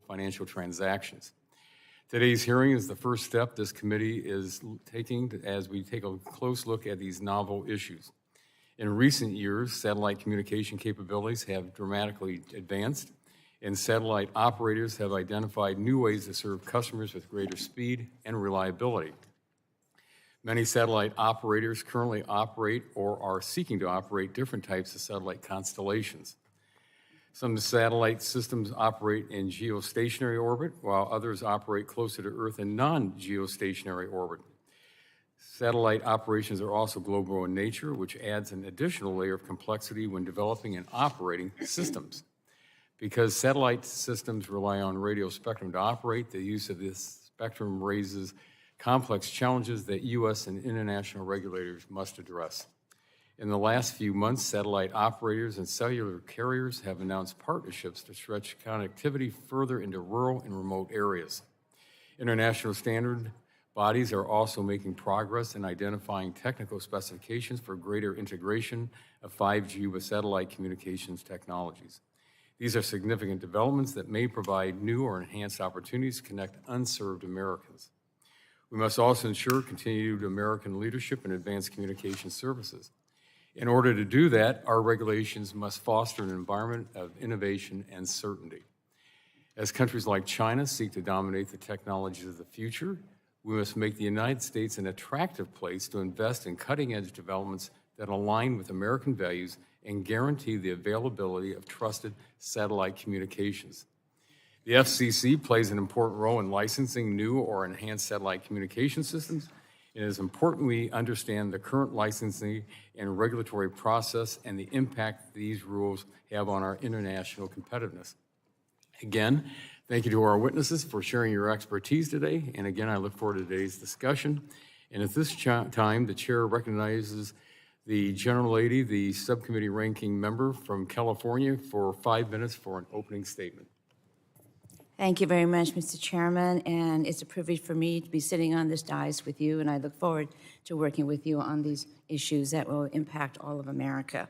financial transactions. Today's hearing is the first step this committee is taking as we take a close look at these novel issues. In recent years, satellite communication capabilities have dramatically advanced, and satellite operators have identified new ways to serve customers with greater speed and reliability. Many satellite operators currently operate or are seeking to operate different types of satellite constellations. Some satellite systems operate in geostationary orbit, while others operate closer to Earth in non-geostationary orbit. Satellite operations are also global in nature, which adds an additional layer of complexity when developing and operating systems. Because satellite systems rely on radio spectrum to operate, the use of this spectrum raises complex challenges that U.S. and international regulators must address. In the last few months, satellite operators and cellular carriers have announced partnerships to stretch connectivity further into rural and remote areas. International standard bodies are also making progress in identifying technical specifications for greater integration of 5G with satellite communications technologies. These are significant developments that may provide new or enhanced opportunities to connect unserved Americans. We must also ensure continued American leadership in advanced communication services. In order to do that, our regulations must foster an environment of innovation and certainty. As countries like China seek to dominate the technologies of the future, we must make the United States an attractive place to invest in cutting-edge developments that align with American values and guarantee the availability of trusted satellite communications. The FCC plays an important role in licensing new or enhanced satellite communication systems. It is important we understand the current licensing and regulatory process and the impact these rules have on our international competitiveness. Again, thank you to our witnesses for sharing your expertise today. And again, I look forward to today's discussion. And at this time, the chair recognizes the General Lady, the subcommittee ranking member from California, for 5 minutes for an opening statement. Thank you very much, Mr. Chairman, and it's a privilege for me to be sitting on this dais with you, and I look forward to working with you on these issues that will impact all of America.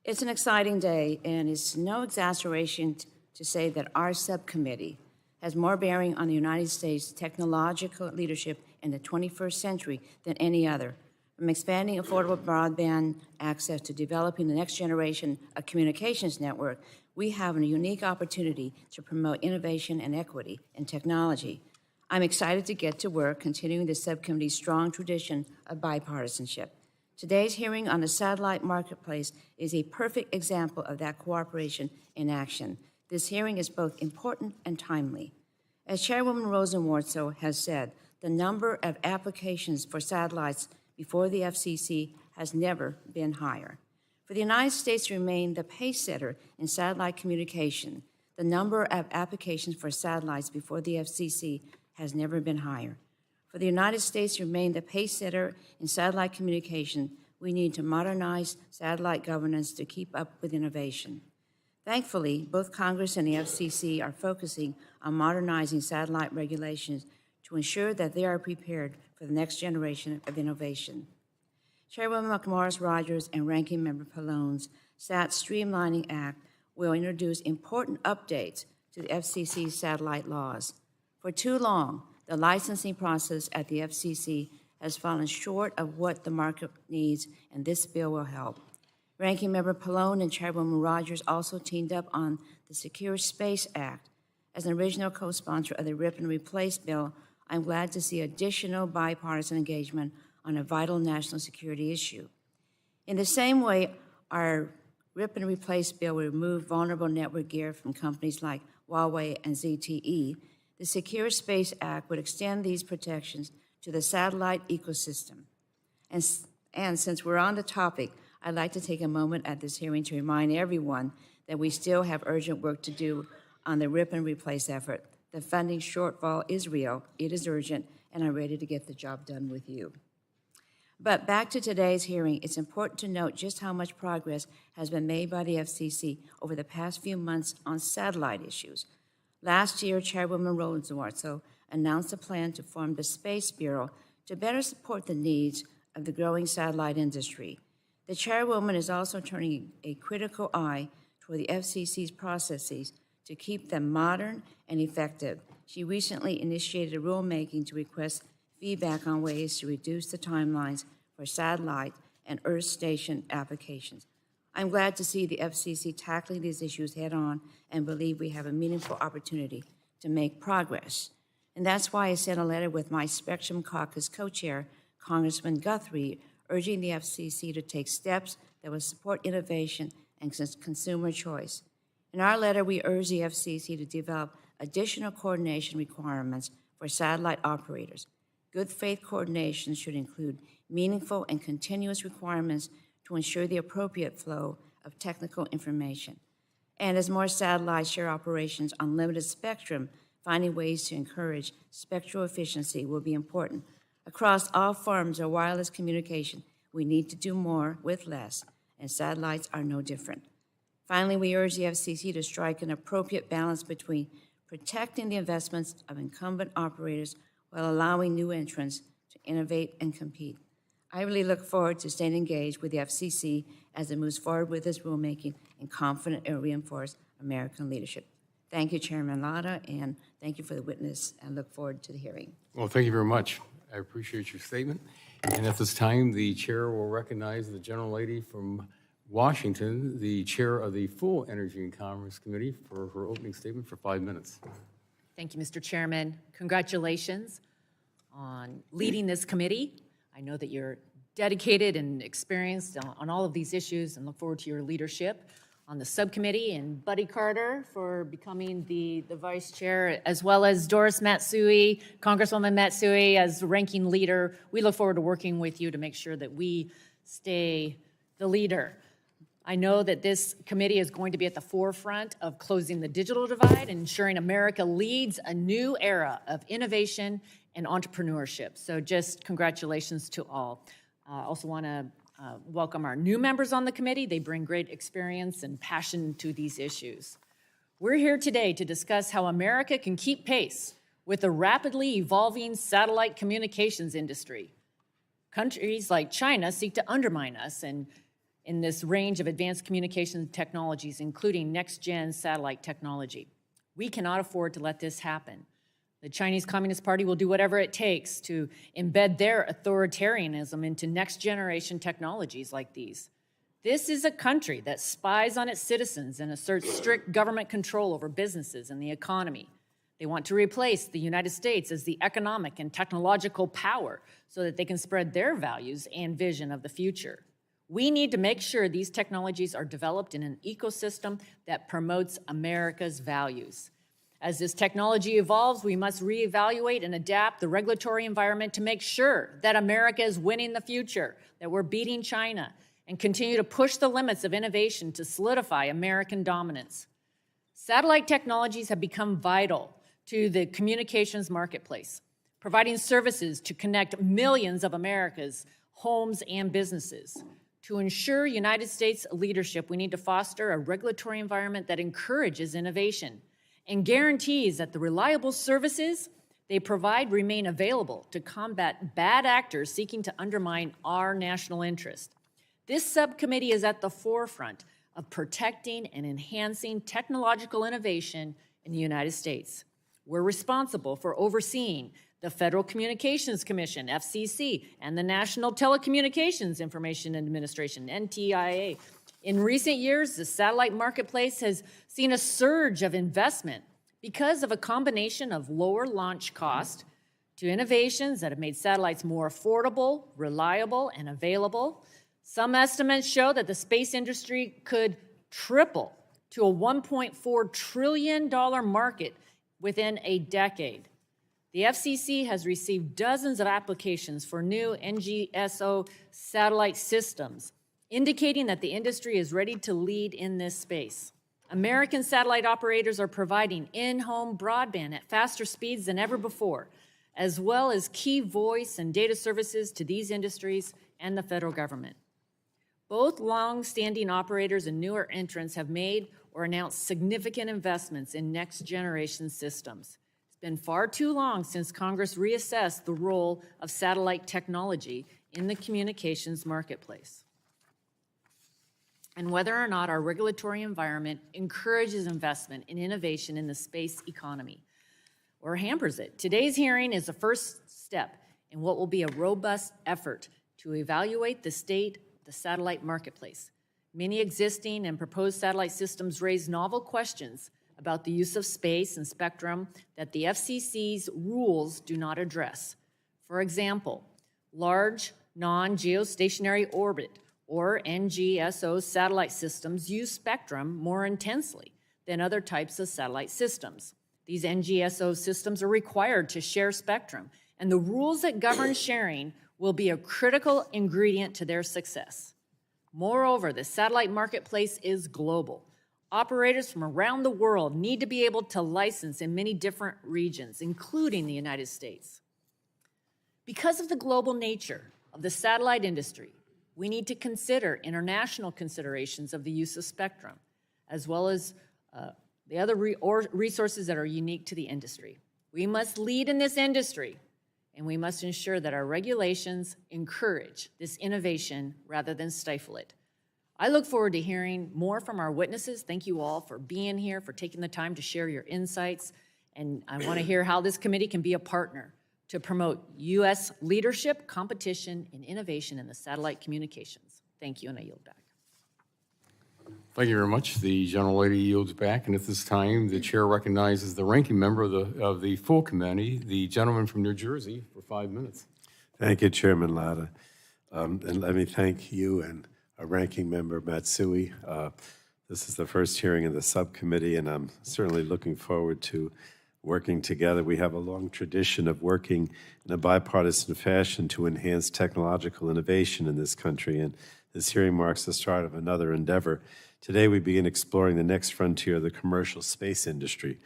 It's an exciting day, and it's no exaggeration to say that our subcommittee has more bearing on the United States' technological leadership in the 21st century than any other, from expanding affordable broadband access to developing the next generation of communications network. We have a unique opportunity to promote innovation and equity in technology. I'm excited to get to work continuing the subcommittee's strong tradition of bipartisanship. Today's hearing on the satellite marketplace is a perfect example of that cooperation in action. This hearing is both important and timely. As Chairwoman Rosenworcel has said, the number of applications for satellites before the FCC has never been higher. For the United States to remain the pace setter in satellite communication, the number of applications for satellites before the FCC has never been higher. For the United States to remain the pace setter in satellite communication, we need to modernize satellite governance to keep up with innovation. Thankfully, both Congress and the FCC are focusing on modernizing satellite regulations to ensure that they are prepared for the next generation of innovation. Chairwoman McMorris-Rodgers and Ranking Member Pallone's SAT Streamlining Act will introduce important updates to the FCC's satellite laws. For too long, the licensing process at the FCC has fallen short of what the market needs, and this bill will help. Ranking Member Pallone and Chairwoman Rodgers also teamed up on the Secure Space Act. As an original co-sponsor of the Rip and Replace bill, I'm glad to see additional bipartisan engagement on a vital national security issue. In the same way, our Rip and Replace bill will remove vulnerable network gear from companies like Huawei and ZTE. The Secure Space Act would extend these protections to the satellite ecosystem. And since we're on the topic, I'd like to take a moment at this hearing to remind everyone that we still have urgent work to do on the Rip and Replace effort. The funding shortfall is real, it is urgent, and I'm ready to get the job done with you. But back to today's hearing, it's important to note just how much progress has been made by the FCC over the past few months on satellite issues. Last year, Chairwoman Rosenworcel announced a plan to form the Space Bureau to better support the needs of the growing satellite industry. The Chairwoman is also turning a critical eye toward the FCC's processes to keep them modern and effective. She recently initiated rulemaking to request feedback on ways to reduce the timelines for satellite and Earth station applications. I'm glad to see the FCC tackling these issues head-on and believe we have a meaningful opportunity to make progress. And that's why I sent a letter with my Spectrum Caucus co-chair, Congressman Guthrie, urging the FCC to take steps that will support innovation and consumer choice. In our letter, we urge the FCC to develop additional coordination requirements for satellite operators. Good faith coordination should include meaningful and continuous requirements to ensure the appropriate flow of technical information. And as more satellites share operations on limited spectrum, finding ways to encourage spectral efficiency will be important. Across all forms of wireless communication, we need to do more with less, and satellites are no different. Finally, we urge the FCC to strike an appropriate balance between protecting the investments of incumbent operators while allowing new entrants to innovate and compete. I really look forward to staying engaged with the FCC as it moves forward with this rulemaking and confident it will reinforce American leadership. Thank you, Chairman Lada, and thank you for the witness, and look forward to the hearing. Well, thank you very much. I appreciate your statement. And at this time, the chair will recognize the gentlelady from Washington, the chair of the Full Energy and Commerce Committee, for her opening statement for 5 minutes. Thank you, Mr. Chairman. Congratulations on leading this committee. I know that you're dedicated and experienced on all of these issues, and look forward to your leadership on the subcommittee, and Buddy Carter for becoming the vice chair, as well as Doris Matsui, Congresswoman Matsui, as ranking leader. We look forward to working with you to make sure that we stay the leader. I know that this committee is going to be at the forefront of closing the digital divide and ensuring America leads a new era of innovation and entrepreneurship. So just congratulations to all. I also want to welcome our new members on the committee. They bring great experience and passion to these issues. We're here today to discuss how America can keep pace with the rapidly evolving satellite communications industry. Countries like China seek to undermine us and in this range of advanced communication technologies, including next-gen satellite technology. We cannot afford to let this happen. The Chinese Communist Party will do whatever it takes to embed their authoritarianism into next-generation technologies like these. This is a country that spies on its citizens and asserts strict government control over businesses and the economy. They want to replace the United States as the economic and technological power so that they can spread their values and vision of the future. We need to make sure these technologies are developed in an ecosystem that promotes America's values. As this technology evolves, we must reevaluate and adapt the regulatory environment to make sure that America is winning the future, that we're beating China, and continue to push the limits of innovation to solidify American dominance. Satellite technologies have become vital to the communications marketplace, providing services to connect millions of America's homes and businesses. To ensure United States leadership, we need to foster a regulatory environment that encourages innovation and guarantees that the reliable services they provide remain available to combat bad actors seeking to undermine our national interest. This subcommittee is at the forefront of protecting and enhancing technological innovation in the United States. We're responsible for overseeing the Federal Communications Commission, FCC, and the National Telecommunications Information Administration, NTIA. In recent years, the satellite marketplace has seen a surge of investment because of a combination of lower launch cost to innovations that have made satellites more affordable, reliable, and available. Some estimates show that the space industry could triple to a $1.4 trillion market within a decade. The FCC has received dozens of applications for new NGSO satellite systems, indicating that the industry is ready to lead in this space. American satellite operators are providing in-home broadband at faster speeds than ever before, as well as key voice and data services to these industries and the federal government. Both long-standing operators and newer entrants have made or announced significant investments in next-generation systems. It's been far too long since Congress reassessed the role of satellite technology in the communications marketplace. and whether or not our regulatory environment encourages investment in innovation in the space economy or hampers it. Today's hearing is the first step in what will be a robust effort to evaluate the state of the satellite marketplace. Many existing and proposed satellite systems raise novel questions about the use of space and spectrum that the FCC's rules do not address. For example, large non-geostationary orbit or NGSO satellite systems use spectrum more intensely than other types of satellite systems. These NGSO systems are required to share spectrum, and the rules that govern sharing will be a critical ingredient to their success. Moreover, the satellite marketplace is global. Operators from around the world need to be able to license in many different regions, including the United States. Because of the global nature of the satellite industry, we need to consider international considerations of the use of spectrum, as well as the other resources that are unique to the industry. We must lead in this industry, and we must ensure that our regulations encourage this innovation rather than stifle it. I look forward to hearing more from our witnesses. Thank you all for being here, for taking the time to share your insights, and I want to hear how this committee can be a partner to promote U.S. leadership, competition, and innovation in the satellite communications. Thank you, and I yield back. Thank you very much. The gentlelady yields back, and at this time, the chair recognizes the ranking member of the full committee, the gentleman from New Jersey, for 5 minutes. Thank you, Chairman Latta. And let me thank you and our ranking member, Matsui. This is the first hearing in the subcommittee, and I'm certainly looking forward to working together. We have a long tradition of working in a bipartisan fashion to enhance technological innovation in this country, and this hearing marks the start of another endeavor. Today, we begin exploring the next frontier of the commercial space industry.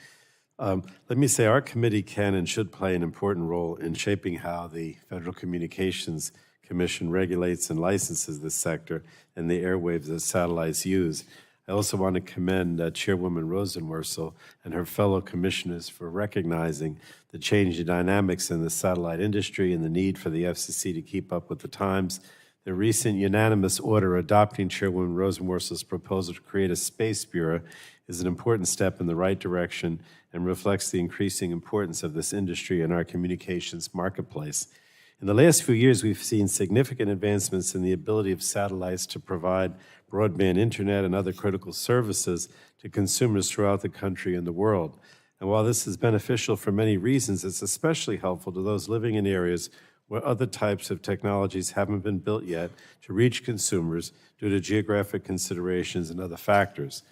Let me say our committee can and should play an important role in shaping how the Federal Communications Commission regulates and licenses this sector and the airwaves that satellites use. I also want to commend Chairwoman Rosenworcel and her fellow commissioners for recognizing the changing dynamics in the satellite industry and the need for the FCC to keep up with the times. The recent unanimous order adopting Chairwoman Rosenworcel's proposal to create a space bureau is an important step in the right direction and reflects the increasing importance of this industry in our communications marketplace. In the last few years, we've seen significant advancements in the ability of satellites to provide broadband internet and other critical services to consumers throughout the country and the world. And while this is beneficial for many reasons, it's especially helpful to those living in areas where other types of technologies haven't been built yet to reach consumers due to geographic considerations and other factors.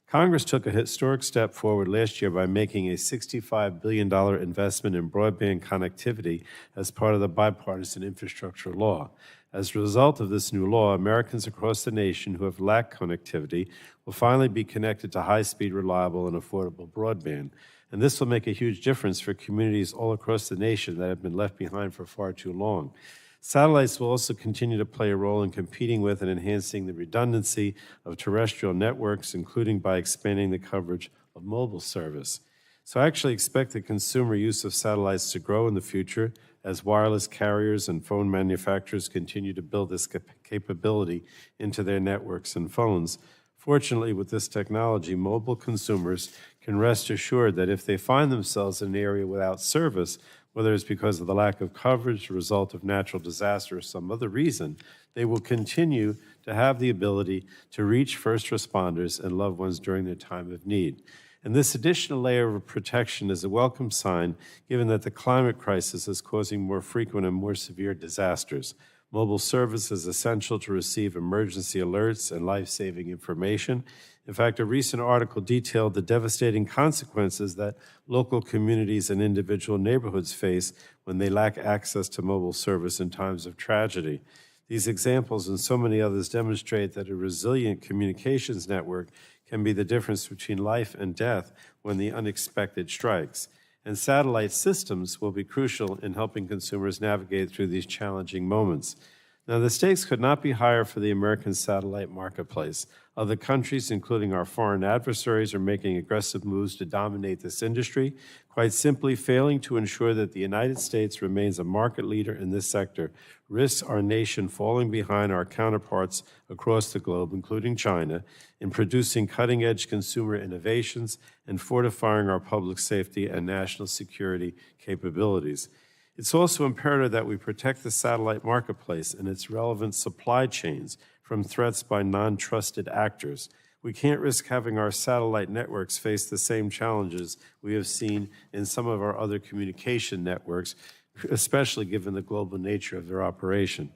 Congress took a historic step forward last year by making a $65 billion investment in broadband connectivity as part of the bipartisan infrastructure law. As a result of this new law, Americans across the nation who have lacked connectivity will finally be connected to high-speed, reliable, and affordable broadband. And this will make a huge difference for communities all across the nation that have been left behind for far too long. Satellites will also continue to play a role in competing with and enhancing the redundancy of terrestrial networks, including by expanding the coverage of mobile service. So I actually expect the consumer use of satellites to grow in the future as wireless carriers and phone manufacturers continue to build this capability into their networks and phones. Fortunately, with this technology, mobile consumers can rest assured that if they find themselves in an area without service, whether it's because of the lack of coverage, the result of natural disaster, or some other reason, they will continue to have the ability to reach first responders and loved ones during their time of need. And this additional layer of protection is a welcome sign, given that the climate crisis is causing more frequent and more severe disasters. Mobile service is essential to receive emergency alerts and life-saving information. In fact, a recent article detailed the devastating consequences that local communities and individual neighborhoods face when they lack access to mobile service in times of tragedy. These examples and so many others demonstrate that a resilient communications network can be the difference between life and death when the unexpected strikes. And satellite systems will be crucial in helping consumers navigate through these challenging moments. Now, the stakes could not be higher for the American satellite marketplace. Other countries, including our foreign adversaries, are making aggressive moves to dominate this industry, quite simply failing to ensure that the United States remains a market leader in this sector risks our nation falling behind our counterparts across the globe, including China, in producing cutting-edge consumer innovations and fortifying our public safety and national security capabilities. It's also imperative that we protect the satellite marketplace and its relevant supply chains from threats by non-trusted actors. We can't risk having our satellite networks face the same challenges we have seen in some of our other communication networks, especially given the global nature of their operation.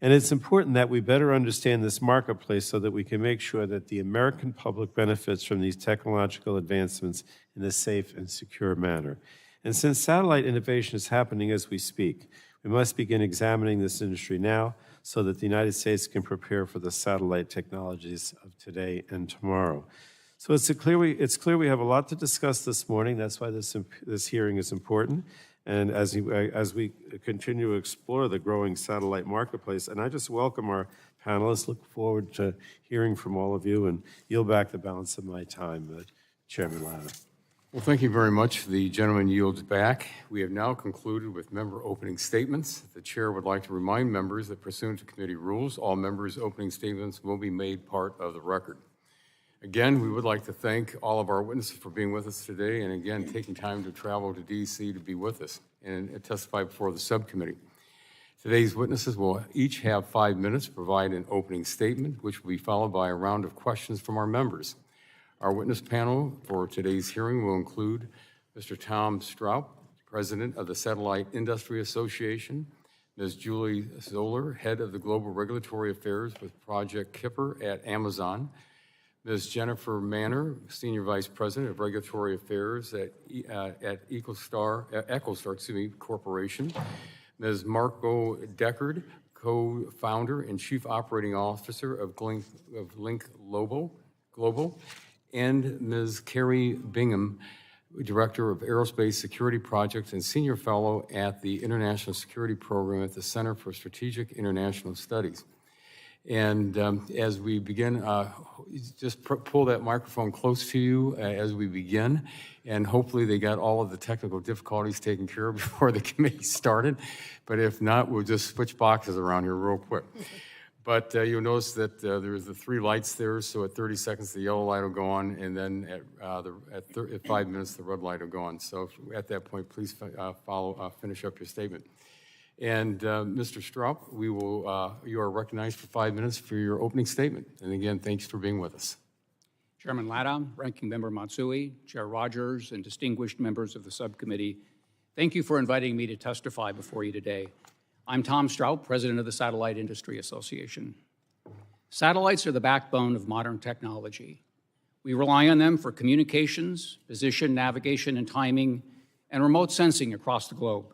And it's important that we better understand this marketplace so that we can make sure that the American public benefits from these technological advancements in a safe and secure manner. And since satellite innovation is happening as we speak, we must begin examining this industry now so that the United States can prepare for the satellite technologies of today and tomorrow. So it's clear we have a lot to discuss this morning. That's why this hearing is important. And as we continue to explore the growing satellite marketplace, and I just welcome our panelists, look forward to hearing from all of you, and yield back the balance of my time, Chairman Latta. Well, thank you very much. The gentleman yields back. We have now concluded with member opening statements. The chair would like to remind members that pursuant to committee rules, all members' opening statements will be made part of the record. Again, we would like to thank all of our witnesses for being with us today, and again, taking time to travel to D.C. to be with us and testify before the subcommittee. Today's witnesses will each have 5 minutes to provide an opening statement, which will be followed by a round of questions from our members. Our witness panel for today's hearing will include Mr. Tom Stroup, President of the Satellite Industry Association, Ms. Julie Zoller, Head of the Global Regulatory Affairs with Project Kipper at Amazon, Ms. Jennifer Manner, Senior Vice President of Regulatory Affairs at Echostar Corporation, Ms. Margo Deckard, Co-Founder and Chief Operating Officer of Lynk Global, and Ms. Kari Bingen, Director of Aerospace Security Projects and Senior Fellow at the International Security Program at the Center for Strategic International Studies. And as we begin, just pull that microphone close to you as we begin, and hopefully they got all of the technical difficulties taken care of before the committee started. But if not, we'll just switch boxes around here real quick. But you'll notice that there's the 3 lights there, so at 30 seconds, the yellow light will go on, and then at 5 minutes, the red light will go on. So at that point, please finish up your statement. And Mr. Stroup, you are recognized for 5 minutes for your opening statement. And again, thanks for being with us. Chairman Latta, Ranking Member Matsui, Chair Rogers, and distinguished members of the subcommittee, thank you for inviting me to testify before you today. I'm Tom Stroup, President of the Satellite Industry Association. Satellites are the backbone of modern technology. We rely on them for communications, position, navigation, and timing, and remote sensing across the globe.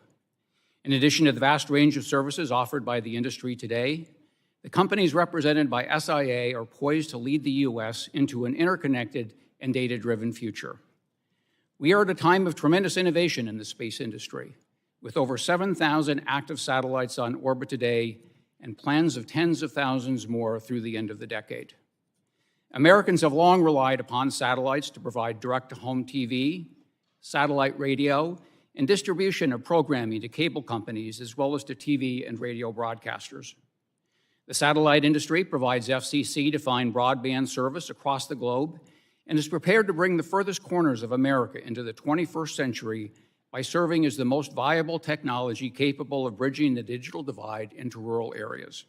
In addition to the vast range of services offered by the industry today, the companies represented by SIA are poised to lead the U.S. into an interconnected and data-driven future. We are at a time of tremendous innovation in the space industry, with over 7,000 active satellites on orbit today and plans of tens of thousands more through the end of the decade. Americans have long relied upon satellites to provide direct-to-home TV, satellite radio, and distribution of programming to cable companies as well as to TV and radio broadcasters. The satellite industry provides FCC-defined broadband service across the globe and is prepared to bring the furthest corners of America into the 21st century by serving as the most viable technology capable of bridging the digital divide into rural areas.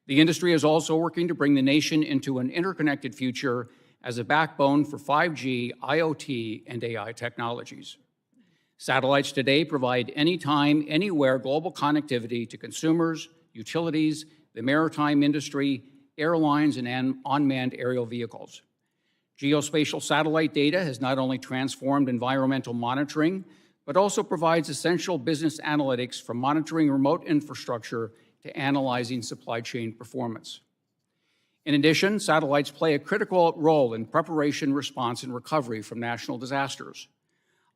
The industry is also working to bring the nation into an interconnected future as a backbone for 5G, IoT, and AI technologies. Satellites today provide anytime, anywhere global connectivity to consumers, utilities, the maritime industry, airlines, and unmanned aerial vehicles. Geospatial satellite data has not only transformed environmental monitoring, but also provides essential business analytics from monitoring remote infrastructure to analyzing supply chain performance. In addition, satellites play a critical role in preparation, response, and recovery from national disasters.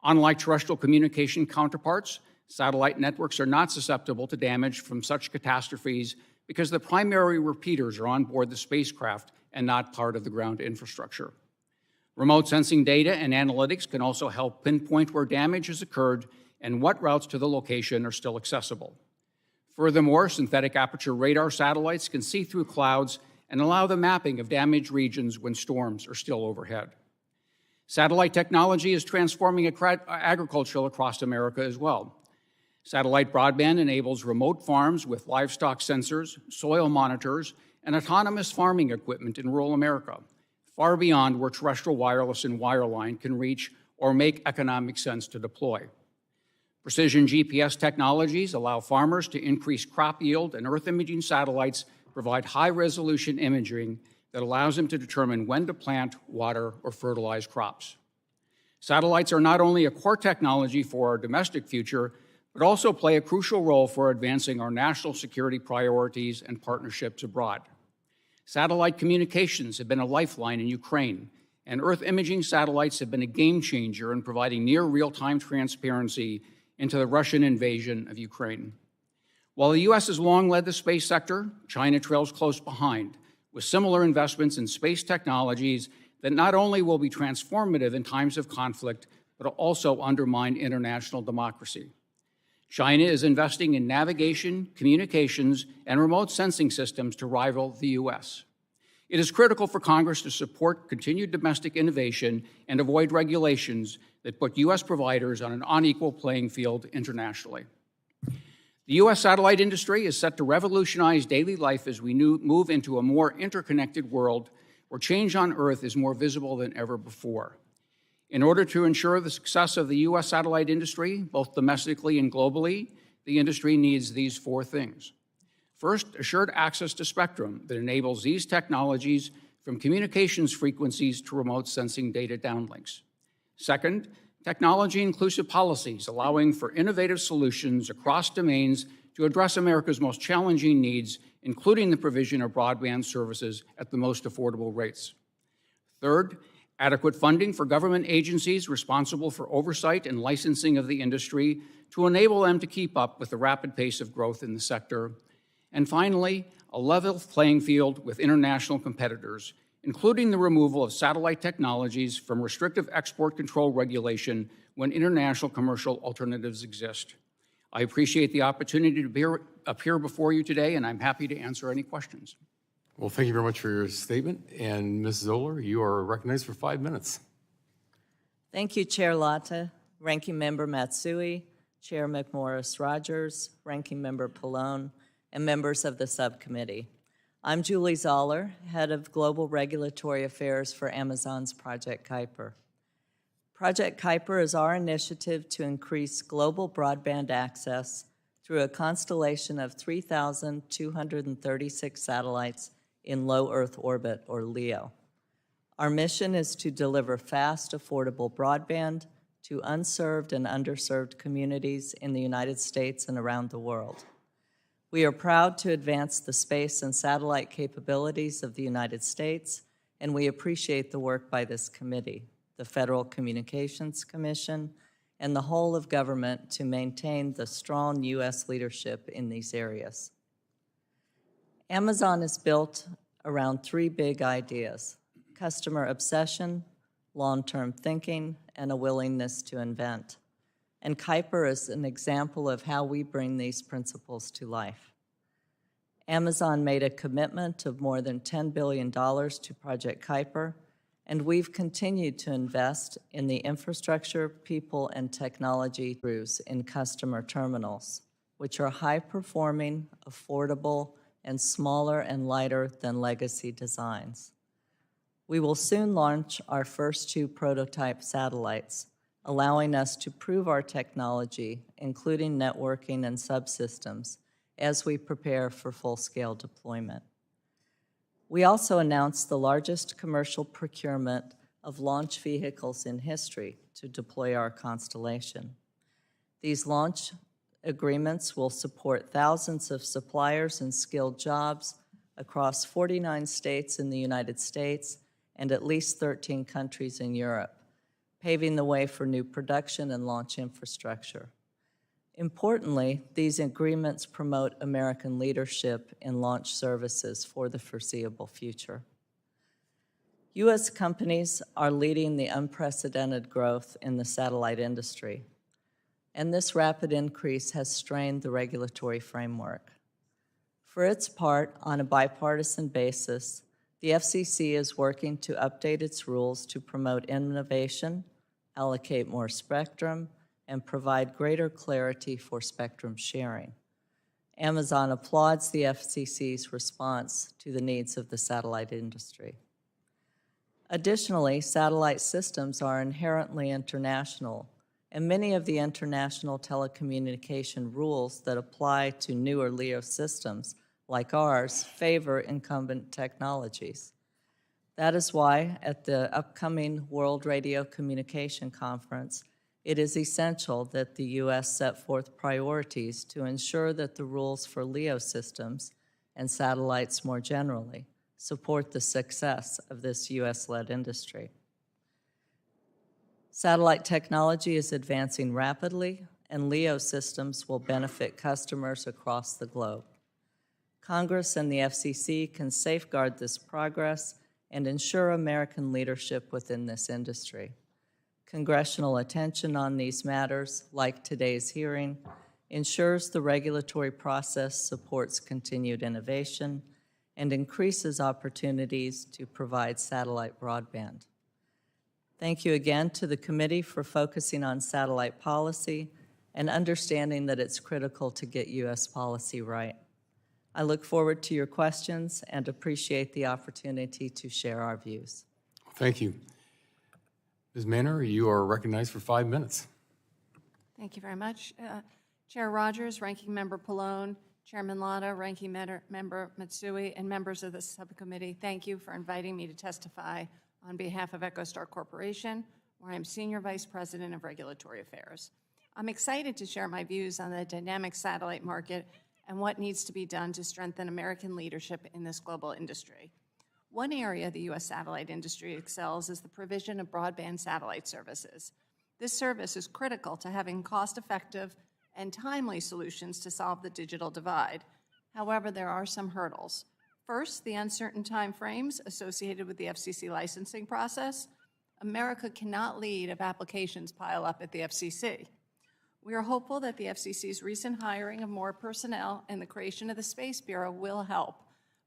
Unlike terrestrial communication counterparts, satellite networks are not susceptible to damage from such catastrophes because the primary repeaters are on board the spacecraft and not part of the ground infrastructure. Remote sensing data and analytics can also help pinpoint where damage has occurred and what routes to the location are still accessible. Furthermore, synthetic aperture radar satellites can see through clouds and allow the mapping of damaged regions when storms are still overhead. Satellite technology is transforming agriculture across America as well. Satellite broadband enables remote farms with livestock sensors, soil monitors, and autonomous farming equipment in rural America, far beyond where terrestrial wireless and wireline can reach or make economic sense to deploy. Precision GPS technologies allow farmers to increase crop yield, and Earth imaging satellites provide high-resolution imaging that allows them to determine when to plant, water, or fertilize crops. Satellites are not only a core technology for our domestic future, but also play a crucial role for advancing our national security priorities and partnerships abroad. Satellite communications have been a lifeline in Ukraine, and Earth imaging satellites have been a game changer in providing near real-time transparency into the Russian invasion of Ukraine. While the U.S. has long led the space sector, China trails close behind, with similar investments in space technologies that not only will be transformative in times of conflict, but also undermine international democracy. China is investing in navigation, communications, and remote sensing systems to rival the U.S. It is critical for Congress to support continued domestic innovation and avoid regulations that put U.S. providers on an unequal playing field internationally. The U.S. satellite industry is set to revolutionize daily life as we move into a more interconnected world where change on Earth is more visible than ever before. In order to ensure the success of the U.S. satellite industry, both domestically and globally, the industry needs these four things. First, assured access to spectrum that enables these technologies from communications frequencies to remote sensing data downlinks. Second, technology-inclusive policies allowing for innovative solutions across domains to address America's most challenging needs, including the provision of broadband services at the most affordable rates. Third, adequate funding for government agencies responsible for oversight and licensing of the industry to enable them to keep up with the rapid pace of growth in the sector. And finally, a level playing field with international competitors, including the removal of satellite technologies from restrictive export control regulation when international commercial alternatives exist. I appreciate the opportunity to appear before you today, and I'm happy to answer any questions. Well, thank you very much for your statement. And Ms. Zoller, you are recognized for 5 minutes. Thank you, Chair Latta, Ranking Member Matsui, Chair McMorris-Rogers, Ranking Member Pallone, and members of the subcommittee. I'm Julie Zoller, Head of Global Regulatory Affairs for Amazon's Project Kuiper. Project Kuiper is our initiative to increase global broadband access through a constellation of 3,236 satellites in low Earth orbit, or LEO. Our mission is to deliver fast, affordable broadband to unserved and underserved communities in the United States and around the world. We are proud to advance the space and satellite capabilities of the United States, and we appreciate the work by this committee, the Federal Communications Commission, and the whole of government to maintain the strong U.S. leadership in these areas. Amazon is built around three big ideas: customer obsession, long-term thinking, and a willingness to invent. And Kuiper is an example of how we bring these principles to life. Amazon made a commitment of more than $10 billion to Project Kuiper, and we've continued to invest in the infrastructure, people, and technology in customer terminals, which are high-performing, affordable, and smaller and lighter than legacy designs. We will soon launch our first 2 prototype satellites, allowing us to prove our technology, including networking and subsystems, as we prepare for full-scale deployment. We also announced the largest commercial procurement of launch vehicles in history to deploy our constellation. These launch agreements will support thousands of suppliers and skilled jobs across 49 states in the United States and at least 13 countries in Europe, paving the way for new production and launch infrastructure. Importantly, these agreements promote American leadership in launch services for the foreseeable future. U.S. companies are leading the unprecedented growth in the satellite industry, and this rapid increase has strained the regulatory framework. For its part, on a bipartisan basis, the FCC is working to update its rules to promote innovation, allocate more spectrum, and provide greater clarity for spectrum sharing. Amazon applauds the FCC's response to the needs of the satellite industry. Additionally, satellite systems are inherently international, and many of the international telecommunication rules that apply to newer LEO systems, like ours, favor incumbent technologies. That is why, at the upcoming World Radio Communication Conference, it is essential that the U.S. set forth priorities to ensure that the rules for LEO systems and satellites more generally support the success of this U.S.-led industry. Satellite technology is advancing rapidly, and LEO systems will benefit customers across the globe. Congress and the FCC can safeguard this progress and ensure American leadership within this industry. Congressional attention on these matters, like today's hearing, ensures the regulatory process supports continued innovation and increases opportunities to provide satellite broadband. Thank you again to the committee for focusing on satellite policy and understanding that it's critical to get U.S. policy right. I look forward to your questions and appreciate the opportunity to share our views. Thank you. Ms. Manor, you are recognized for 5 minutes. Thank you very much. Chair Rogers, Ranking Member Pallone, Chairman Latta, Ranking Member Matsui, and members of the subcommittee, thank you for inviting me to testify on behalf of Echostar Corporation, where I'm Senior Vice President of Regulatory Affairs. I'm excited to share my views on the dynamic satellite market and what needs to be done to strengthen American leadership in this global industry. One area the U.S. satellite industry excels is the provision of broadband satellite services. This service is critical to having cost-effective and timely solutions to solve the digital divide. However, there are some hurdles. First, the uncertain timeframes associated with the FCC licensing process. America cannot lead if applications pile up at the FCC. We are hopeful that the FCC's recent hiring of more personnel and the creation of the Space Bureau will help,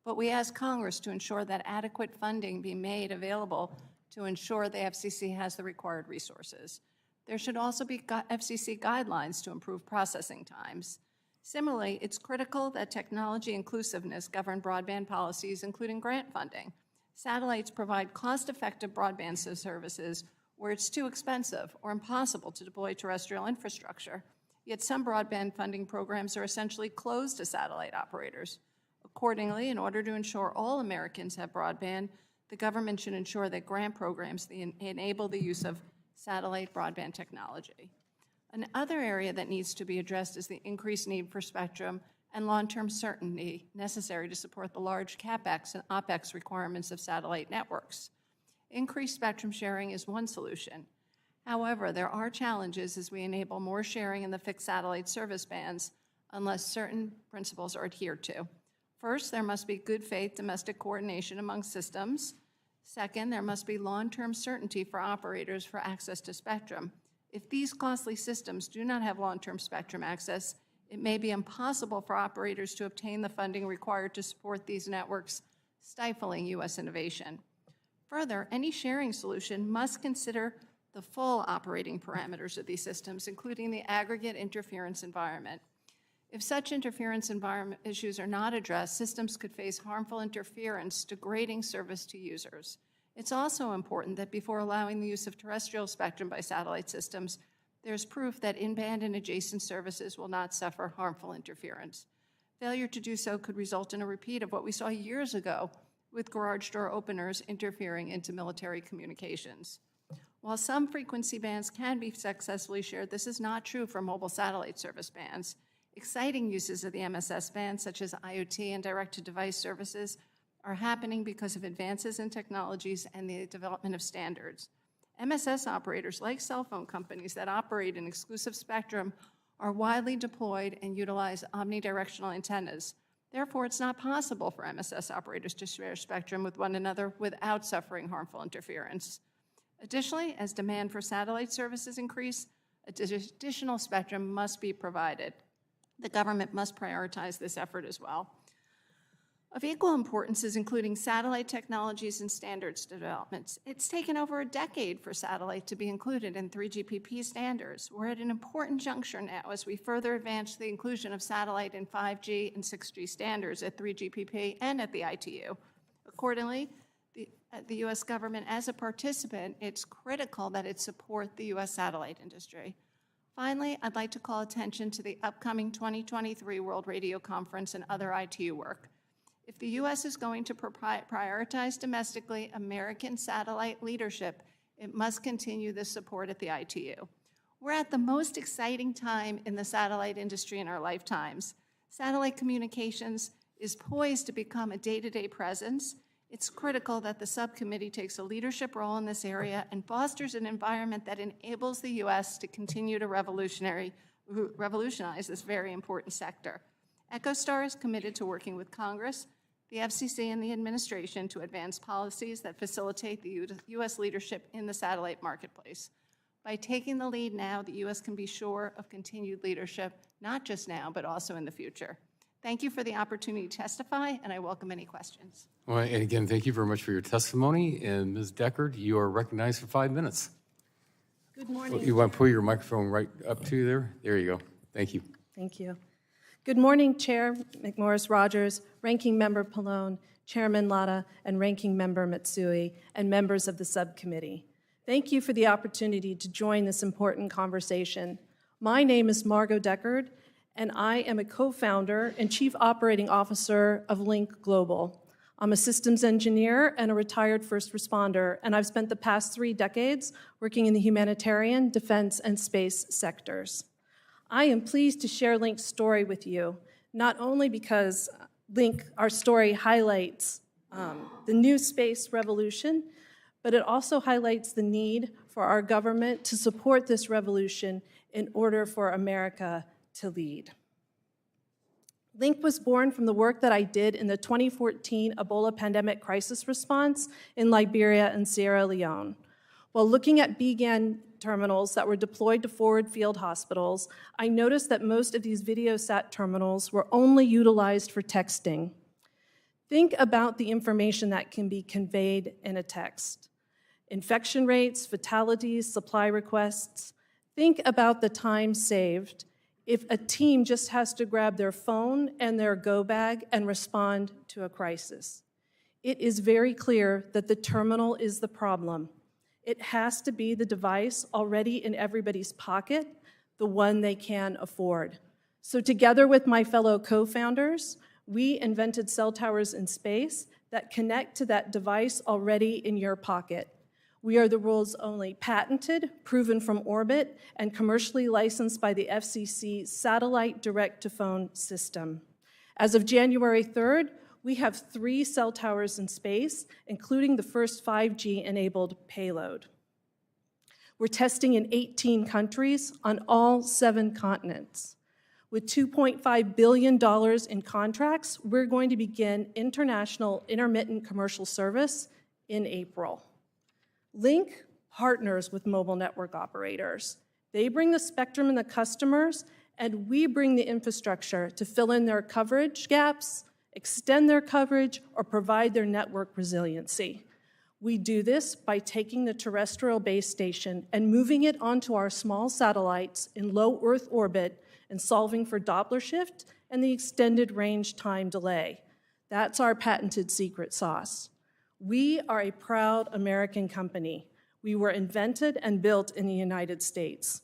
but we ask Congress to ensure that adequate funding be made available to ensure the FCC has the required resources. There should also be FCC guidelines to improve processing times. Similarly, it's critical that technology inclusiveness govern broadband policies, including grant funding. Satellites provide cost-effective broadband services where it's too expensive or impossible to deploy terrestrial infrastructure. Yet some broadband funding programs are essentially closed to satellite operators. Accordingly, in order to ensure all Americans have broadband, the government should ensure that grant programs enable the use of satellite broadband technology. Another area that needs to be addressed is the increased need for spectrum and long-term certainty necessary to support the large CapEx and OpEx requirements of satellite networks. Increased spectrum sharing is one solution. However, there are challenges as we enable more sharing in the fixed satellite service bands unless certain principles are adhered to. First, there must be good faith domestic coordination among systems. Second, there must be long-term certainty for operators for access to spectrum. If these costly systems do not have long-term spectrum access, it may be impossible for operators to obtain the funding required to support these networks, stifling U.S. innovation. Further, any sharing solution must consider the full operating parameters of these systems, including the aggregate interference environment. If such interference environment issues are not addressed, systems could face harmful interference, degrading service to users. It's also important that before allowing the use of terrestrial spectrum by satellite systems, there's proof that in-band and adjacent services will not suffer harmful interference. Failure to do so could result in a repeat of what we saw years ago with garage door openers interfering into military communications. While some frequency bands can be successfully shared, this is not true for mobile satellite service bands. Exciting uses of the MSS band, such as IoT and direct-to-device services, are happening because of advances in technologies and the development of standards. MSS operators, like cell phone companies that operate in exclusive spectrum, are widely deployed and utilize omnidirectional antennas. Therefore, it's not possible for MSS operators to share spectrum with one another without suffering harmful interference. Additionally, as demand for satellite services increase, additional spectrum must be provided. The government must prioritize this effort as well. Of equal importance is including satellite technologies and standards developments. It's taken over a decade for satellite to be included in 3GPP standards. We're at an important juncture now as we further advance the inclusion of satellite in 5G and 6G standards at 3GPP and at the ITU. Accordingly, the U.S. government, as a participant, it's critical that it support the U.S. satellite industry. Finally, I'd like to call attention to the upcoming 2023 World Radio Conference and other ITU work. If the U.S. is going to prioritize domestically American satellite leadership, it must continue this support at the ITU. We're at the most exciting time in the satellite industry in our lifetimes. Satellite communications is poised to become a day-to-day presence. It's critical that the subcommittee takes a leadership role in this area and fosters an environment that enables the U.S. to continue to revolutionize this very important sector. Echostar is committed to working with Congress, the FCC, and the administration to advance policies that facilitate the U.S. leadership in the satellite marketplace. By taking the lead now, the U.S. can be sure of continued leadership, not just now, but also in the future. Thank you for the opportunity to testify, and I welcome any questions. Well, and again, thank you very much for your testimony. And Ms. Deckard, you are recognized for 5 minutes. Good morning. You want to pull your microphone right up to you there? There you go. Thank you. Thank you. Good morning, Chair McMorris-Rogers, Ranking Member Pallone, Chairman Latta, and Ranking Member Matsui, and members of the subcommittee. Thank you for the opportunity to join this important conversation. My name is Margo Deckard, and I am a co-founder and chief operating officer of Lynk Global. I'm a systems engineer and a retired first responder, and I've spent the past 3 decades working in the humanitarian, defense, and space sectors. I am pleased to share Lynk's story with you, not only because Lynk, our story, highlights the new space revolution, but it also highlights the need for our government to support this revolution in order for America to lead. Lynk was born from the work that I did in the 2014 Ebola pandemic crisis response in Liberia and Sierra Leone. While looking at BGAN terminals that were deployed to forward field hospitals, I noticed that most of these VideoSat terminals were only utilized for texting. Think about the information that can be conveyed in a text. Infection rates, fatalities, supply requests. Think about the time saved if a team just has to grab their phone and their go bag and respond to a crisis. It is very clear that the terminal is the problem. It has to be the device already in everybody's pocket, the one they can afford. So together with my fellow co-founders, we invented cell towers in space that connect to that device already in your pocket. We are the world's only patented, proven from orbit, and commercially licensed by the FCC satellite direct-to-phone system. As of January 3rd, we have 3 cell towers in space, including the first 5G-enabled payload. We're testing in 18 countries on all 7 continents. With $2.5 billion in contracts, we're going to begin international intermittent commercial service in April. Lynk partners with mobile network operators. They bring the spectrum and the customers, and we bring the infrastructure to fill in their coverage gaps, extend their coverage, or provide their network resiliency. We do this by taking the terrestrial base station and moving it onto our small satellites in low Earth orbit and solving for Doppler shift and the extended range time delay. That's our patented secret sauce. We are a proud American company. We were invented and built in the United States.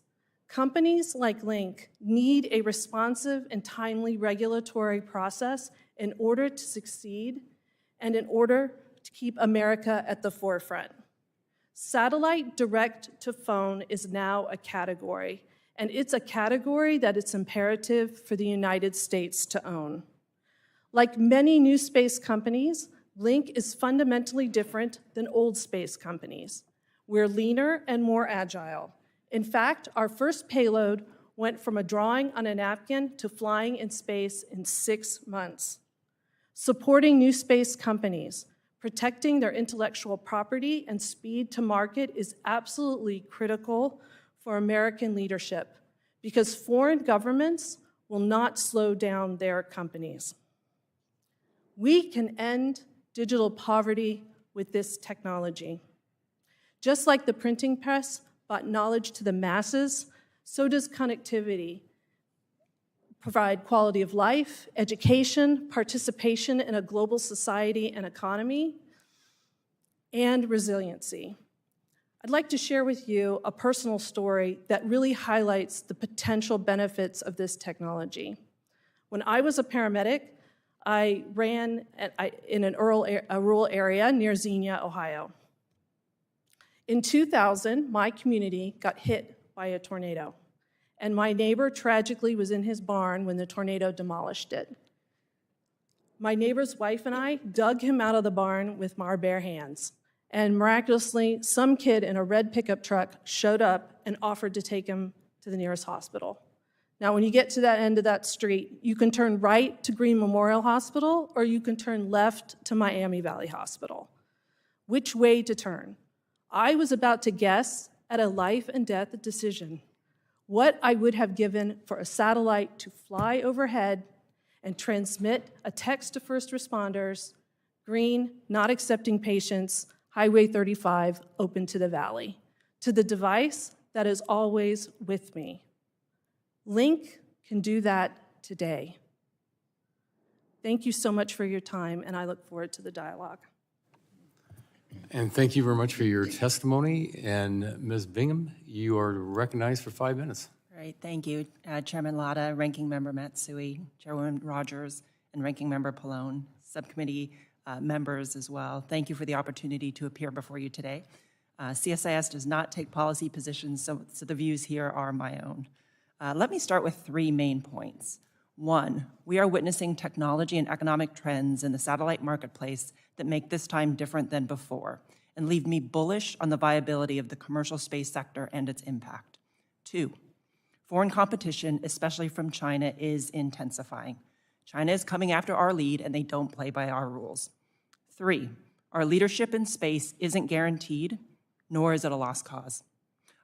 Companies like Lynk need a responsive and timely regulatory process in order to succeed and in order to keep America at the forefront. Satellite direct-to-phone is now a category, and it's a category that it's imperative for the United States to own. Like many new space companies, Lynk is fundamentally different than old space companies. We're leaner and more agile. In fact, our first payload went from a drawing on a napkin to flying in space in 6 months. Supporting new space companies, protecting their intellectual property and speed to market is absolutely critical for American leadership because foreign governments will not slow down their companies. We can end digital poverty with this technology. Just like the printing press brought knowledge to the masses, so does connectivity provide quality of life, education, participation in a global society and economy, and resiliency. I'd like to share with you a personal story that really highlights the potential benefits of this technology. When I was a paramedic, I ran in a rural area near Xenia, Ohio. In 2000, my community got hit by a tornado, and my neighbor tragically was in his barn when the tornado demolished it. My neighbor's wife and I dug him out of the barn with our bare hands, and miraculously, some kid in a red pickup truck showed up and offered to take him to the nearest hospital. Now, when you get to that end of that street, you can turn right to Green Memorial Hospital, or you can turn left to Miami Valley Hospital. Which way to turn? I was about to guess at a life and death decision what I would have given for a satellite to fly overhead and transmit a text to first responders, green, not accepting patients, Highway 35, open to the valley, to the device that is always with me. Lynk can do that today. Thank you so much for your time, and I look forward to the dialogue. And thank you very much for your testimony. And Ms. Bingen, you are recognized for 5 minutes. Great, thank you. Chairman Latta, Ranking Member Matsui, Chairwoman Rogers, and Ranking Member Pallone, Subcommittee members as well. Thank you for the opportunity to appear before you today. CSIS does not take policy positions, so the views here are my own. Let me start with 3 main points. 1, we are witnessing technology and economic trends in the satellite marketplace that make this time different than before and leave me bullish on the viability of the commercial space sector and its impact. 2, foreign competition, especially from China, is intensifying. China is coming after our lead and they don't play by our rules. 3, our leadership in space isn't guaranteed, nor is it a lost cause.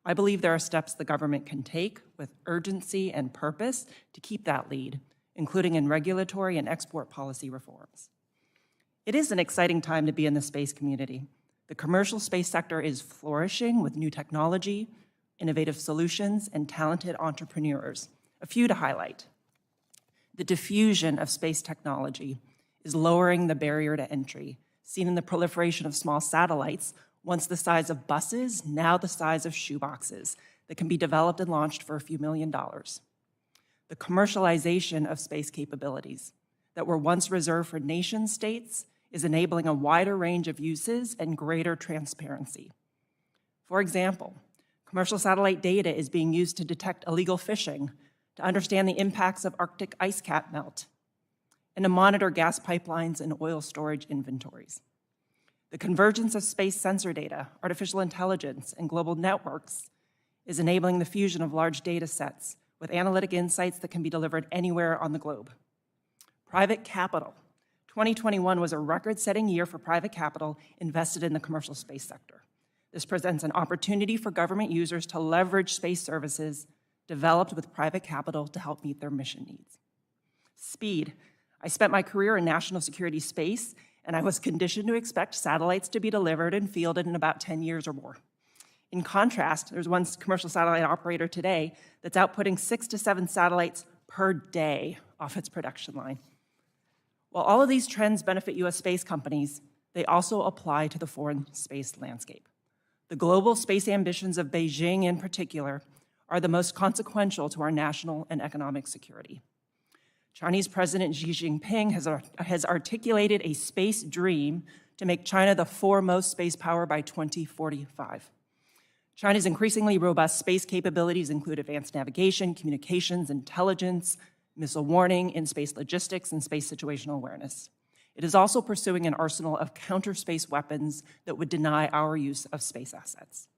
I believe there are steps the government can take with urgency and purpose to keep that lead, including in regulatory and export policy reforms. It is an exciting time to be in the space community. The commercial space sector is flourishing with new technology, innovative solutions, and talented entrepreneurs. A few to highlight. The diffusion of space technology is lowering the barrier to entry, seen in the proliferation of small satellites, once the size of buses, now the size of shoeboxes, that can be developed and launched for a few $1 million. The commercialization of space capabilities that were once reserved for nation states is enabling a wider range of uses and greater transparency. For example, commercial satellite data is being used to detect illegal fishing, to understand the impacts of Arctic ice cap melt, and to monitor gas pipelines and oil storage inventories. The convergence of space sensor data, artificial intelligence, and global networks is enabling the fusion of large data sets with analytic insights that can be delivered anywhere on the globe. Private capital. 2021 was a record-setting year for private capital invested in the commercial space sector. This presents an opportunity for government users to leverage space services developed with private capital to help meet their mission needs. Speed. I spent my career in national security space, and I was conditioned to expect satellites to be delivered and fielded in about 10 years or more. In contrast, there's one commercial satellite operator today that's outputting 6 to 7 satellites per day off its production line. While all of these trends benefit U.S. space companies, they also apply to the foreign space landscape. The global space ambitions of Beijing in particular are the most consequential to our national and economic security. Chinese President Xi Jinping has articulated a space dream to make China the foremost space power by 2045. China's increasingly robust space capabilities include advanced navigation, communications, intelligence, missile warning, in-space logistics, and space situational awareness. It is also pursuing an arsenal of counter-space weapons that would deny our use of space assets.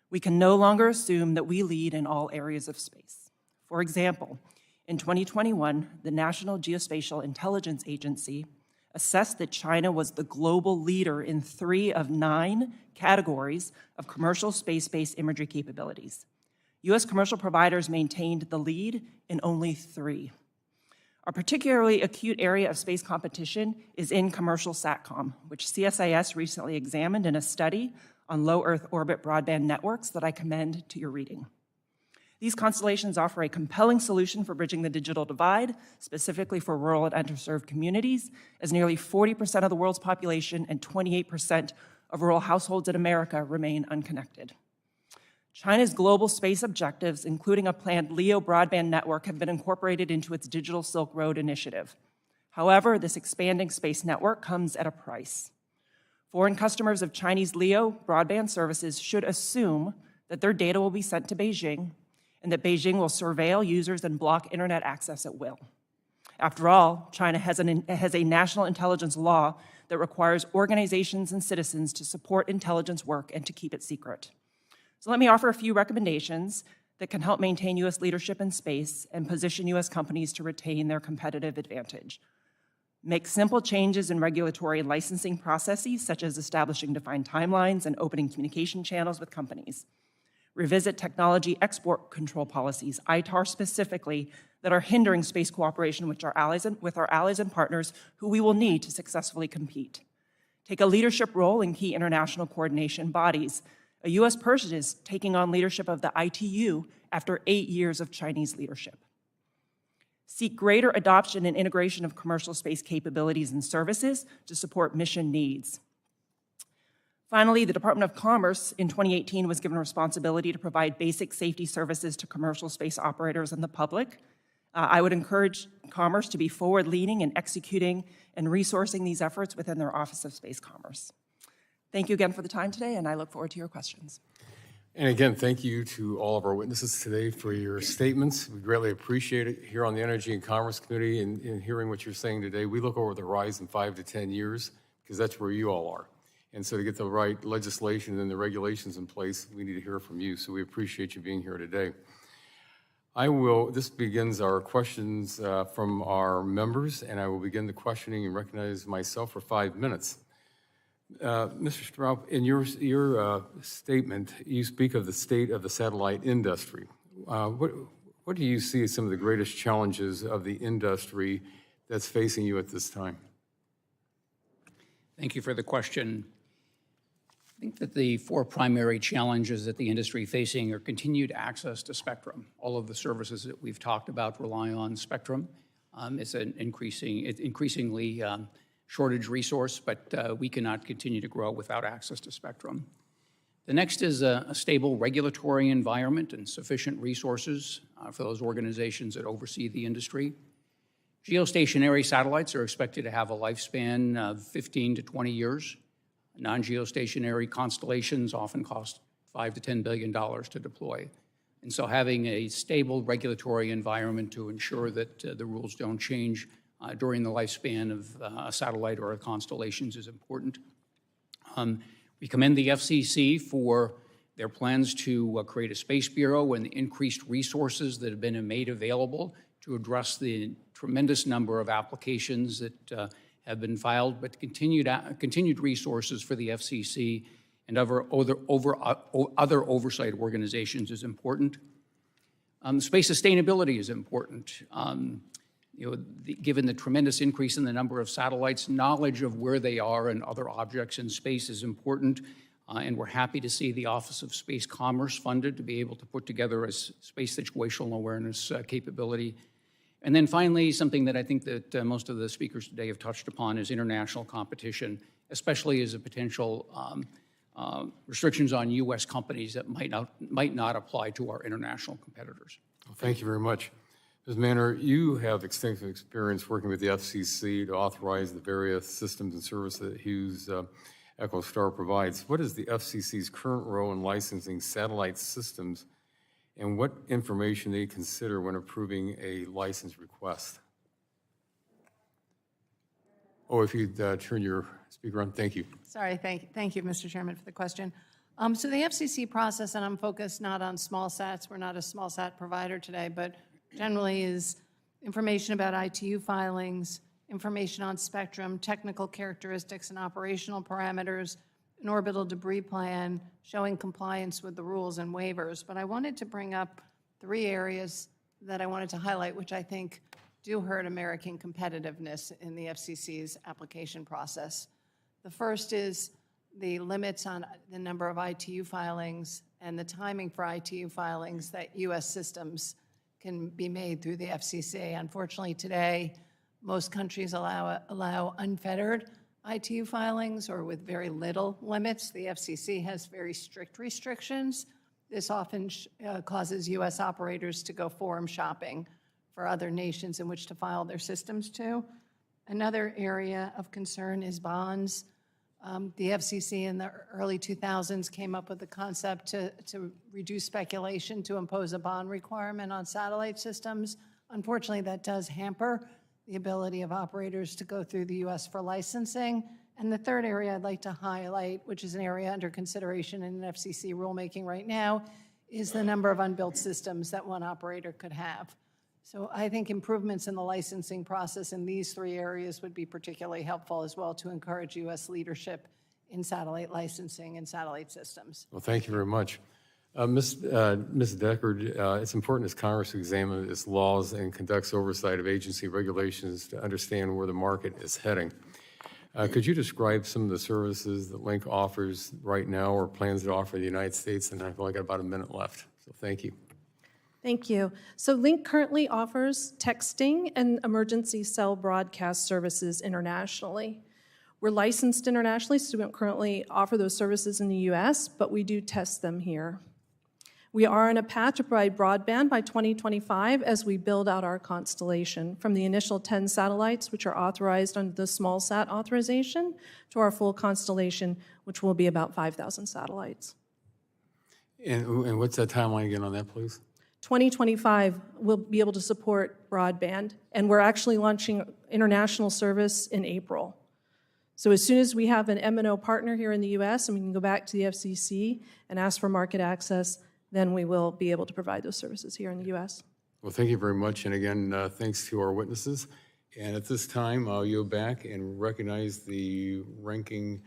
We can no longer assume that we lead in all areas of space. For example, in 2021, the National Geospatial Intelligence Agency assessed that China was the global leader in 3 of 9 categories of commercial space-based imagery capabilities. U.S. commercial providers maintained the lead in only 3. A particularly acute area of space competition is in commercial SATCOM, which CSIS recently examined in a study on low Earth orbit broadband networks that I commend to your reading. These constellations offer a compelling solution for bridging the digital divide, specifically for rural and underserved communities, as nearly 40% of the world's population and 28% of rural households in America remain unconnected. China's global space objectives, including a planned LEO broadband network, have been incorporated into its Digital Silk Road initiative. However, this expanding space network comes at a price. Foreign customers of Chinese LEO broadband services should assume that their data will be sent to Beijing and that Beijing will surveil users and block internet access at will. After all, China has a national intelligence law that requires organizations and citizens to support intelligence work and to keep it secret. So let me offer a few recommendations that can help maintain U.S. leadership in space and position U.S. companies to retain their competitive advantage. Make simple changes in regulatory and licensing processes, such as establishing defined timelines and opening communication channels with companies. Revisit technology export control policies, ITAR specifically, that are hindering space cooperation with our allies and partners who we will need to successfully compete. Take a leadership role in key international coordination bodies. A U.S. person is taking on leadership of the ITU after 8 years of Chinese leadership. Seek greater adoption and integration of commercial space capabilities and services to support mission needs. Finally, the Department of Commerce in 2018 was given responsibility to provide basic safety services to commercial space operators and the public. I would encourage Commerce to be forward-leaning in executing and resourcing these efforts within their Office of Space Commerce. Thank you again for the time today, and I look forward to your questions. And again, thank you to all of our witnesses today for your statements. We greatly appreciate it here on the Energy and Commerce Committee and hearing what you're saying today. We look over the horizon 5 to 10 years because that's where you all are. And so to get the right legislation and the regulations in place, we need to hear from you. So we appreciate you being here today. This begins our questions from our members, and I will begin the questioning and recognize myself for 5 minutes. Mr. Stroup, in your statement, you speak of the state of the satellite industry. What do you see as some of the greatest challenges of the industry that's facing you at this time? Thank you for the question. I think that the 4 primary challenges that the industry is facing are continued access to spectrum. All of the services that we've talked about rely on spectrum. It's an increasingly shortage resource, but we cannot continue to grow without access to spectrum. The next is a stable regulatory environment and sufficient resources for those organizations that oversee the industry. Geostationary satellites are expected to have a lifespan of 15 to 20 years. Non-geostationary constellations often cost $5 to $10 billion to deploy. And so having a stable regulatory environment to ensure that the rules don't change during the lifespan of a satellite or a constellation is important. We commend the FCC for their plans to create a space bureau and the increased resources that have been made available to address the tremendous number of applications that have been filed, but continued resources for the FCC and other oversight organizations is important. Space sustainability is important. Given the tremendous increase in the number of satellites, knowledge of where they are and other objects in space is important, and we're happy to see the Office of Space Commerce funded to be able to put together a space situational awareness capability. And then finally, something that I think that most of the speakers today have touched upon is international competition, especially as a potential restrictions on U.S. companies that might not apply to our international competitors. Well, thank you very much. Ms. Manner, you have extensive experience working with the FCC to authorize the various systems and services that Hughes Echostar provides. What is the FCC's current role in licensing satellite systems, and what information they consider when approving a license request? Oh, if you'd turn your speaker on, thank you. Sorry, thank you, Mr. Chairman, for the question. So the FCC process, and I'm focused not on small sats, we're not a small sat provider today, but generally is information about ITU filings, information on spectrum, technical characteristics and operational parameters, an orbital debris plan showing compliance with the rules and waivers. But I wanted to bring up 3 areas that I wanted to highlight, which I think do hurt American competitiveness in the FCC's application process. The first is the limits on the number of ITU filings and the timing for ITU filings that U.S. systems can be made through the FCC. Unfortunately, today, most countries allow unfettered ITU filings or with very little limits. The FCC has very strict restrictions. This often causes U.S. operators to go forum shopping for other nations in which to file their systems to. Another area of concern is bonds. The FCC in the early 2000s came up with the concept to reduce speculation, to impose a bond requirement on satellite systems. Unfortunately, that does hamper the ability of operators to go through the U.S. for licensing. And the third area I'd like to highlight, which is an area under consideration in an FCC rulemaking right now, is the number of unbuilt systems that one operator could have. So I think improvements in the licensing process in these 3 areas would be particularly helpful as well to encourage U.S. leadership in satellite licensing and satellite systems. Well, thank you very much. Ms. Deckard, it's important as Congress examines its laws and conducts oversight of agency regulations to understand where the market is heading. Could you describe some of the services that Lynk offers right now or plans to offer in the United States? And I've only got about a minute left, so thank you. Thank you. So Lynk currently offers texting and emergency cell broadcast services internationally. We're licensed internationally, so we don't currently offer those services in the U.S., but we do test them here. We are on a path to provide broadband by 2025 as we build out our constellation, from the initial 10 satellites, which are authorized under the small sat authorization, to our full constellation, which will be about 5,000 satellites. And what's that timeline again on that, please? 2025, we'll be able to support broadband, and we're actually launching international service in April. So as soon as we have an M&O partner here in the U.S. and we can go back to the FCC and ask for market access, then we will be able to provide those services here in the U.S. Well, thank you very much. And again, thanks to our witnesses. And at this time, I'll yield back and recognize the ranking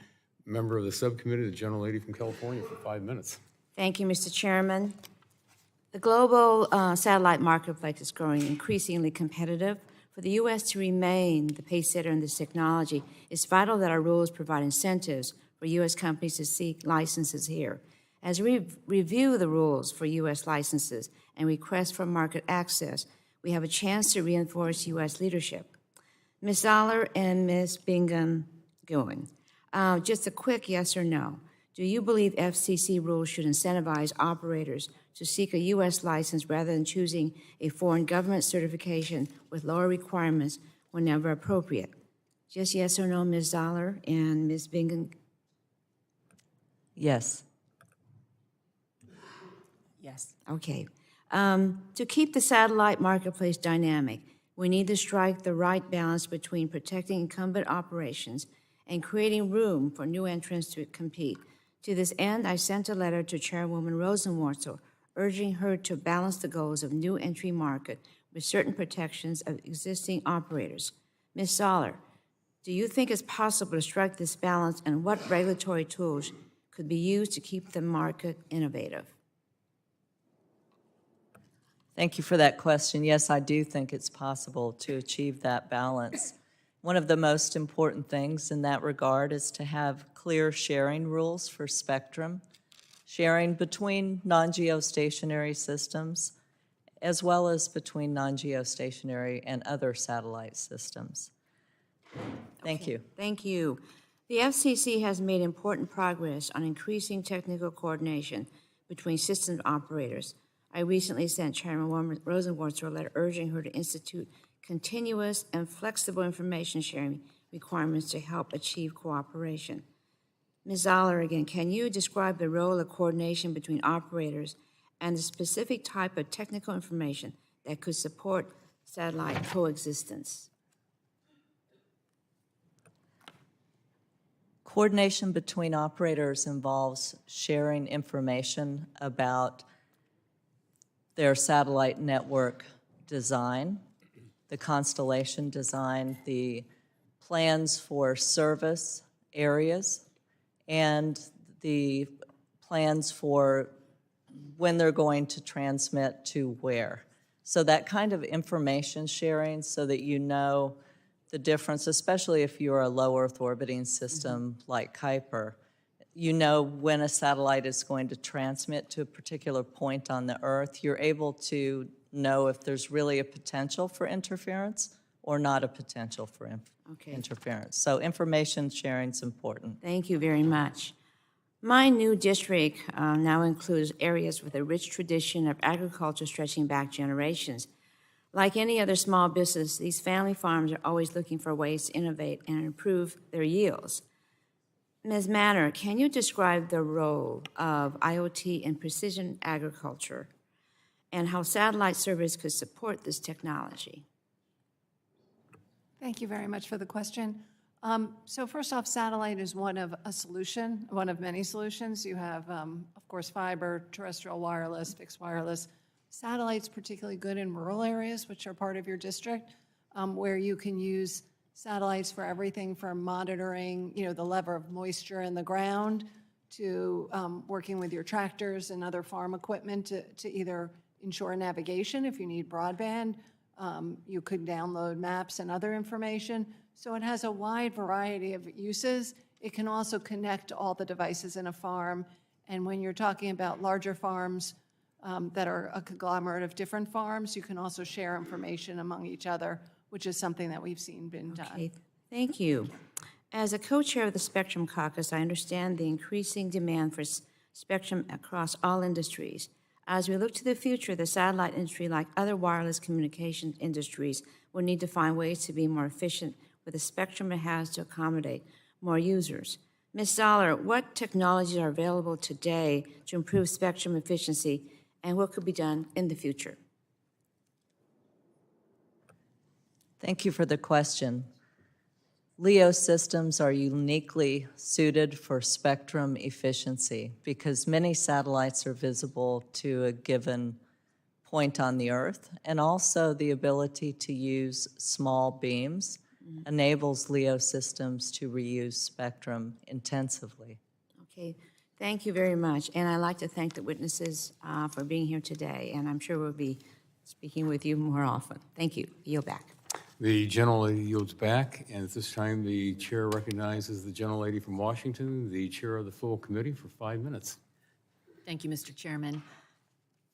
member of the subcommittee, the gentlelady from California, for 5 minutes. Thank you, Mr. Chairman. The global satellite marketplace is growing increasingly competitive. For the U.S. to remain the pacesetter in this technology, it's vital that our rules provide incentives for U.S. companies to seek licenses here. As we review the rules for U.S. licenses and requests for market access, we have a chance to reinforce U.S. leadership. Ms. Zoller and Ms. Bingen going. Just a quick yes or no. Do you believe FCC rules should incentivize operators to seek a U.S. license rather than choosing a foreign government certification with lower requirements whenever appropriate? Just yes or no, Ms. Zoller and Ms. Bingen? Yes. Yes. Okay. To keep the satellite marketplace dynamic, we need to strike the right balance between protecting incumbent operations and creating room for new entrants to compete. To this end, I sent a letter to Chairwoman Rosenworcel urging her to balance the goals of new entry market with certain protections of existing operators. Ms. Zoller, do you think it's possible to strike this balance, and what regulatory tools could be used to keep the market innovative? Thank you for that question. Yes, I do think it's possible to achieve that balance. One of the most important things in that regard is to have clear sharing rules for spectrum, sharing between non-geostationary systems, as well as between non-geostationary and other satellite systems. Thank you. Thank you. The FCC has made important progress on increasing technical coordination between system operators. I recently sent Chairman Rosenworcel a letter urging her to institute continuous and flexible information sharing requirements to help achieve cooperation. Ms. Zoller, again, can you describe the role of coordination between operators and the specific type of technical information that could support satellite coexistence? Coordination between operators involves sharing information about their satellite network design, the constellation design, the plans for service areas, and the plans for when they're going to transmit to where. So that kind of information sharing so that you know the difference, especially if you're a low Earth orbiting system like Kuiper, you know when a satellite is going to transmit to a particular point on the Earth. You're able to know if there's really a potential for interference or not a potential for interference. So information sharing is important. Thank you very much. My new district now includes areas with a rich tradition of agriculture stretching back generations. Like any other small business, these family farms are always looking for ways to innovate and improve their yields. Ms. Manner, can you describe the role of IoT in precision agriculture and how satellite service could support this technology? Thank you very much for the question. So first off, satellite is one of a solution, one of many solutions. You have, of course, fiber, terrestrial wireless, fixed wireless. Satellite's particularly good in rural areas, which are part of your district, where you can use satellites for everything from monitoring, the level of moisture in the ground to working with your tractors and other farm equipment to either ensure navigation if you need broadband. You could download maps and other information. So it has a wide variety of uses. It can also connect all the devices in a farm. And when you're talking about larger farms that are a conglomerate of different farms, you can also share information among each other, which is something that we've seen been done. Okay, thank you. As a co-chair of the Spectrum Caucus, I understand the increasing demand for spectrum across all industries. As we look to the future, the satellite industry, like other wireless communication industries, will need to find ways to be more efficient with the spectrum it has to accommodate more users. Ms. Zoller, what technologies are available today to improve spectrum efficiency, and what could be done in the future? Thank you for the question. LEO systems are uniquely suited for spectrum efficiency because many satellites are visible to a given point on the Earth, and also the ability to use small beams enables LEO systems to reuse spectrum intensively. Okay, thank you very much. And I'd like to thank the witnesses for being here today, and I'm sure we'll be speaking with you more often. Thank you. Yield back. The gentlelady yields back, and at this time, the chair recognizes the gentlelady from Washington, the chair of the full committee, for 5 minutes. Thank you, Mr. Chairman.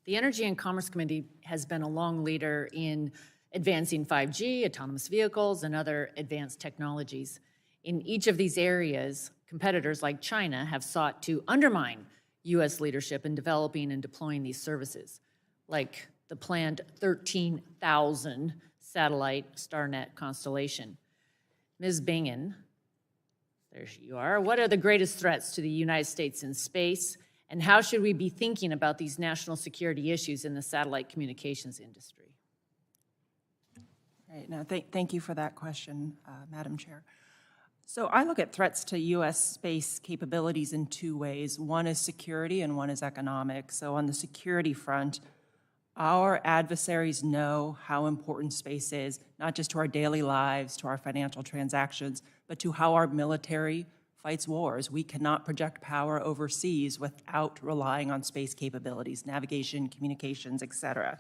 The Energy and Commerce Committee has been a long leader in advancing 5G, autonomous vehicles, and other advanced technologies. In each of these areas, competitors like China have sought to undermine U.S. leadership in developing and deploying these services, like the planned 13,000 satellite StarNet constellation. Ms. Bingen, there you are. What are the greatest threats to the United States in space, and how should we be thinking about these national security issues in the satellite communications industry? Right. Now, thank you for that question, Madam Chair. So I look at threats to U.S. space capabilities in two ways. One is security and one is economic. So on the security front, our adversaries know how important space is, not just to our daily lives, to our financial transactions, but to how our military fights wars. We cannot project power overseas without relying on space capabilities, navigation, communications, et cetera.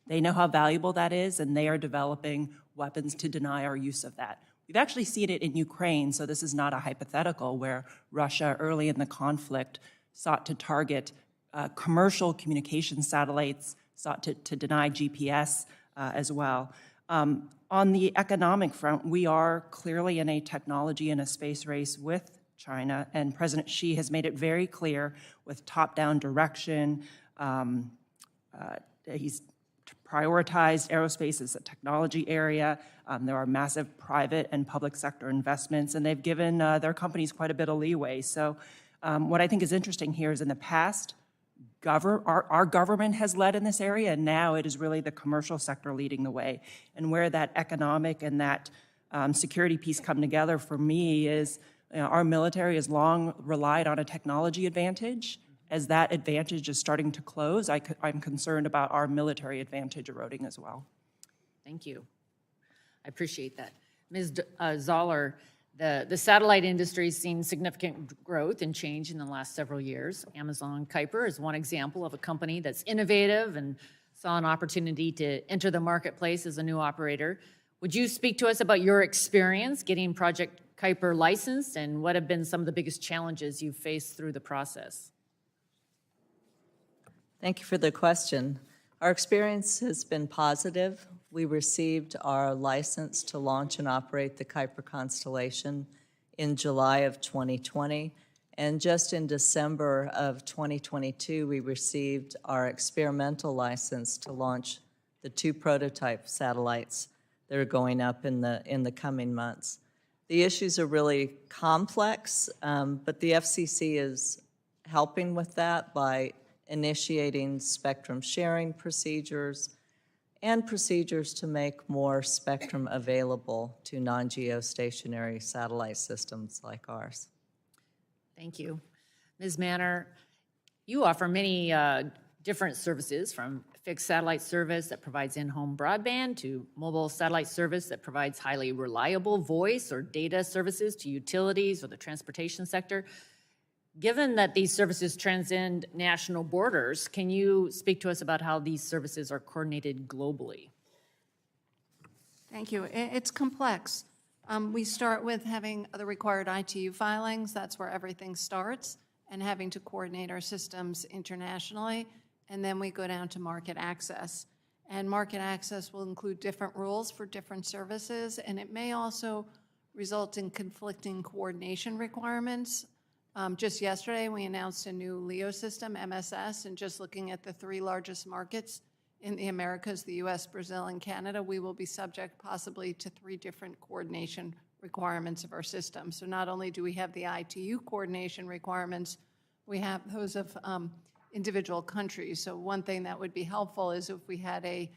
They know how valuable that is, and they are developing weapons to deny our use of that. We've actually seen it in Ukraine, so this is not a hypothetical, where Russia early in the conflict sought to target commercial communication satellites, sought to deny GPS as well. On the economic front, we are clearly in a technology and a space race with China, and President Xi has made it very clear with top-down direction. He's prioritized aerospace as a technology area. There are massive private and public sector investments, and they've given their companies quite a bit of leeway. So what I think is interesting here is in the past, our government has led in this area, and now it is really the commercial sector leading the way. And where that economic and that security piece come together for me is our military has long relied on a technology advantage. As that advantage is starting to close, I'm concerned about our military advantage eroding as well. Thank you. I appreciate that. Ms. Zoller, the satellite industry has seen significant growth and change in the last several years. Amazon Kuiper is one example of a company that's innovative and saw an opportunity to enter the marketplace as a new operator. Would you speak to us about your experience getting Project Kuiper licensed and what have been some of the biggest challenges you've faced through the process? Thank you for the question. Our experience has been positive. We received our license to launch and operate the Kuiper constellation in July of 2020. And just in December of 2022, we received our experimental license to launch the 2 prototype satellites that are going up in the coming months. The issues are really complex, but the FCC is helping with that by initiating spectrum sharing procedures and procedures to make more spectrum available to non-geostationary satellite systems like ours. Thank you. Ms. Manner, you offer many different services, from fixed satellite service that provides in-home broadband to mobile satellite service that provides highly reliable voice or data services to utilities or the transportation sector. Given that these services transcend national borders, can you speak to us about how these services are coordinated globally? Thank you. It's complex. We start with having the required ITU filings. That's where everything starts, and having to coordinate our systems internationally. And then we go down to market access. And market access will include different rules for different services, and it may also result in conflicting coordination requirements. Just yesterday, we announced a new LEO system, MSS, and just looking at the 3 largest markets in the Americas, the US, Brazil, and Canada, we will be subject possibly to 3 different coordination requirements of our system. So not only do we have the ITU coordination requirements, we have those of individual countries. So one thing that would be helpful is if we had a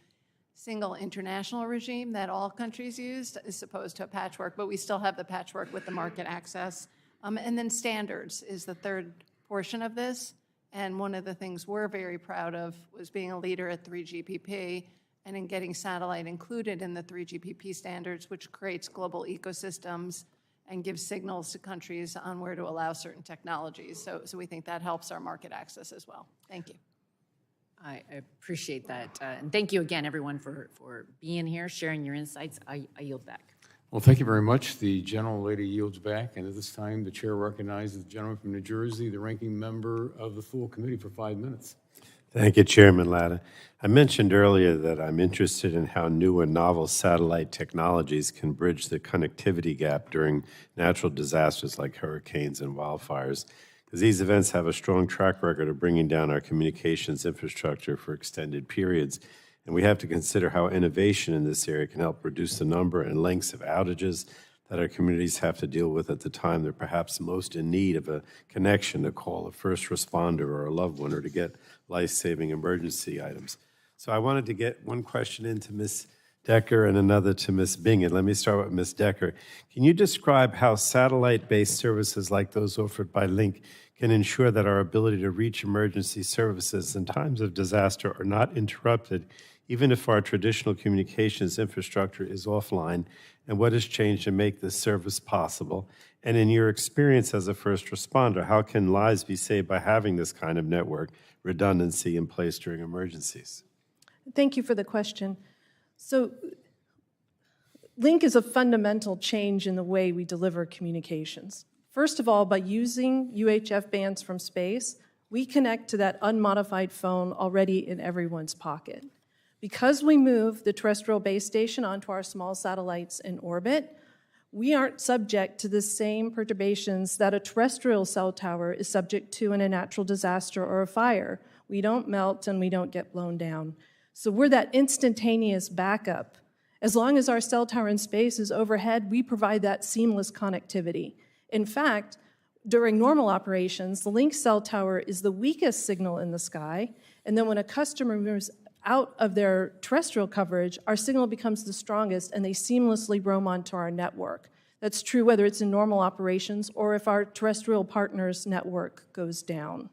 single international regime that all countries used, as opposed to a patchwork, but we still have the patchwork with the market access. And then standards is the third portion of this. And one of the things we're very proud of was being a leader at 3GPP and in getting satellite included in the 3GPP standards, which creates global ecosystems and gives signals to countries on where to allow certain technologies. So we think that helps our market access as well. Thank you. I appreciate that. And thank you again, everyone, for being here, sharing your insights. I yield back. Well, thank you very much. The gentlelady yields back, and at this time, the chair recognizes the gentleman from New Jersey, the ranking member of the full committee, for 5 minutes. Thank you, Chairman Latta. I mentioned earlier that I'm interested in how new and novel satellite technologies can bridge the connectivity gap during natural disasters like hurricanes and wildfires, because these events have a strong track record of bringing down our communications infrastructure for extended periods. And we have to consider how innovation in this area can help reduce the number and lengths of outages that our communities have to deal with at the time they're perhaps most in need of a connection to call a first responder or a loved one, or to get life-saving emergency items. So I wanted to get one question into Ms. Deckard and another to Ms. Bingen. Let me start with Ms. Deckard. Can you describe how satellite-based services like those offered by Lynk can ensure that our ability to reach emergency services in times of disaster are not interrupted, even if our traditional communications infrastructure is offline, and what has changed to make this service possible? And in your experience as a first responder, how can lives be saved by having this kind of network redundancy in place during emergencies? Thank you for the question. So Lynk is a fundamental change in the way we deliver communications. First of all, by using UHF bands from space, we connect to that unmodified phone already in everyone's pocket. Because we move the terrestrial base station onto our small satellites in orbit, we aren't subject to the same perturbations that a terrestrial cell tower is subject to in a natural disaster or a fire. We don't melt and we don't get blown down. So we're that instantaneous backup. As long as our cell tower in space is overhead, we provide that seamless connectivity. In fact, during normal operations, the Lynk cell tower is the weakest signal in the sky, and then when a customer moves out of their terrestrial coverage, our signal becomes the strongest and they seamlessly roam onto our network. That's true whether it's in normal operations or if our terrestrial partner's network goes down.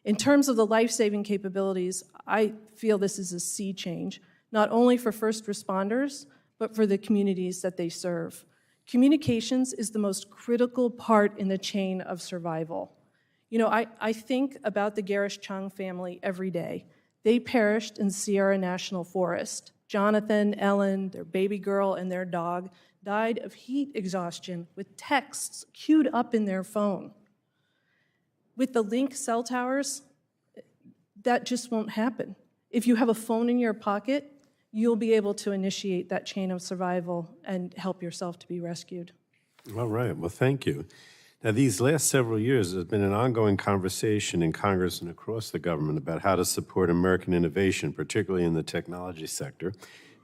In terms of the life-saving capabilities, I feel this is a sea change. not only for first responders, but for the communities that they serve. Communications is the most critical part in the chain of survival. You know, I think about the Garish Chung family every day. They perished in Sierra National Forest. Jonathan, Ellen, their baby girl, and their dog died of heat exhaustion with texts queued up in their phone. With the Lynk cell towers, that just won't happen. If you have a phone in your pocket, you'll be able to initiate that chain of survival and help yourself to be rescued. All right, well, thank you. Now, these last several years, there's been an ongoing conversation in Congress and across the government about how to support American innovation, particularly in the technology sector,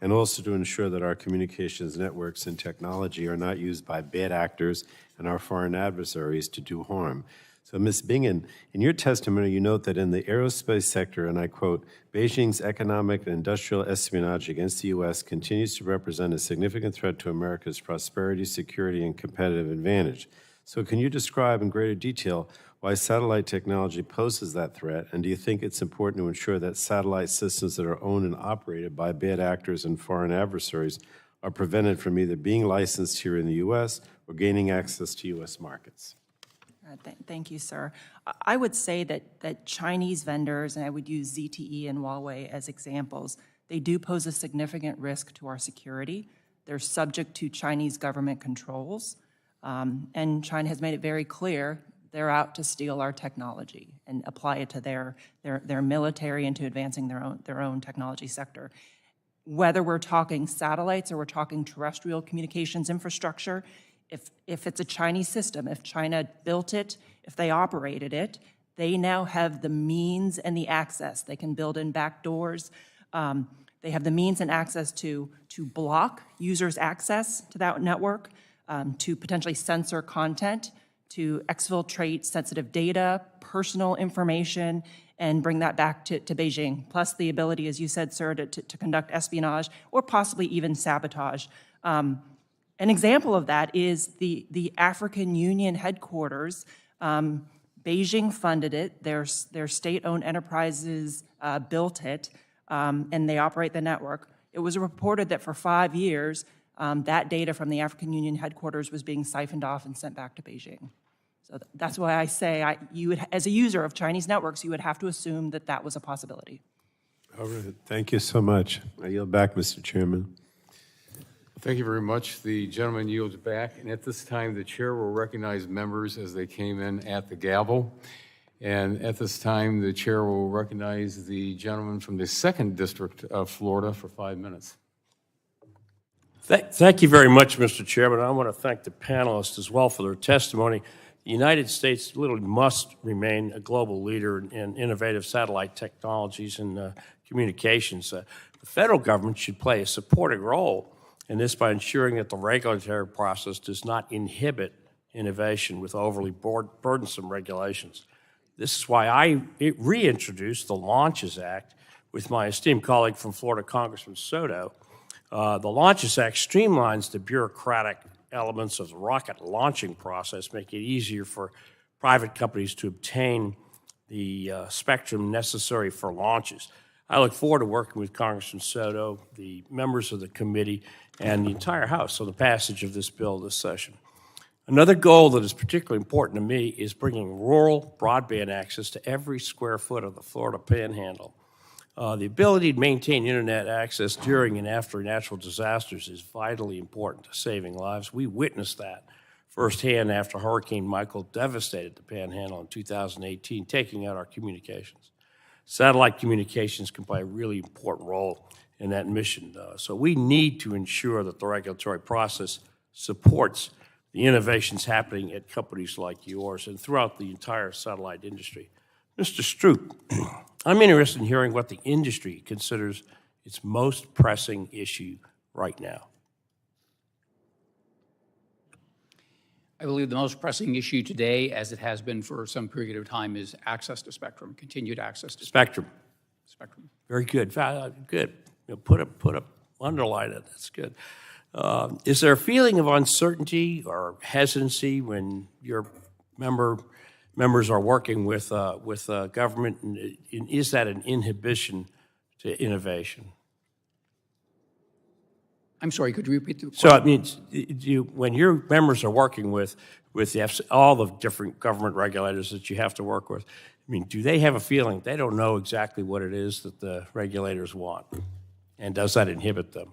and also to ensure that our communications networks and technology are not used by bad actors and our foreign adversaries to do harm. So, Ms. Bingen, in your testimony, you note that in the aerospace sector, and I quote, Beijing's economic and industrial espionage against the U.S. continues to represent a significant threat to America's prosperity, security, and competitive advantage. So can you describe in greater detail why satellite technology poses that threat, and do you think it's important to ensure that satellite systems that are owned and operated by bad actors and foreign adversaries are prevented from either being licensed here in the U.S. or gaining access to U.S. markets? Thank you, sir. I would say that Chinese vendors, and I would use ZTE and Huawei as examples, they do pose a significant risk to our security. They're subject to Chinese government controls. And China has made it very clear they're out to steal our technology and apply it to their military and to advancing their own technology sector. Whether we're talking satellites or we're talking terrestrial communications infrastructure, if it's a Chinese system, if China built it, if they operated it, they now have the means and the access. They can build in back doors. They have the means and access to block users' access to that network, to potentially censor content, to exfiltrate sensitive data, personal information, and bring that back to Beijing, plus the ability, as you said, sir, to conduct espionage or possibly even sabotage. An example of that is the African Union headquarters. Beijing funded it, their state-owned enterprises built it, and they operate the network. It was reported that for 5 years, that data from the African Union headquarters was being siphoned off and sent back to Beijing. So that's why I say, you would, as a user of Chinese networks, you would have to assume that that was a possibility. All right, thank you so much. I yield back, Mr. Chairman. Thank you very much. The gentleman yields back, and at this time, the chair will recognize members as they came in at the gavel. And at this time, the chair will recognize the gentleman from the 2nd District of Florida for 5 minutes. Thank you very much, Mr. Chairman. I want to thank the panelists as well for their testimony. The United States literally must remain a global leader in innovative satellite technologies and communications. The federal government should play a supporting role in this by ensuring that the regulatory process does not inhibit innovation with overly burdensome regulations. This is why I reintroduced the Launches Act with my esteemed colleague from Florida, Congressman Soto. The Launches Act streamlines the bureaucratic elements of the rocket launching process, making it easier for private companies to obtain the spectrum necessary for launches. I look forward to working with Congressman Soto, the members of the committee, and the entire House on the passage of this bill this session. Another goal that is particularly important to me is bringing rural broadband access to every square foot of the Florida Panhandle. The ability to maintain internet access during and after natural disasters is vitally important to saving lives. We witnessed that firsthand after Hurricane Michael devastated the Panhandle in 2018, taking out our communications. Satellite communications can play a really important role in that mission. So we need to ensure that the regulatory process supports the innovations happening at companies like yours and throughout the entire satellite industry. Mr. Stroup, I'm interested in hearing what the industry considers its most pressing issue right now. I believe the most pressing issue today, as it has been for some period of time, is access to spectrum, continued access to Spectrum. spectrum. Very good. Good. Underline it. That's good. Is there a feeling of uncertainty or hesitancy when your members are working with government, and is that an inhibition to innovation? I'm sorry, could you repeat the So question? it means when your members are working with all the different government regulators that you have to work with, I mean, do they have a feeling they don't know exactly what it is that the regulators want? And does that inhibit them?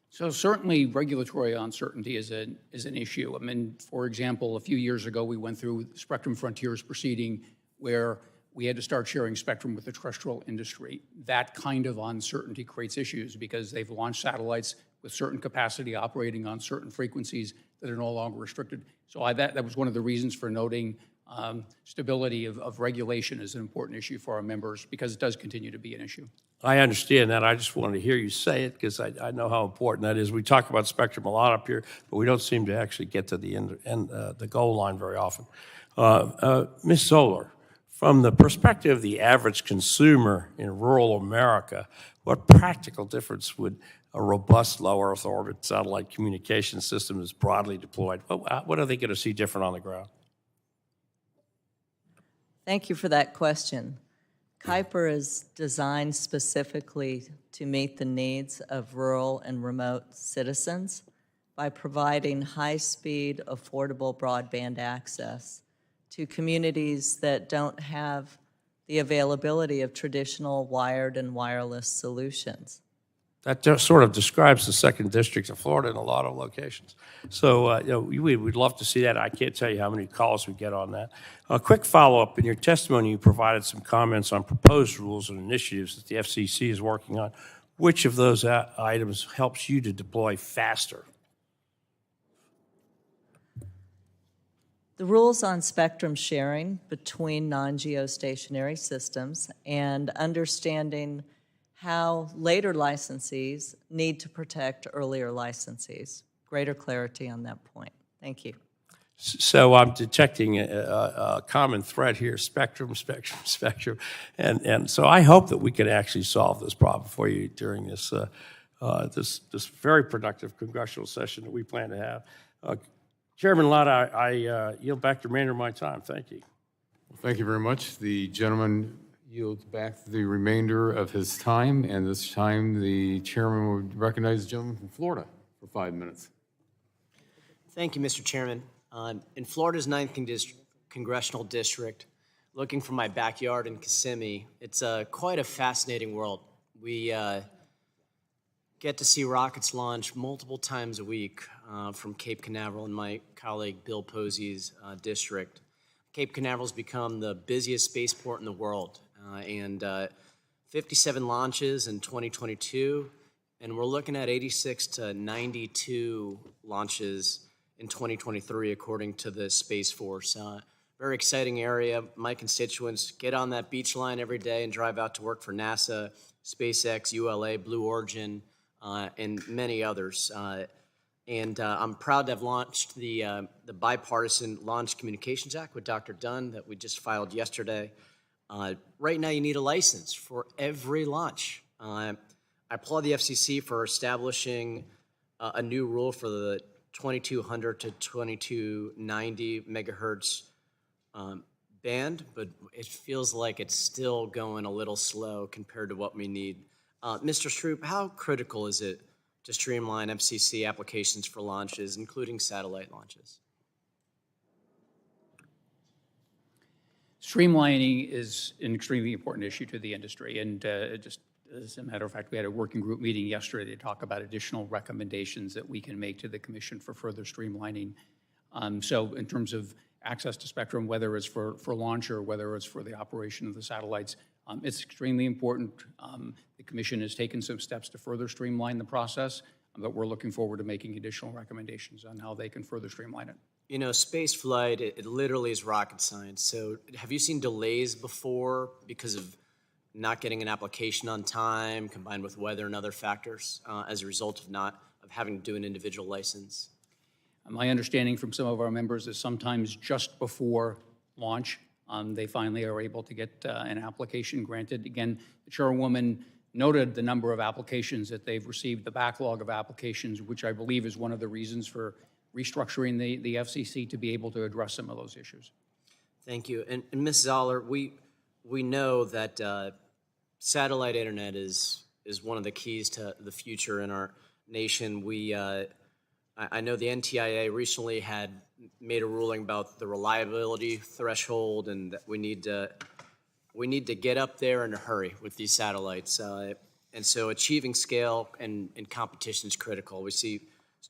So certainly regulatory uncertainty is an issue. I mean, for example, a few years ago, we went through the Spectrum Frontiers proceeding where we had to start sharing spectrum with the terrestrial industry. That kind of uncertainty creates issues because they've launched satellites with certain capacity operating on certain frequencies that are no longer restricted. So that was one of the reasons for noting stability of regulation is an important issue for our members because it does continue to be an issue. I understand that. I just wanted to hear you say it because I know how important that is. We talk about spectrum a lot up here, but we don't seem to actually get to the the goal line very often. Ms. Zoller, from the perspective of the average consumer in rural America, what practical difference would a robust low Earth orbit satellite communication system that's broadly deployed, what are they going to see different on the ground? Thank you for that question. Kuiper is designed specifically to meet the needs of rural and remote citizens by providing high-speed, affordable broadband access to communities that don't have the availability of traditional wired and wireless solutions. That just sort of describes the 2nd District of Florida in a lot of locations. So we'd love to see that. I can't tell you how many calls we get on that. A quick follow-up. In your testimony, you provided some comments on proposed rules and initiatives that the FCC is working on. Which of those items helps you to deploy faster? The rules on spectrum sharing between non-geostationary systems and understanding how later licensees need to protect earlier licensees. Greater clarity on that point. Thank you. So I'm detecting a common thread here, spectrum. And so I hope that we can actually solve this problem for you during this very productive congressional session that we plan to have. Chairman Lott, I yield back the remainder of my time. Thank you. Thank you very much. The gentleman yields back the remainder of his time, and this time the chairman would recognize the gentleman from Florida for 5 minutes. Thank you, Mr. Chairman. In Florida's 9th Congressional District, looking from my backyard in Kissimmee, it's quite a fascinating world. We get to see rockets launch multiple times a week from Cape Canaveral in my colleague Bill Posey's district. Cape Canaveral's become the busiest spaceport in the world, and 57 launches in 2022, and we're looking at 86 to 92 launches in 2023, according to the Space Force. Very exciting area. My constituents get on that beach line every day and drive out to work for NASA, SpaceX, ULA, Blue Origin, and many others. And I'm proud to have launched the Bipartisan Launch Communications Act with Dr. Dunn that we just filed yesterday. Right now, you need a license for every launch. I applaud the FCC for establishing a new rule for the 2200 to 2290 megahertz band, but it feels like it's still going a little slow compared to what we need. Mr. Stroup, how critical is it to streamline FCC applications for launches, including satellite launches? Streamlining is an extremely important issue to the industry, and just as a matter of fact, we had a working group meeting yesterday to talk about additional recommendations that we can make to the Commission for further streamlining. So in terms of access to spectrum, whether it's for launch or whether it's for the operation of the satellites, it's extremely important. The Commission has taken some steps to further streamline the process, but we're looking forward to making additional recommendations on how they can further streamline it. You know, space flight, it literally is rocket science. So have you seen delays before because of not getting an application on time, combined with weather and other factors, as a result of having to do an individual license? My understanding from some of our members is sometimes just before launch, they finally are able to get an application granted. Again, the chairwoman noted the number of applications that they've received, the backlog of applications, which I believe is one of the reasons for restructuring the FCC to be able to address some of those issues. Thank you. And Ms. Zoller, we know that satellite internet is one of the keys to the future in our nation. I know the NTIA recently had made a ruling about the reliability threshold, and that we need to get up there in a hurry with these satellites. And so achieving scale and competition is critical. We see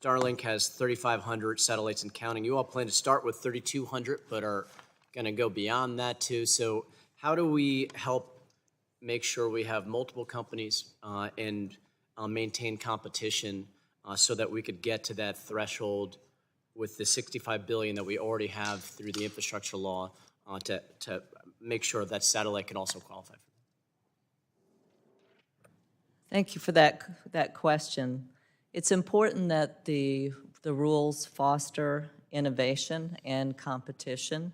Starlink has 3,500 satellites and counting. You all plan to start with 3,200, but are going to go beyond that too. So how do we help make sure we have multiple companies and maintain competition so that we could get to that threshold with the $65 billion that we already have through the infrastructure law to make sure that satellite can also qualify for? Thank you for that question. It's important that the rules foster innovation and competition.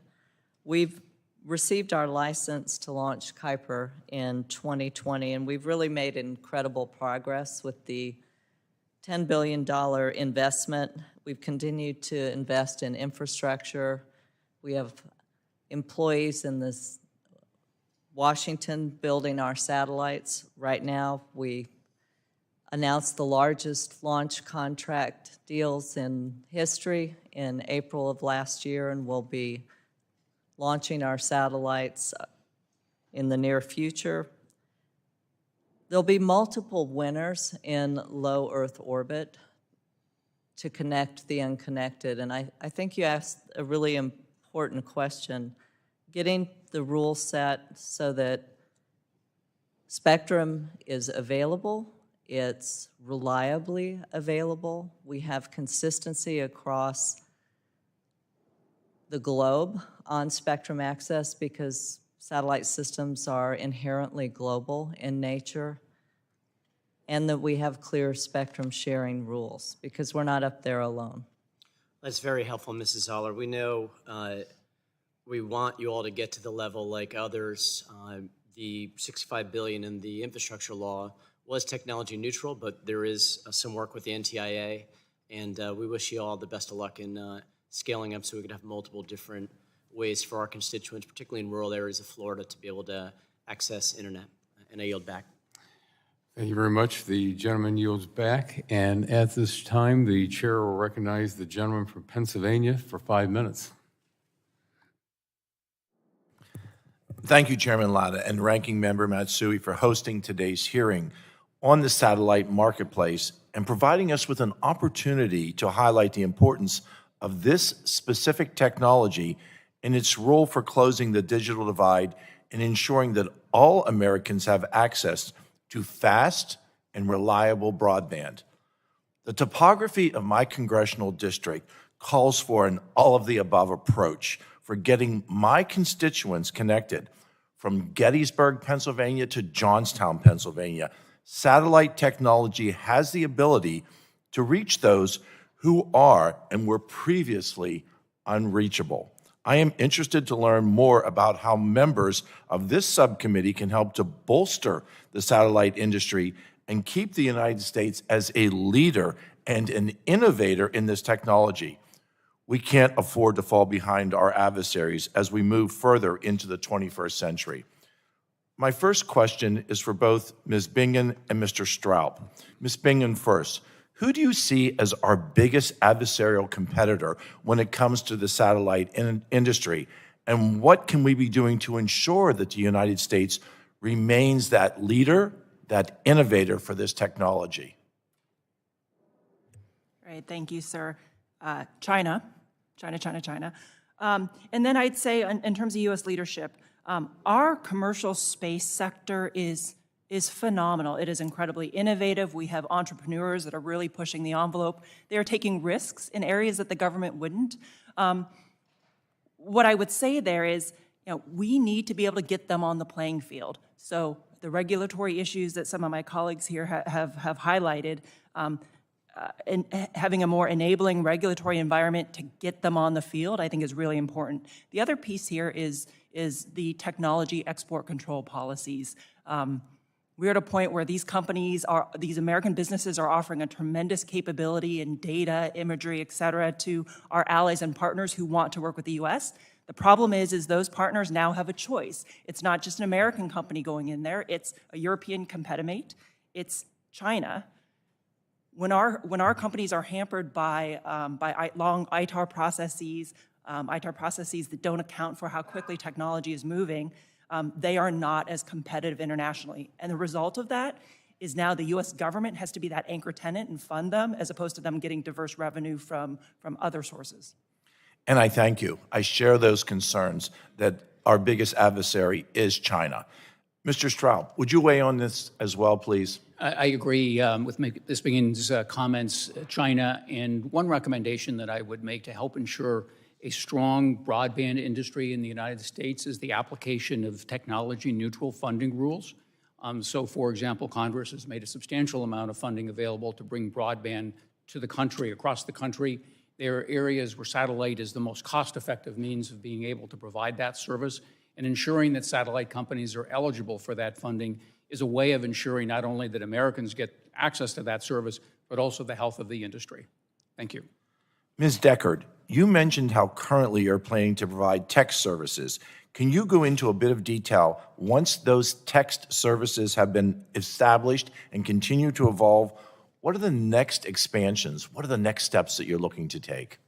We've received our license to launch Kuiper in 2020, and we've really made incredible progress with the $10 billion investment. We've continued to invest in infrastructure. We have employees in this Washington building our satellites. Right now, we announced the largest launch contract deals in history in April of last year, and we'll be launching our satellites in the near future. There'll be multiple winners in low Earth orbit to connect the unconnected, and I think you asked a really important question. Getting the rules set so that spectrum is available, it's reliably available, we have consistency across the globe on spectrum access because satellite systems are inherently global in nature, and that we have clear spectrum sharing rules because we're not up there alone. That's very helpful, Mrs. Zoller. We know we want you all to get to the level like others. The $65 billion in the infrastructure law was technology neutral, but there is some work with the NTIA, and we wish you all the best of luck in scaling up so we could have multiple different ways for our constituents, particularly in rural areas of Florida, to be able to access internet. And I yield back. Thank you very much. The gentleman yields back, and at this time, the chair will recognize the gentleman from Pennsylvania for 5 minutes. Thank you, Chairman Latta and Ranking Member Matsui, for hosting today's hearing on the satellite marketplace and providing us with an opportunity to highlight the importance of this specific technology and its role for closing the digital divide and ensuring that all Americans have access to fast and reliable broadband. The topography of my congressional district calls for an all-of-the-above approach for getting my constituents connected. From Gettysburg, Pennsylvania to Johnstown, Pennsylvania, satellite technology has the ability to reach those who are and were previously unreachable. I am interested to learn more about how members of this subcommittee can help to bolster the satellite industry and keep the United States as a leader and an innovator in this technology. We can't afford to fall behind our adversaries as we move further into the 21st century. My first question is for both Ms. Bingen and Mr. Stroup. Ms. Bingen first. Who do you see as our biggest adversarial competitor when it comes to the satellite industry? And what can we be doing to ensure that the United States remains that leader, that innovator for this technology? Right, thank you, sir. China. And then I'd say in terms of U.S. leadership, our commercial space sector is phenomenal. It is incredibly innovative. We have entrepreneurs that are really pushing the envelope. They are taking risks in areas that the government wouldn't. What I would say there is, we need to be able to get them on the playing field. So the regulatory issues that some of my colleagues here have highlighted, and having a more enabling regulatory environment to get them on the field, I think is really important. The other piece here is the technology export control policies. We're at a point where these American businesses are offering a tremendous capability in data, imagery, et cetera, to our allies and partners who want to work with the U.S. The problem is those partners now have a choice. It's not just an American company going in there, it's a European competitor, it's China. When our companies are hampered by long ITAR processes that don't account for how quickly technology is moving, they are not as competitive internationally. And the result of that is now the U.S. government has to be that anchor tenant and fund them, as opposed to them getting diverse revenue from other sources. And I thank you. I share those concerns that our biggest adversary is China. Mr. Stroup, would you weigh on this as well, please? I agree with Ms. Bingen's comments, China, and one recommendation that I would make to help ensure a strong broadband industry in the United States is the application of technology-neutral funding rules. So, for example, Congress has made a substantial amount of funding available to bring broadband to the country, across the country. There are areas where satellite is the most cost-effective means of being able to provide that service, and ensuring that satellite companies are eligible for that funding is a way of ensuring not only that Americans get access to that service, but also the health of the industry. Thank you. Ms. Deckard, you mentioned how currently you're planning to provide text services. Can you go into a bit of detail once those text services have been established and continue to evolve? What are the next expansions? What are the next steps that you're looking to take?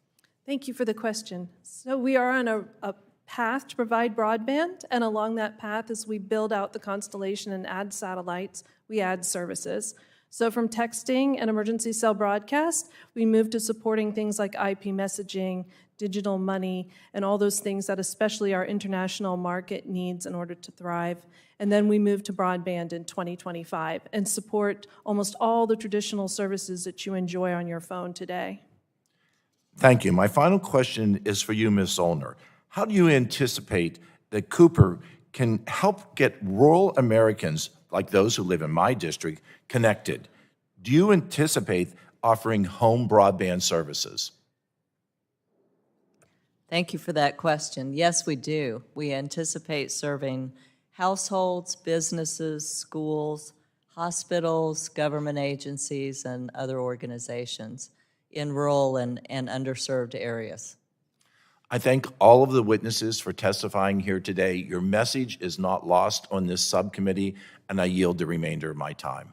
Thank you for the question. So we are on a path to provide broadband, and along that path, as we build out the constellation and add satellites, we add services. So from texting and emergency cell broadcast, we move to supporting things like IP messaging, digital money, and all those things that especially our international market needs in order to thrive. And then we move to broadband in 2025 and support almost all the traditional services that you enjoy on your phone today. Thank you. My final question is for you, Ms. Zoller. How do you anticipate that Cooper can help get rural Americans, like those who live in my district, connected? Do you anticipate offering home broadband services? Thank you for that question. Yes, we do. We anticipate serving households, businesses, schools, hospitals, government agencies, and other organizations in rural and underserved areas. I thank all of the witnesses for testifying here today. Your message is not lost on this subcommittee, and I yield the remainder of my time.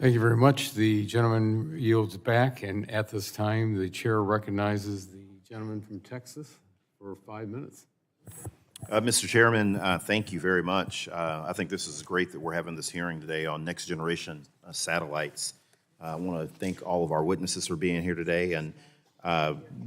Thank you very much. The gentleman yields back, and at this time, the chair recognizes the gentleman from Texas for 5 minutes. Mr. Chairman, thank you very much. I think this is great that we're having this hearing today on next generation satellites. I want to thank all of our witnesses for being here today, and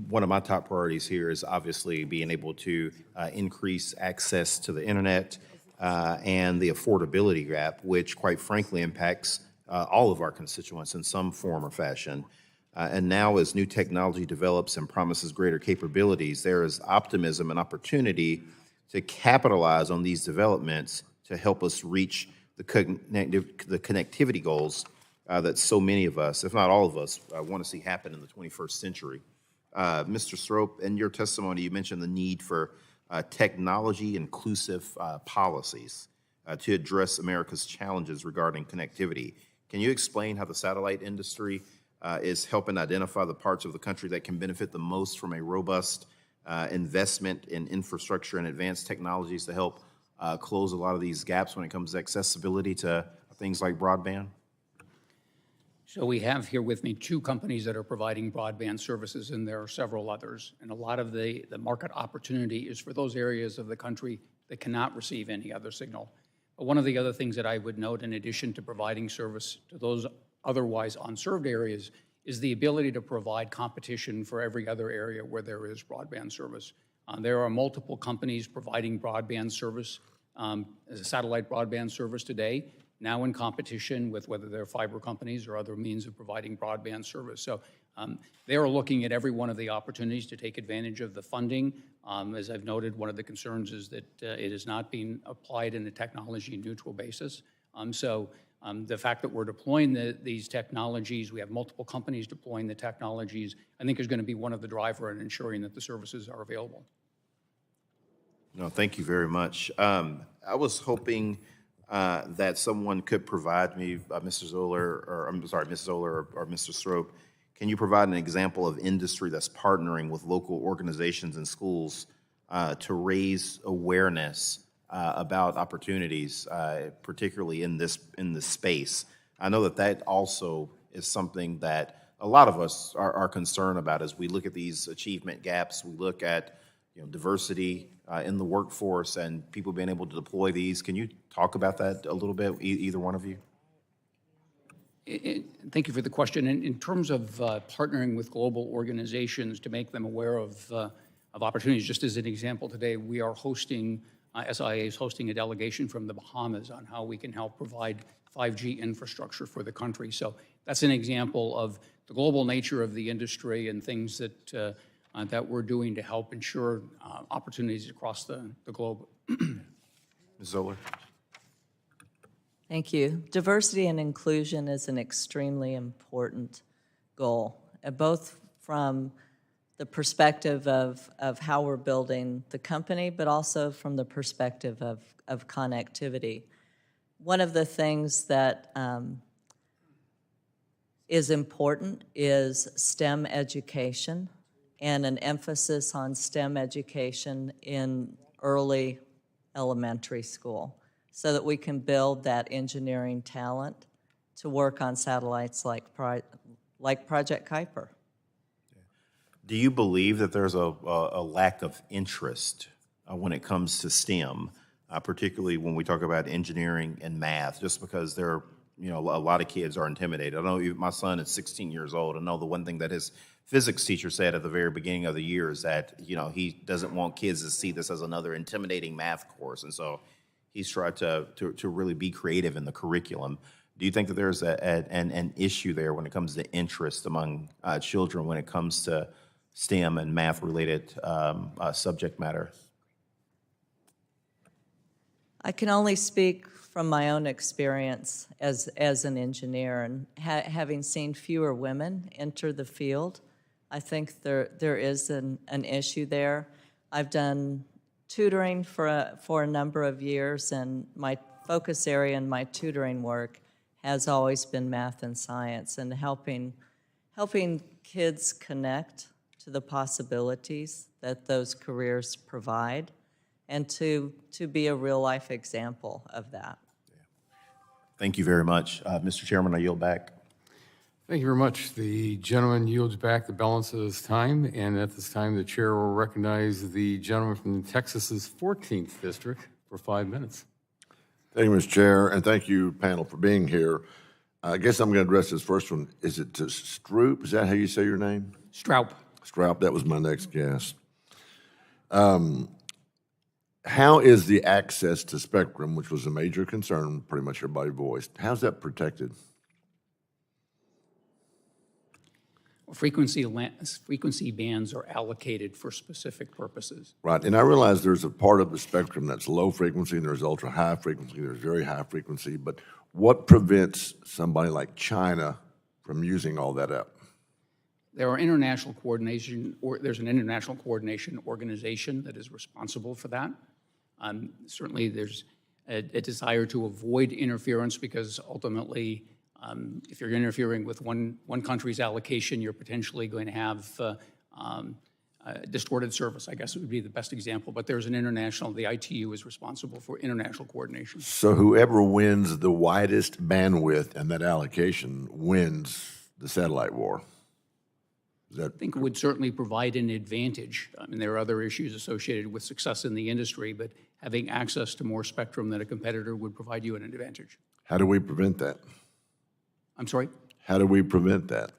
one of my top priorities here is obviously being able to increase access to the internet and the affordability gap, which quite frankly impacts all of our constituents in some form or fashion. And now as new technology develops and promises greater capabilities, there is optimism and opportunity to capitalize on these developments to help us reach the connectivity goals that so many of us, if not all of us, want to see happen in the 21st century. Mr. Stroup, in your testimony, you mentioned the need for technology-inclusive policies to address America's challenges regarding connectivity. Can you explain how the satellite industry is helping identify the parts of the country that can benefit the most from a robust investment in infrastructure and advanced technologies to help close a lot of these gaps when it comes to accessibility to things like broadband? So we have here with me two companies that are providing broadband services, and there are several others. And a lot of the market opportunity is for those areas of the country that cannot receive any other signal. But one of the other things that I would note, in addition to providing service to those otherwise unserved areas, is the ability to provide competition for every other area where there is broadband service. There are multiple companies providing broadband service, as a satellite broadband service today, now in competition with whether they're fiber companies or other means of providing broadband service. So they are looking at every one of the opportunities to take advantage of the funding. As I've noted, one of the concerns is that it is not being applied in a technology-neutral basis. The fact that we're deploying these technologies, we have multiple companies deploying the technologies, I think is going to be one of the driver in ensuring that the services are available. No, thank you very much. I was hoping that someone could provide me, Mr. Zoller, or I'm sorry, Ms. Zoller or Mr. Stroup, can you provide an example of industry that's partnering with local organizations and schools to raise awareness about opportunities, particularly in this space? I know that also is something that a lot of us are concerned about as we look at these achievement gaps. We look at diversity in the workforce and people being able to deploy these. Can you talk about that a little bit, either one of you? Thank you for the question. In terms of partnering with global organizations to make them aware of opportunities, just as an example, today we are hosting, SIA is hosting a delegation from the Bahamas on how we can help provide 5G infrastructure for the country. So that's an example of the global nature of the industry and things that that we're doing to help ensure opportunities across the globe. Ms. Zoller? Thank you. Diversity and inclusion is an extremely important goal, both from the perspective of how we're building the company, but also from the perspective of connectivity. One of the things that is important is STEM education and an emphasis on STEM education in early elementary school so that we can build that engineering talent to work on satellites like Project Kuiper. Do you believe that there's a lack of interest when it comes to STEM, particularly when we talk about engineering and math, just because there, a lot of kids are intimidated? I know my son is 16 years old. I know the one thing that his physics teacher said at the very beginning of the year is that, he doesn't want kids to see this as another intimidating math course. And so he's tried to really be creative in the curriculum. Do you think that there's an issue there when it comes to interest among children when it comes to STEM and math-related subject matter? I can only speak from my own experience as an engineer, and having seen fewer women enter the field, I think there is an issue there. I've done tutoring for a number of years, and my focus area in my tutoring work has always been math and science, and helping kids connect to the possibilities that those careers provide, and to be a real-life example of that. Thank you very much. Mr. Chairman, I yield back. Thank you very much. The gentleman yields back the balance of his time, and at this time, the chair will recognize the gentleman from Texas's 14th District for 5 minutes. Thank you, Mr. Chair, and thank you, panel, for being here. I guess I'm going to address this first one. Is it Stroup? Is that how you say your name? Stroup. Stroup, that was my next guess. How is the access to spectrum, which was a major concern pretty much everybody voiced, how's that protected? Frequency bands are allocated for specific purposes. Right, and I realize there's a part of the spectrum that's low frequency, and there's ultra high frequency, there's very high frequency, but what prevents somebody like China from using all that up? There are international coordination, or there's an international coordination organization that is responsible for that. Certainly there's a desire to avoid interference because ultimately if you're interfering with one country's allocation, you're potentially going to have distorted service, I guess it would be the best example. But there's an international, the ITU is responsible for international coordination. So whoever wins the widest bandwidth and that allocation wins the satellite war? I think it would certainly provide an advantage. I mean, there are other issues associated with success in the industry, but having access to more spectrum than a competitor would provide you an advantage. How do we prevent that? I'm sorry? How do we prevent that?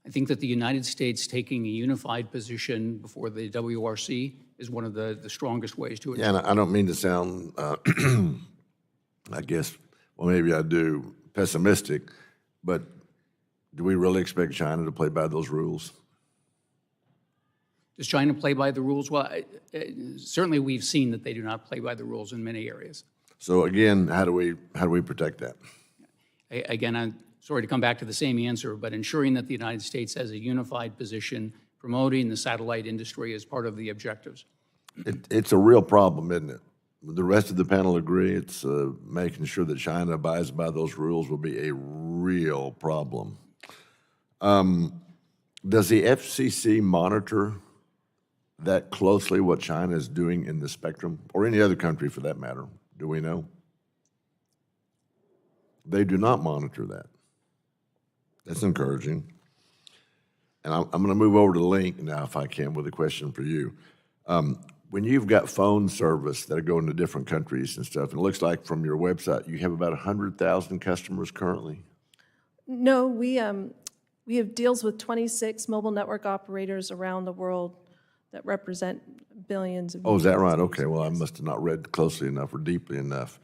I think that the United States taking a unified position before the WRC is one of the strongest ways to achieve. Yeah, and I don't mean to sound, I guess, well, maybe I do, pessimistic, but do we really expect China to play by those rules? Does China play by the rules? Well, certainly we've seen that they do not play by the rules in many areas. So again, how do we protect that? Again, I'm sorry to come back to the same answer, but ensuring that the United States has a unified position, promoting the satellite industry as part of the objectives. It's a real problem, isn't it? The rest of the panel agree. It's making sure that China abides by those rules will be a real problem. Does the FCC monitor that closely what China is doing in the spectrum, or any other country for that matter? Do we know? They do not monitor that. That's encouraging. And I'm going to move over to Lynk now, if I can, with a question for you. When you've got phone service that are going to different countries and stuff, and it looks like from your website, you have about 100,000 customers currently? No, we have deals with 26 mobile network operators around the world that represent billions of Oh, is that users. right? Okay, well, I must have not read closely enough or deeply enough.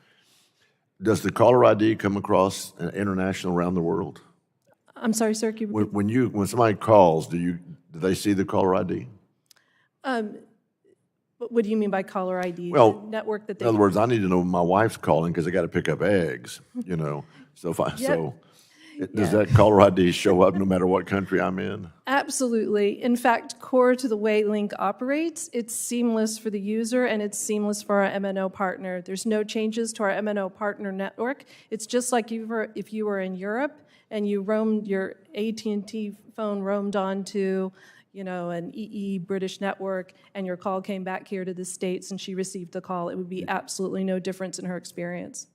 Does the caller ID come across international around the world? I'm sorry, sir, can you repeat? When somebody calls, do they see the caller ID? What do you mean by caller ID? Well, The network that they in other words, I need to know when my wife's calling because I got to pick up eggs, you know. So does that caller ID show up no matter what country I'm in? Absolutely. In fact, core to the way Lynk operates, it's seamless for the user and it's seamless for our MNO partner. There's no changes to our MNO partner network. It's just like if you were in Europe and you roamed your AT&T phone roamed onto, an EE British network, and your call came back here to the States and she received the call. It would be absolutely no difference in her experience.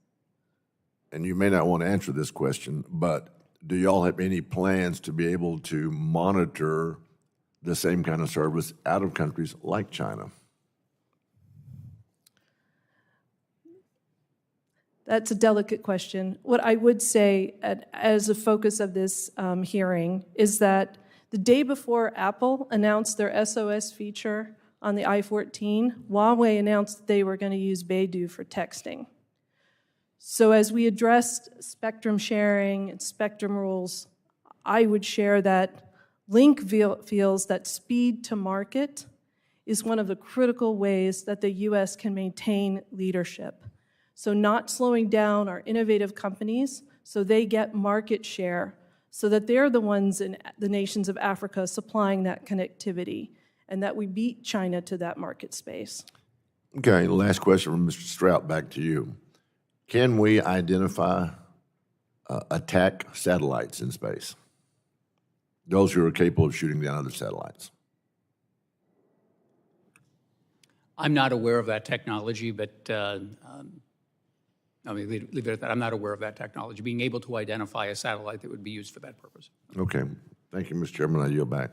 And you may not want to answer this question, but do y'all have any plans to be able to monitor the same kind of service out of countries like China? That's a delicate question. What I would say as a focus of this hearing is that the day before Apple announced their SOS feature on the iPhone, Huawei announced that they were going to use Beidou for texting. So as we addressed spectrum sharing and spectrum rules, I would share that Lynk feels that speed to market is one of the critical ways that the U.S. can maintain leadership. So not slowing down our innovative companies so they get market share, so that they're the ones in the nations of Africa supplying that connectivity, and that we beat China to that market space. Okay, last question from Mr. Stroup, back to you. Can we identify attack satellites in space? Those who are capable of shooting down other satellites? I'm not aware of that technology, but I mean, leave it at that. I'm not aware of that technology, being able to identify a satellite that would be used for that purpose. Okay. Thank you, Mr. Chairman. I yield back.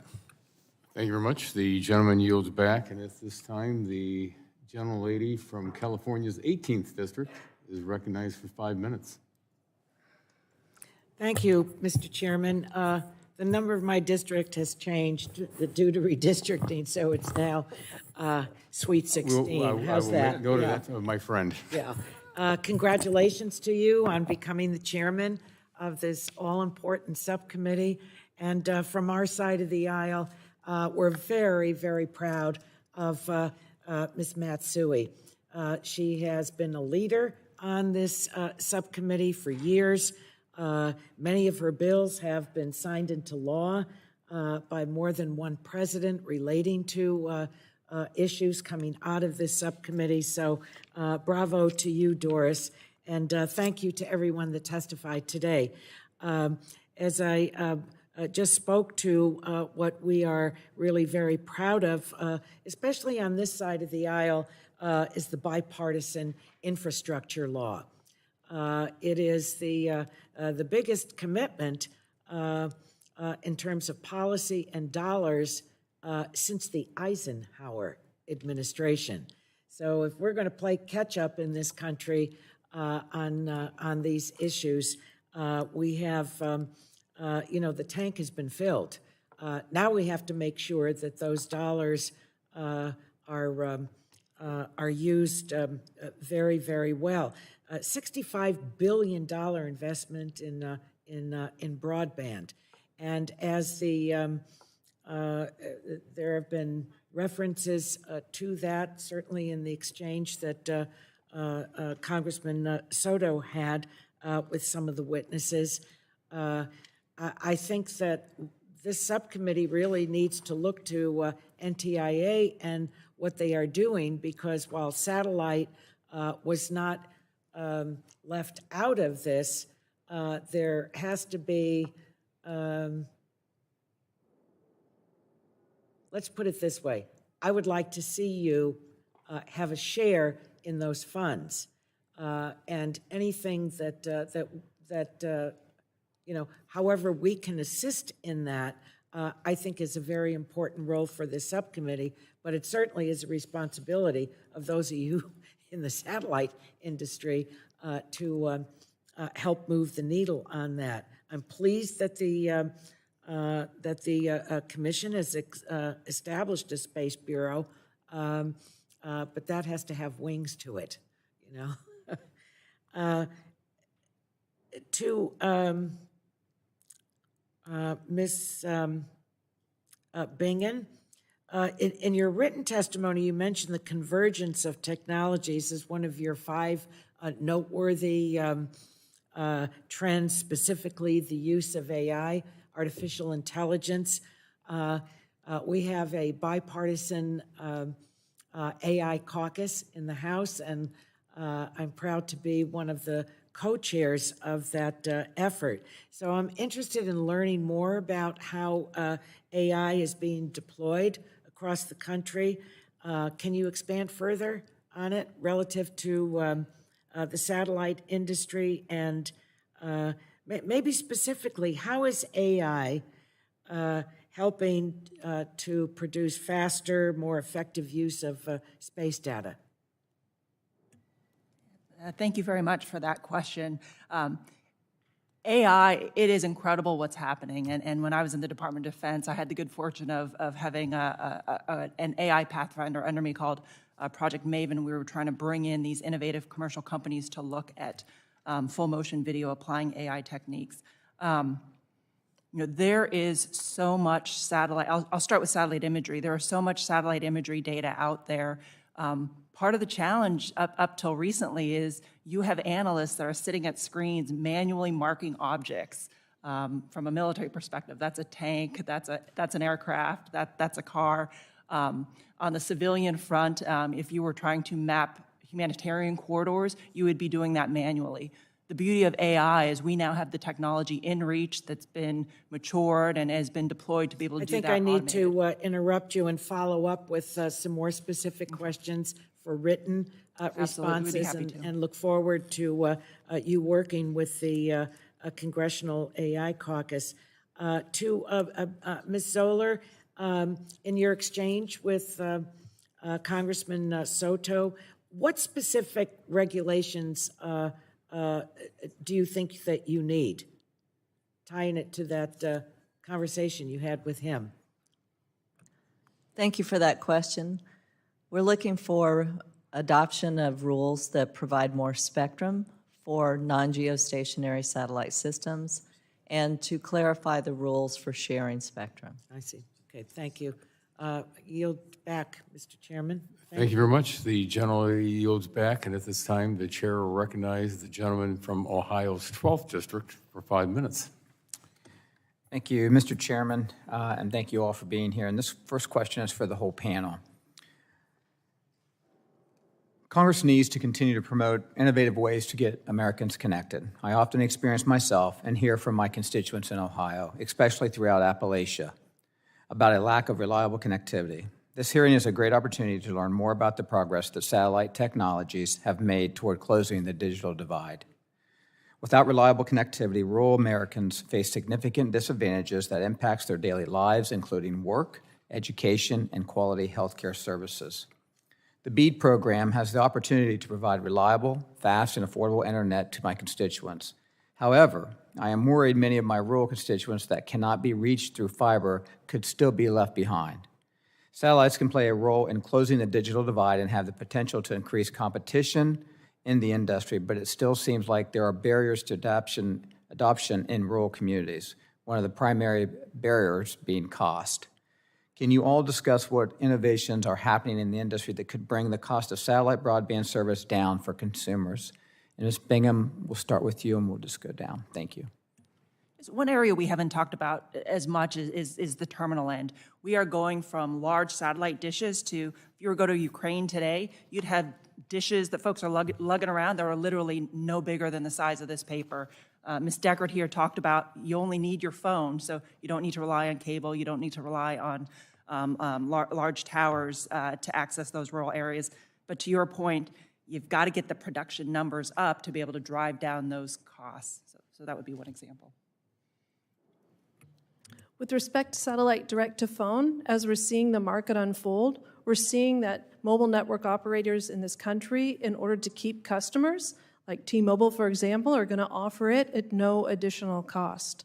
Thank you very much. The gentleman yields back, and at this time, the gentlelady from California's 18th District is recognized for 5 minutes. Thank you, Mr. Chairman. The number of my district has changed due to redistricting, so it's now Suite 16. How's that? Go to that, my friend. Yeah. Congratulations to you on becoming the chairman of this all-important subcommittee. And from our side of the aisle, we're very, very proud of Ms. Matsui. She has been a leader on this subcommittee for years. Many of her bills have been signed into law by more than one president relating to issues coming out of this subcommittee. So bravo to you, Doris, and thank you to everyone that testified today. As I just spoke to, what we are really very proud of, especially on this side of the aisle, is the bipartisan infrastructure law. It is the biggest commitment in terms of policy and dollars since the Eisenhower administration. So if we're going to play catch up in this country on these issues, we have, the tank has been filled. Now we have to make sure that those dollars are used very, very well. $65 billion investment in broadband, and as there have been references to that, certainly in the exchange that Congressman Soto had with some of the witnesses. I think that this subcommittee really needs to look to NTIA and what they are doing, because while satellite was not left out of this, there has to be, let's put it this way, I would like to see you have a share in those funds, and anything that however we can assist in that, I think is a very important role for this subcommittee, but it certainly is a responsibility of those of you in the satellite industry to help move the needle on that. I'm pleased that the commission has established a space bureau, but that has to have wings to it, To Ms. Bingen, in your written testimony, you mentioned the convergence of technologies as one of your 5 noteworthy trends, specifically the use of AI, artificial intelligence. We have a bipartisan AI caucus in the House, and I'm proud to be one of the co-chairs of that effort. So I'm interested in learning more about how AI is being deployed across the country. Can you expand further on it relative to the satellite industry, and maybe specifically, how is AI helping to produce faster, more effective use of space data? Thank you very much for that question. AI, it is incredible what's happening. And when I was in the Department of Defense, I had the good fortune of having an AI pathfinder under me called Project Maven. We were trying to bring in these innovative commercial companies to look at full motion video applying AI techniques. There is so much satellite, I'll start with satellite imagery. There is so much satellite imagery data out there. Part of the challenge up till recently is you have analysts that are sitting at screens manually marking objects. From a military perspective, that's a tank, that's an aircraft, that's a car. On the civilian front, if you were trying to map humanitarian corridors, you would be doing that manually. The beauty of AI is we now have the technology in reach that's been matured and has been deployed to be able to do that. I think I need to interrupt you and follow up with some more specific questions for written responses, and look forward to you working with the Congressional AI Caucus. To Ms. Zoller, in your exchange with Congressman Soto, what specific regulations do you think that you need, tying it to that conversation you had with him? Thank you for that question. We're looking for adoption of rules that provide more spectrum for non-geostationary satellite systems and to clarify the rules for sharing spectrum. I see. Okay, thank you. Yield back, Mr. Chairman. Thank you very much. The gentleman yields back, and at this time, the chair will recognize the gentleman from Ohio's 12th District for 5 minutes. Thank you, Mr. Chairman, and thank you all for being here. And this first question is for the whole panel. Congress needs to continue to promote innovative ways to get Americans connected. I often experience myself and hear from my constituents in Ohio, especially throughout Appalachia, about a lack of reliable connectivity. This hearing is a great opportunity to learn more about the progress that satellite technologies have made toward closing the digital divide. Without reliable connectivity, rural Americans face significant disadvantages that impacts their daily lives, including work, education, and quality healthcare services. The BEAD program has the opportunity to provide reliable, fast, and affordable internet to my constituents. However, I am worried many of my rural constituents that cannot be reached through fiber could still be left behind. Satellites can play a role in closing the digital divide and have the potential to increase competition in the industry, but it still seems like there are barriers to adoption in rural communities, one of the primary barriers being cost. Can you all discuss what innovations are happening in the industry that could bring the cost of satellite broadband service down for consumers? And Ms. Bingham, we'll start with you and we'll just go down. Thank you. One area we haven't talked about as much is the terminal end. We are going from large satellite dishes to, if you were to go to Ukraine today, you'd have dishes that folks are lugging around that are literally no bigger than the size of this paper. Ms. Deckard here talked about you only need your phone, so you don't need to rely on cable, you don't need to rely on large towers to access those rural areas. But to your point, you've got to get the production numbers up to be able to drive down those costs. So that would be one example. With respect to satellite direct-to-phone, as we're seeing the market unfold, we're seeing that mobile network operators in this country, in order to keep customers, like T-Mobile, for example, are going to offer it at no additional cost.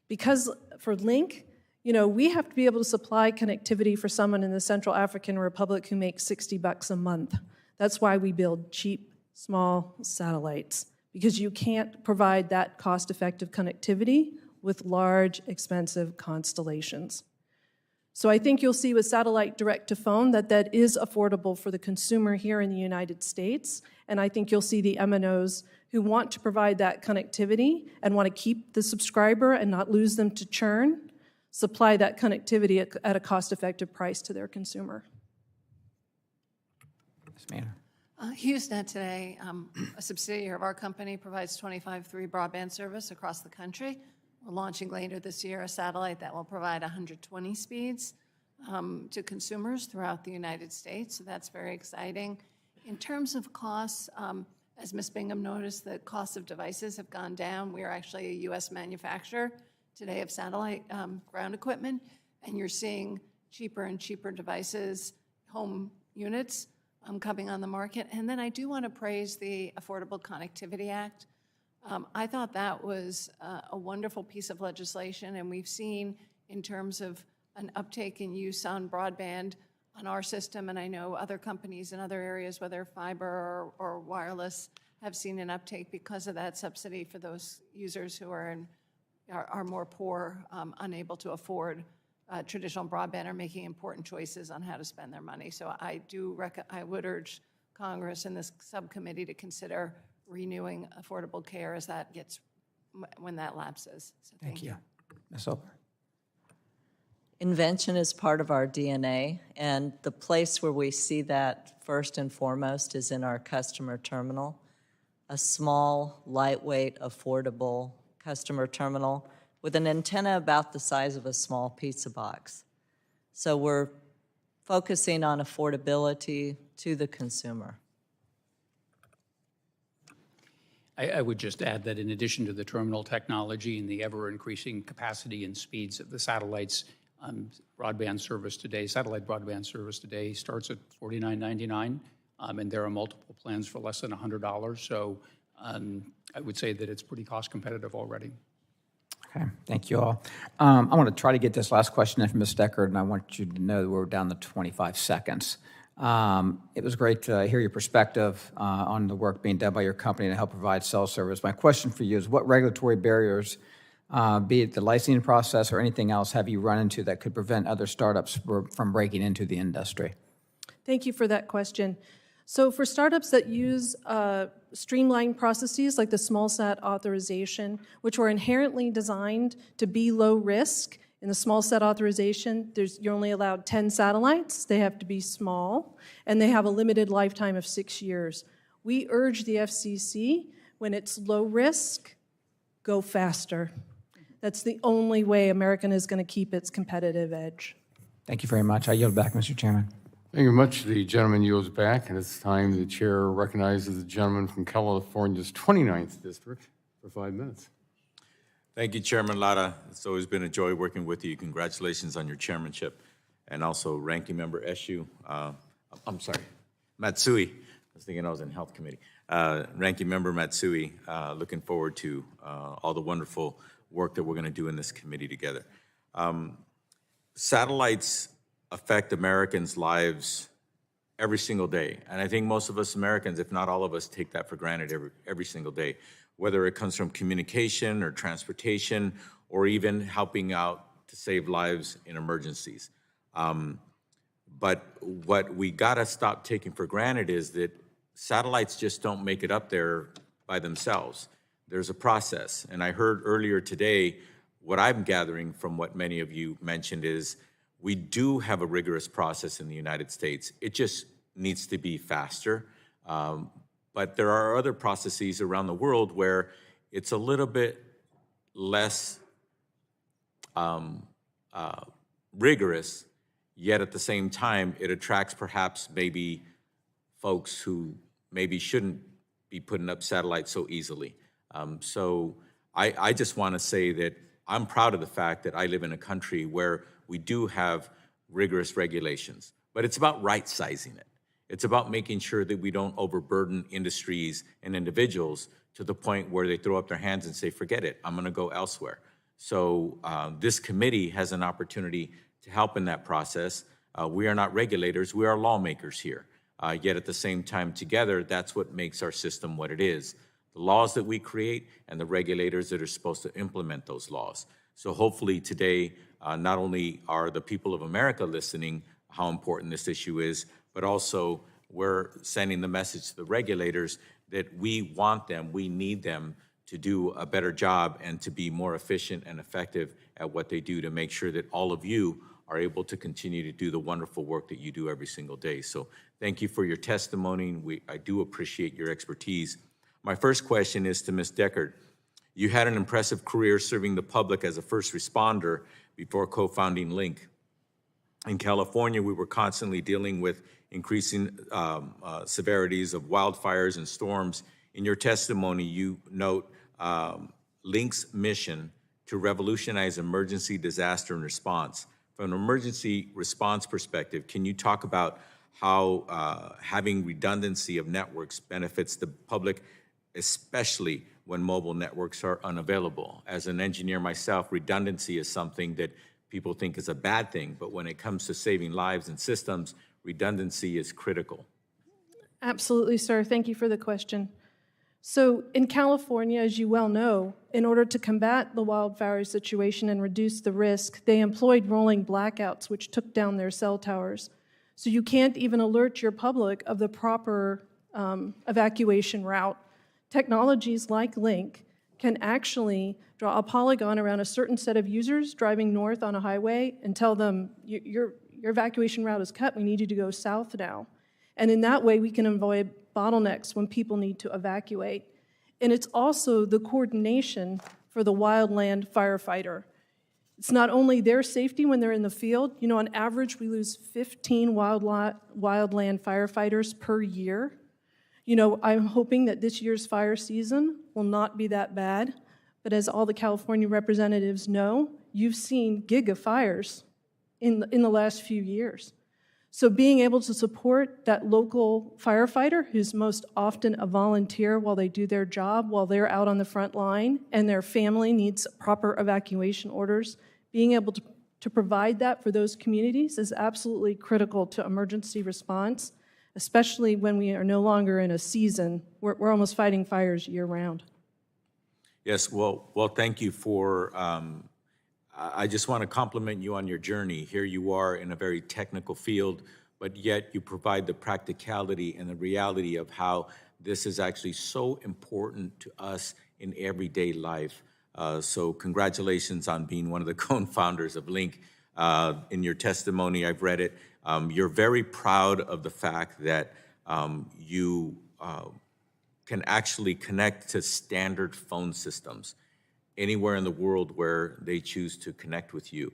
Because for Lynk, we have to be able to supply connectivity for someone in the Central African Republic who makes $60 a month. That's why we build cheap, small satellites, because you can't provide that cost-effective connectivity with large, expensive constellations. So I think you'll see with satellite direct-to-phone that is affordable for the consumer here in the United States, and I think you'll see the MNOs who want to provide that connectivity and want to keep the subscriber and not lose them to churn, supply that connectivity at a cost-effective price to their consumer. Ms. Manor. HughesNet today, a subsidiary of our company, provides 25/3 broadband service across the country. We're launching later this year a satellite that will provide 120 speeds to consumers throughout the United States, so that's very exciting. In terms of costs, as Ms. Bingham noticed, the cost of devices have gone down. We are actually a U.S. manufacturer today of satellite ground equipment, and you're seeing cheaper and cheaper devices, home units, coming on the market. And then I do want to praise the Affordable Connectivity Act. I thought that was a wonderful piece of legislation, and we've seen in terms of an uptake in use on broadband on our system, and I know other companies in other areas, whether fiber or wireless, have seen an uptake because of that subsidy for those users who are more poor, unable to afford traditional broadband, are making important choices on how to spend their money. So I would urge Congress and this subcommittee to consider renewing Affordable Care as that gets, when that lapses. So thank you. Ms. Zoller. Invention is part of our DNA, and the place where we see that first and foremost is in our customer terminal. A small, lightweight, affordable customer terminal with an antenna about the size of a small pizza box. So we're focusing on affordability to the consumer. I would just add that in addition to the terminal technology and the ever-increasing capacity and speeds of the satellites, broadband service today, satellite broadband service today starts at $49.99, and there are multiple plans for less than $100. So I would say that it's pretty cost competitive already. Okay, thank you all. I want to try to get this last question in from Ms. Deckard, and I want you to know that we're down to 25 seconds. It was great to hear your perspective on the work being done by your company to help provide cell service. My question for you is, what regulatory barriers, be it the licensing process or anything else, have you run into that could prevent other startups from breaking into the industry? Thank you for that question. So for startups that use streamlined processes like the small-sat authorization, which were inherently designed to be low risk, in the small-sat authorization, you're only allowed 10 satellites. They have to be small, and they have a limited lifetime of 6 years. We urge the FCC, when it's low risk, go faster. That's the only way American is going to keep its competitive edge. Thank you very much. I yield back, Mr. Chairman. Thank you very much. The gentleman yields back, and it's time the chair recognizes the gentleman from California's 29th District for 5 minutes. Thank you, Chairman Lara. It's always been a joy working with you. Congratulations on your chairmanship. And also Ranking Member Matsui. I was thinking I was in Health Committee. Ranking Member Matsui, looking forward to all the wonderful work that we're going to do in this committee together. Satellites affect Americans' lives every single day. And I think most of us Americans, if not all of us, take that for granted every single day, whether it comes from communication or transportation or even helping out to save lives in emergencies. But what we gotta stop taking for granted is that satellites just don't make it up there by themselves. There's a process. And I heard earlier today, what I'm gathering from what many of you mentioned is we do have a rigorous process in the United States. It just needs to be faster. But there are other processes around the world where it's a little bit less rigorous, yet at the same time, it attracts perhaps maybe folks who maybe shouldn't be putting up satellites so easily. So I just want to say that I'm proud of the fact that I live in a country where we do have rigorous regulations, but it's about right-sizing it. It's about making sure that we don't overburden industries and individuals to the point where they throw up their hands and say, forget it, I'm going to go elsewhere. So this committee has an opportunity to help in that process. We are not regulators, we are lawmakers here. Yet at the same time, together, that's what makes our system what it is. The laws that we create and the regulators that are supposed to implement those laws. So hopefully today, not only are the people of America listening how important this issue is, but also we're sending the message to the regulators that we want them, we need them to do a better job and to be more efficient and effective at what they do to make sure that all of you are able to continue to do the wonderful work that you do every single day. So thank you for your testimony. I do appreciate your expertise. My first question is to Ms. Deckard. You had an impressive career serving the public as a first responder before co-founding Lynk. In California, we were constantly dealing with increasing severities of wildfires and storms. In your testimony, you note Lynk's mission to revolutionize emergency disaster and response. From an emergency response perspective, can you talk about how having redundancy of networks benefits the public, especially when mobile networks are unavailable? As an engineer myself, redundancy is something that people think is a bad thing, but when it comes to saving lives and systems, redundancy is critical. Absolutely, sir. Thank you for the question. So in California, as you well know, in order to combat the wildfire situation and reduce the risk, they employed rolling blackouts, which took down their cell towers. So you can't even alert your public of the proper evacuation route. Technologies like Lynk can actually draw a polygon around a certain set of users driving north on a highway and tell them, your evacuation route is cut, we need you to go south now. And in that way, we can avoid bottlenecks when people need to evacuate. And it's also the coordination for the wildland firefighter. It's not only their safety when they're in the field. You know, on average, we lose 15 wildland firefighters per year. You know, I'm hoping that this year's fire season will not be that bad. But as all the California representatives know, you've seen gigafires in the last few years. So being able to support that local firefighter, who's most often a volunteer while they do their job, while they're out on the front line, and their family needs proper evacuation orders, being able to provide that for those communities is absolutely critical to emergency response, especially when we are no longer in a season. We're almost fighting fires year-round. Yes, well, thank you for, I just want to compliment you on your journey. Here you are in a very technical field, but yet you provide the practicality and the reality of how this is actually so important to us in everyday life. So congratulations on being one of the co-founders of Lynk. In your testimony, I've read it. You're very proud of the fact that you can actually connect to standard phone systems anywhere in the world where they choose to connect with you.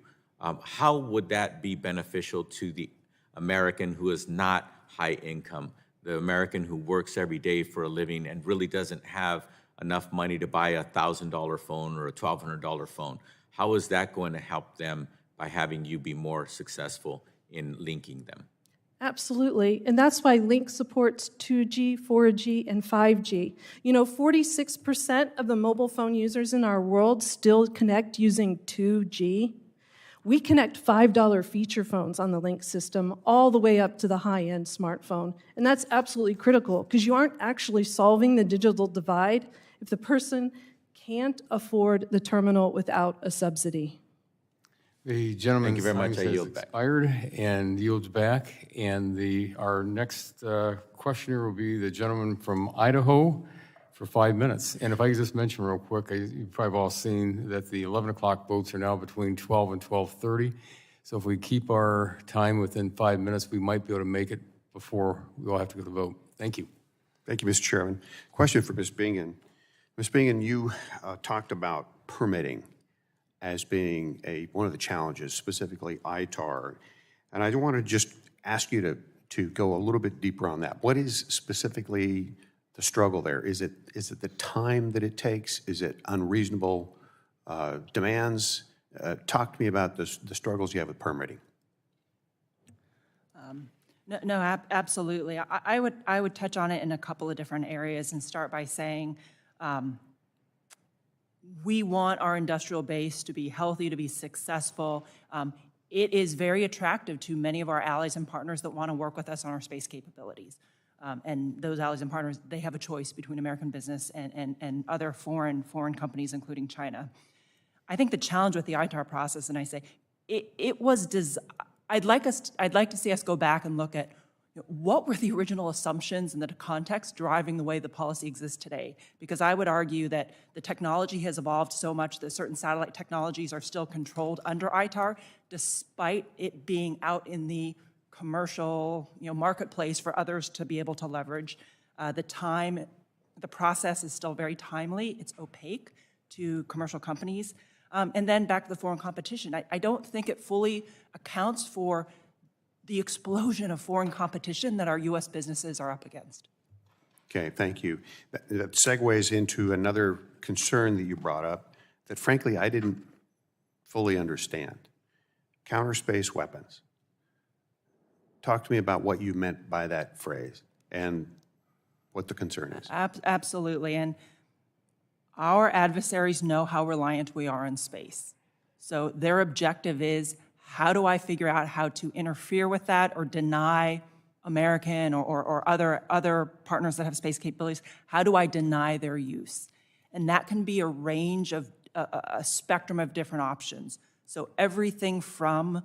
How would that be beneficial to the American who is not high income, the American who works every day for a living and really doesn't have enough money to buy a $1,000 phone or a $1,200 phone? How is that going to help them by having you be more successful in linking them? Absolutely, and that's why Lynk supports 2G, 4G, and 5G. You know, 46% of the mobile phone users in our world still connect using 2G. We connect $5 feature phones on the Lynk system all the way up to the high-end smartphone, and that's absolutely critical because you aren't actually solving the digital divide if the person can't afford the terminal without a subsidy. The gentleman's very much. time I has yield back. expired and yields back. And our next questioner will be the gentleman from Idaho for 5 minutes. And if I could just mention real quick, you've probably all seen that the 11 o'clock votes are now between 12 and 12:30. So if we keep our time within 5 minutes, we might be able to make it before we all have to go to vote. Thank you. Thank you, Mr. Chairman. Question for Ms. Bingen. Ms. Bingen, you talked about permitting as being one of the challenges, specifically ITAR. And I want to just ask you to go a little bit deeper on that. What is specifically the struggle there? Is it the time that it takes? Is it unreasonable demands? Talk to me about the struggles you have with permitting. No, absolutely. I would touch on it in a couple of different areas and start by saying we want our industrial base to be healthy, to be successful. It is very attractive to many of our allies and partners that want to work with us on our space capabilities. And those allies and partners, they have a choice between American business and other foreign companies, including China. I think the challenge with the ITAR process, and I say, I'd like to see us go back and look at what were the original assumptions and the context driving the way the policy exists today? Because I would argue that the technology has evolved so much that certain satellite technologies are still controlled under ITAR, despite it being out in the commercial marketplace for others to be able to leverage. The process is still very timely. It's opaque to commercial companies. And then back to the foreign competition. I don't think it fully accounts for the explosion of foreign competition that our U.S. businesses are up against. Okay, thank you. That segues into another concern that you brought up that frankly I didn't fully understand. Counter space weapons. Talk to me about what you meant by that phrase and what the concern is. Absolutely. And our adversaries know how reliant we are on space. So their objective is, how do I figure out how to interfere with that or deny American or other partners that have space capabilities? How do I deny their use? And that can be a range of a spectrum of different options. So everything from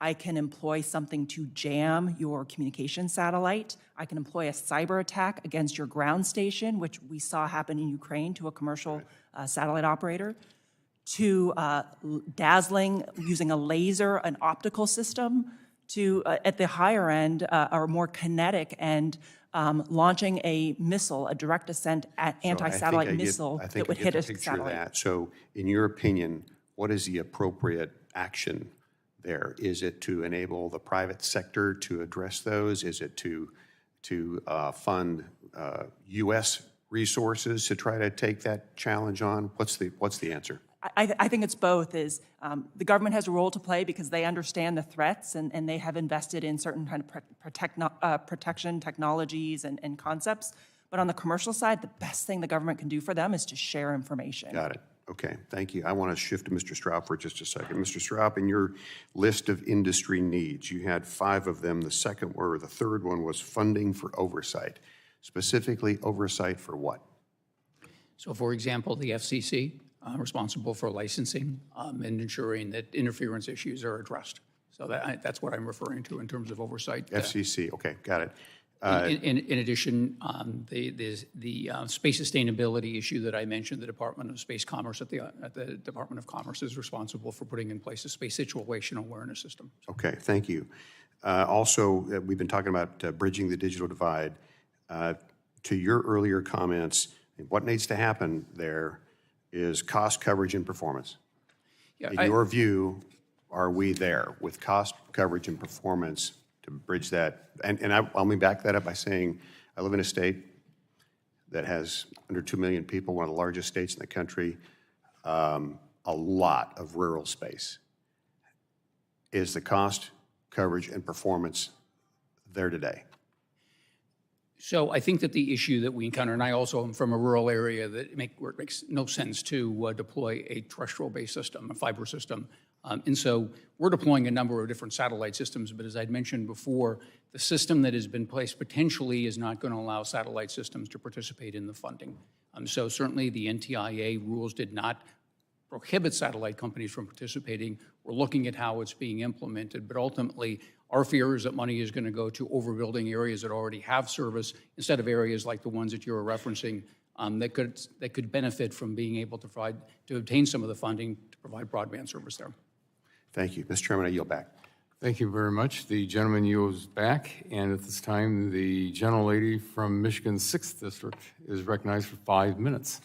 I can employ something to jam your communication satellite. I can employ a cyber attack against your ground station, which we saw happen in Ukraine to a commercial satellite operator, to dazzling using a laser, an optical system, to, at the higher end, or more kinetic end, launching a missile, a direct ascent anti-satellite missile that would hit a satellite. So in your opinion, what is the appropriate action there? Is it to enable the private sector to address those? Is it to fund U.S. resources to try to take that challenge on? What's the answer? I think it's both. The government has a role to play because they understand the threats and they have invested in certain kind of protection technologies and concepts. But on the commercial side, the best thing the government can do for them is to share information. Got it. Okay, thank you. I want to shift to Mr. Stroup for just a second. Mr. Stroup, in your list of industry needs, you had 5 of them. The third one was funding for oversight. Specifically, oversight for what? So, for example, the FCC, responsible for licensing and ensuring that interference issues are addressed. So that's what I'm referring to in terms of oversight. FCC, okay, got it. In addition, the space sustainability issue that I mentioned, the Department of Space Commerce at the Department of Commerce is responsible for putting in place a space situational awareness system. Okay, thank you. Also, we've been talking about bridging the digital divide. To your earlier comments, what needs to happen there is cost, coverage, and performance. Yeah, in your view, are we there with cost, coverage, and performance to bridge that? And let me back that up by saying I live in a state that has under 2 million people, one of the largest states in the country, a lot of rural space. Is the cost, coverage, and performance there today? So I think that the issue that we encounter, and I also am from a rural area where it makes no sense to deploy a terrestrial-based system, a fiber system. And so we're deploying a number of different satellite systems, but as I'd mentioned before, the system that has been placed potentially is not going to allow satellite systems to participate in the funding. So certainly the NTIA rules did not prohibit satellite companies from participating. We're looking at how it's being implemented, but ultimately our fear is that money is going to go to overbuilding areas that already have service instead of areas like the ones that you were referencing that could benefit from being able to obtain some of the funding to provide broadband service there. Thank you. Mr. Chairman, I yield back. Thank you very much. The gentleman yields back, and at this time, the gentlelady from Michigan's 6th District is recognized for 5 minutes.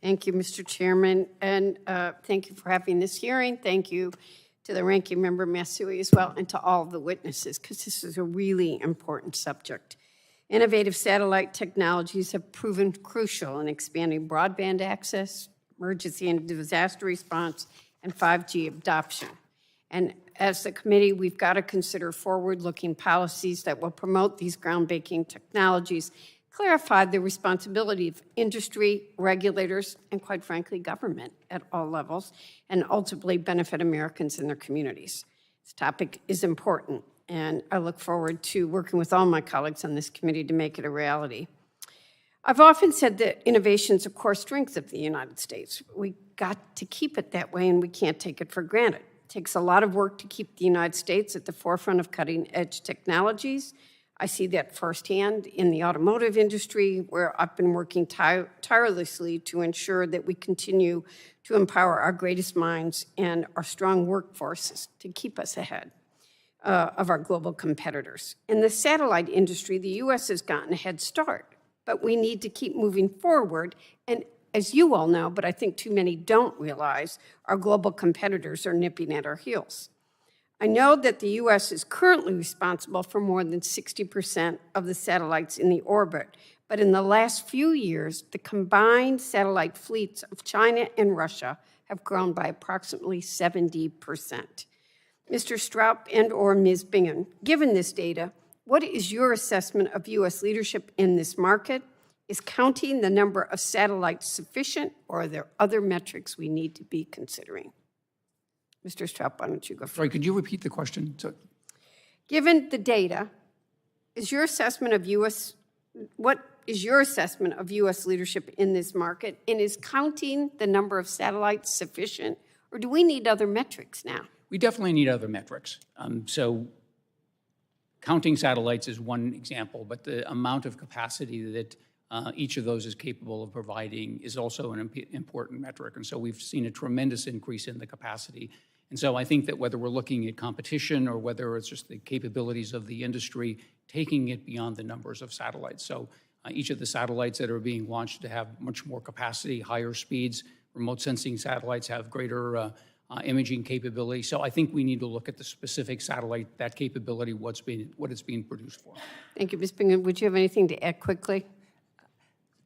Thank you, Mr. Chairman, and thank you for having this hearing. Thank you to the Ranking Member Matsui as well, and to all of the witnesses, because this is a really important subject. Innovative satellite technologies have proven crucial in expanding broadband access, emergency and disaster response, and 5G adoption. And as the committee, we've got to consider forward-looking policies that will promote these groundbreaking technologies, clarify the responsibility of industry, regulators, and quite frankly, government at all levels, and ultimately benefit Americans and their communities. This topic is important, and I look forward to working with all my colleagues on this committee to make it a reality. I've often said that innovation is a core strength of the United States. We got to keep it that way, and we can't take it for granted. It takes a lot of work to keep the United States at the forefront of cutting-edge technologies. I see that firsthand in the automotive industry, where I've been working tirelessly to ensure that we continue to empower our greatest minds and our strong workforces to keep us ahead of our global competitors. In the satellite industry, the U.S. has gotten a head start, but we need to keep moving forward. And as you all know, but I think too many don't realize, our global competitors are nipping at our heels. I know that the U.S. is currently responsible for more than 60% of the satellites in the orbit, but in the last few years, the combined satellite fleets of China and Russia have grown by approximately 70%. Mr. Stroup and/or Ms. Bingen, given this data, what is your assessment of U.S. leadership in this market? Is counting the number of satellites sufficient, or are there other metrics we need to be considering? Mr. Stroup, why don't you go first? Sorry, could you repeat the question? Given the data, is your assessment of what is your assessment of U.S. leadership in this market, and is counting the number of satellites sufficient, or do we need other metrics now? We definitely need other metrics. So counting satellites is one example, but the amount of capacity that each of those is capable of providing is also an important metric. And so we've seen a tremendous increase in the capacity. And so I think that whether we're looking at competition or whether it's just the capabilities of the industry, taking it beyond the numbers of satellites. So each of the satellites that are being launched to have much more capacity, higher speeds, remote sensing satellites have greater imaging capability. So I think we need to look at the specific satellite, that capability, what it's being produced for. Thank you, Ms. Bingen. Would you have anything to add quickly?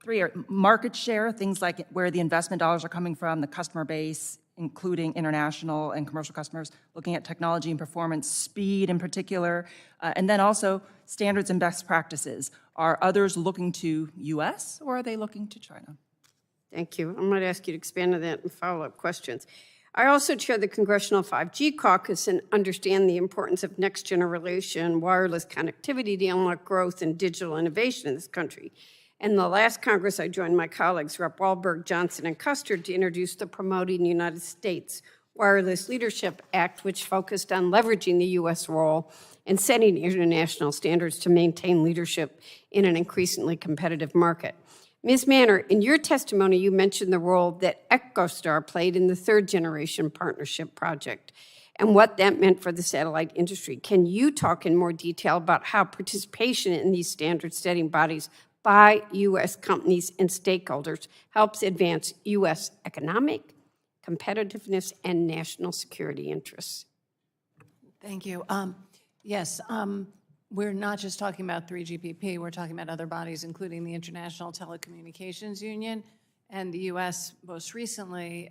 Three are market share, things like where the investment dollars are coming from, the customer base, including international and commercial customers, looking at technology and performance, speed in particular, and then also standards and best practices. Are others looking to U.S. or are they looking to China? Thank you. I'm going to ask you to expand on that in follow-up questions. I also chair the Congressional 5G Caucus and understand the importance of next-generation wireless connectivity to unlock growth and digital innovation in this country. In the last Congress, I joined my colleagues, Rep. Wahlberg, Johnson, and Custard, to introduce the Promoting United States Wireless Leadership Act, which focused on leveraging the U.S. role and setting international standards to maintain leadership in an increasingly competitive market. Ms. Manner, in your testimony, you mentioned the role that Echostar played in the third-generation partnership project and what that meant for the satellite industry. Can you talk in more detail about how participation in these standard-setting bodies by U.S. companies and stakeholders helps advance U.S. economic, competitiveness, and national security interests? Thank you. Yes, we're not just talking about 3GPP, we're talking about other bodies, including the International Telecommunications Union and the U.S. most recently,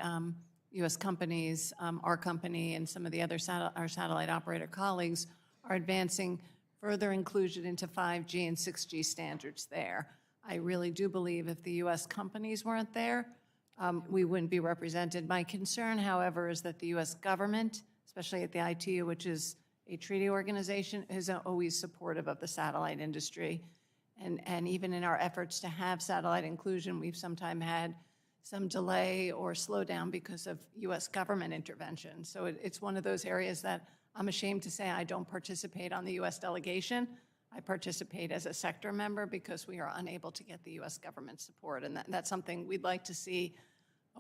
U.S. companies, our company, and some of the other our satellite operator colleagues are advancing further inclusion into 5G and 6G standards there. I really do believe if the U.S. companies weren't there, we wouldn't be represented. My concern, however, is that the U.S. government, especially at the ITU, which is a treaty organization, is always supportive of the satellite industry. And even in our efforts to have satellite inclusion, we've sometimes had some delay or slowdown because of U.S. government intervention. So it's one of those areas that I'm ashamed to say I don't participate on the U.S. delegation. I participate as a sector member because we are unable to get the U.S. government support. And that's something we'd like to see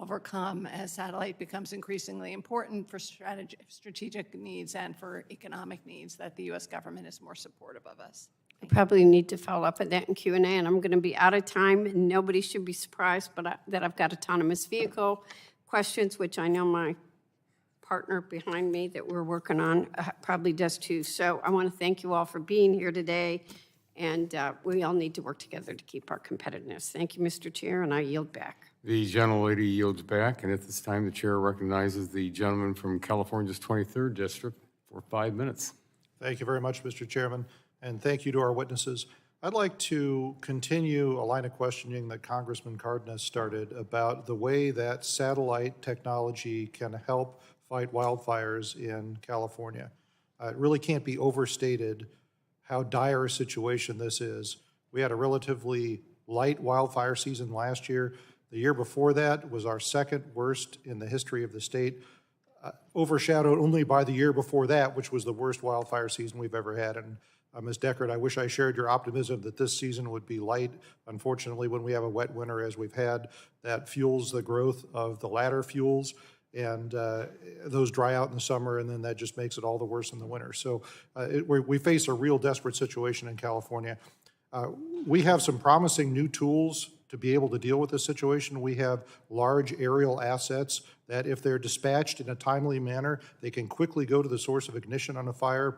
overcome as satellite becomes increasingly important for strategic needs and for economic needs, that the U.S. government is more supportive of us. I probably need to follow up with that in Q&A, and I'm going to be out of time, and nobody should be surprised that I've got autonomous vehicle questions, which I know my partner behind me that we're working on probably does too. So I want to thank you all for being here today and we all need to work together to keep our competitiveness. Thank you, Mr. Chair, and I yield back. The gentlelady yields back, and at this time, the chair recognizes the gentleman from California's 23rd District for 5 minutes. Thank you very much, Mr. Chairman, and thank you to our witnesses. I'd like to continue a line of questioning that Congressman Cardenas started about the way that satellite technology can help fight wildfires in California. It really can't be overstated how dire a situation this is. We had a relatively light wildfire season last year. The year before that was our second worst in the history of the state, overshadowed only by the year before that, which was the worst wildfire season we've ever had. And Ms. Deckard, I wish I shared your optimism that this season would be light. Unfortunately, when we have a wet winter as we've had, that fuels the growth of the latter fuels, and those dry out in the summer, and then that just makes it all the worse in the winter. So we face a real desperate situation in California. We have some promising new tools to be able to deal with this situation. We have large aerial assets that, if they're dispatched in a timely manner, they can quickly go to the source of ignition on a fire,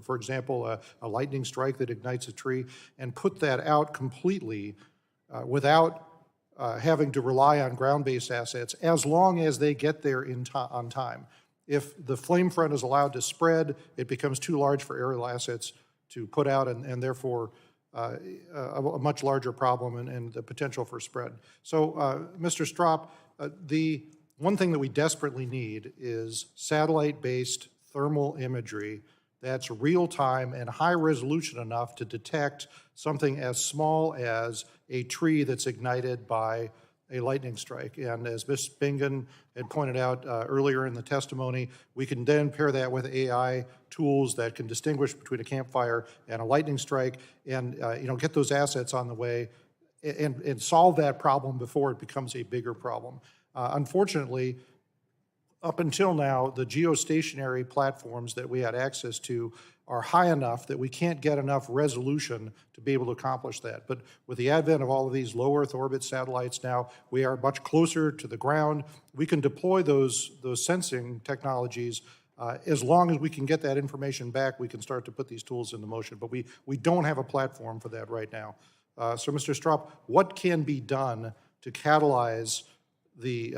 for example, a lightning strike that ignites a tree, and put that out completely without having to rely on ground-based assets, as long as they get there on time. If the flame front is allowed to spread, it becomes too large for aerial assets to put out, and therefore a much larger problem and the potential for spread. So, Mr. Stroup, the one thing that we desperately need is satellite-based thermal imagery that's real-time and high-resolution enough to detect something as small as a tree that's ignited by a lightning strike. And as Ms. Bingen had pointed out earlier in the testimony, we can then pair that with AI tools that can distinguish between a campfire and a lightning strike, and get those assets on the way and solve that problem before it becomes a bigger problem. Unfortunately, up until now, the geostationary platforms that we had access to are high enough that we can't get enough resolution to be able to accomplish that. But with the advent of all of these low Earth orbit satellites now, we are much closer to the ground. We can deploy those sensing technologies. As long as we can get that information back, we can start to put these tools into motion. But we don't have a platform for that right now. So, Mr. Stroup, what can be done to catalyze the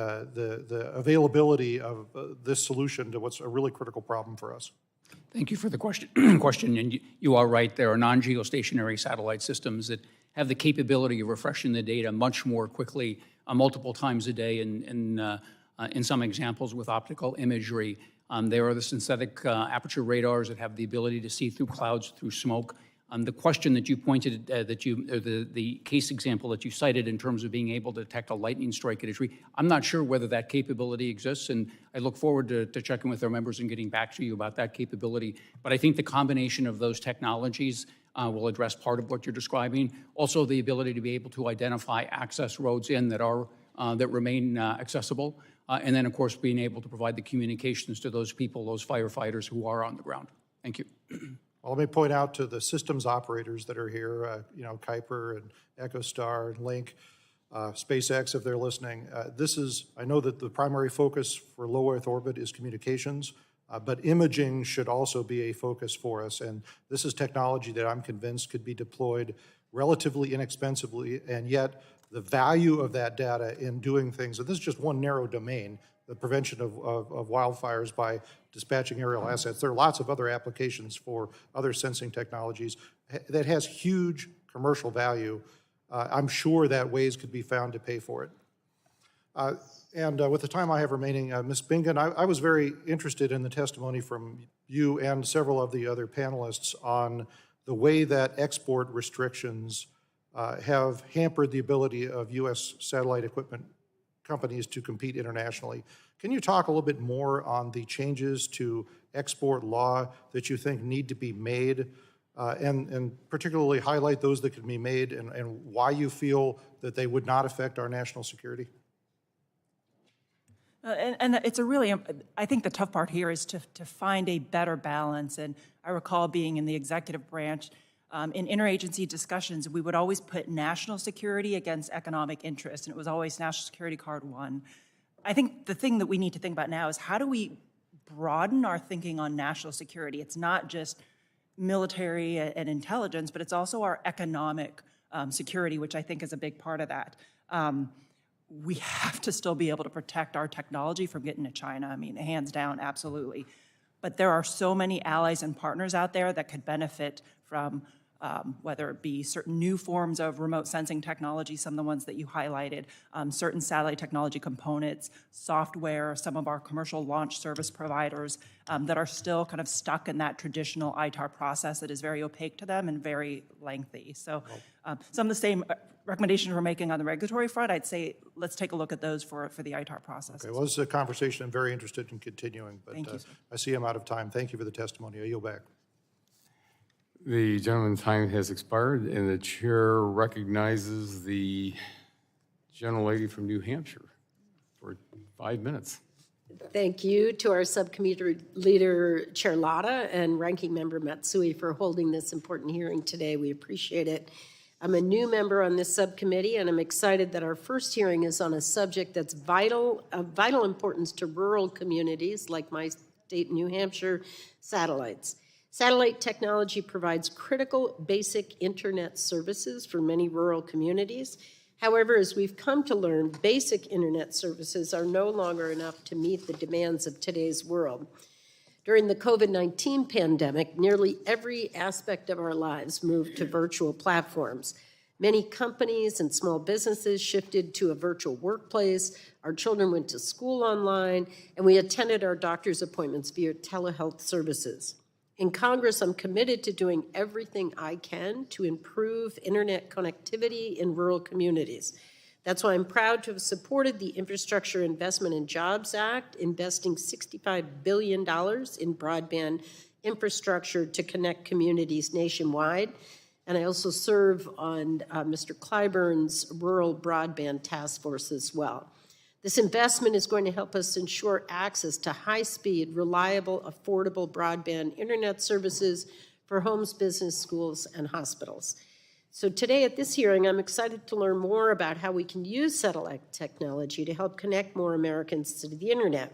availability of this solution to what's a really critical problem for us? Thank you for the question. And you are right. There are non-geostationary satellite systems that have the capability of refreshing the data much more quickly, multiple times a day. In some examples with optical imagery, there are the synthetic aperture radars that have the ability to see through clouds, through smoke. The question that you pointed, the case example that you cited in terms of being able to detect a lightning strike at a tree, I'm not sure whether that capability exists, and I look forward to checking with our members and getting back to you about that capability. But I think the combination of those technologies will address part of what you're describing. Also, the ability to be able to identify access roads in that remain accessible, and then, of course, being able to provide the communications to those people, those firefighters who are on the ground. Thank you. Well, let me point out to the systems operators that are here, Kuiper and Echostar and Lynk, SpaceX, if they're listening. I know that the primary focus for low Earth orbit is communications, but imaging should also be a focus for us. And this is technology that I'm convinced could be deployed relatively inexpensively, and yet the value of that data in doing things, and this is just one narrow domain, the prevention of wildfires by dispatching aerial assets. There are lots of other applications for other sensing technologies that has huge commercial value. I'm sure that ways could be found to pay for it. And with the time I have remaining, Ms. Bingen, I was very interested in the testimony from you and several of the other panelists on the way that export restrictions have hampered the ability of U.S. satellite equipment companies to compete internationally. Can you talk a little bit more on the changes to export law that you think need to be made, and particularly highlight those that can be made and why you feel that they would not affect our national security? And it's I think the tough part here is to find a better balance. And I recall being in the executive branch, in interagency discussions, we would always put national security against economic interest, and it was always national security card one. I think the thing that we need to think about now is how do we broaden our thinking on national security? It's not just military and intelligence, but it's also our economic security, which I think is a big part of that. We have to still be able to protect our technology from getting to China. I mean, hands down, absolutely. But there are so many allies and partners out there that could benefit from whether it be certain new forms of remote sensing technology, some of the ones that you highlighted, certain satellite technology components, software, some of our commercial launch service providers that are still kind of stuck in that traditional ITAR process that is very opaque to them and very lengthy. So some of the same recommendations we're making on the regulatory front, I'd say let's take a look at those for the ITAR process. Okay, well, this is a conversation I'm very interested in continuing, but Thank you, sir. I see I'm out of time. Thank you for the testimony. I yield back. The gentleman's time has expired, and the chair recognizes the gentlelady from New Hampshire for 5 minutes. Thank you to our subcommittee leader, Chair Latta, and Ranking Member Matsui for holding this important hearing today. We appreciate it. I'm a new member on this subcommittee, and I'm excited that our first hearing is on a subject that's of vital importance to rural communities like my state, New Hampshire, satellites. Satellite technology provides critical basic internet services for many rural communities. However, as we've come to learn, basic internet services are no longer enough to meet the demands of today's world. During the COVID-19 pandemic, nearly every aspect of our lives moved to virtual platforms. Many companies and small businesses shifted to a virtual workplace. Our children went to school online, and we attended our doctor's appointments via telehealth services. In Congress, I'm committed to doing everything I can to improve internet connectivity in rural communities. That's why I'm proud to have supported the Infrastructure Investment and Jobs Act, investing $65 billion in broadband infrastructure to connect communities nationwide. And I also serve on Mr. Clyburn's Rural Broadband Task Force as well. This investment is going to help us ensure access to high-speed, reliable, affordable broadband internet services for homes, business, schools, and hospitals. So today at this hearing, I'm excited to learn more about how we can use satellite technology to help connect more Americans to the internet.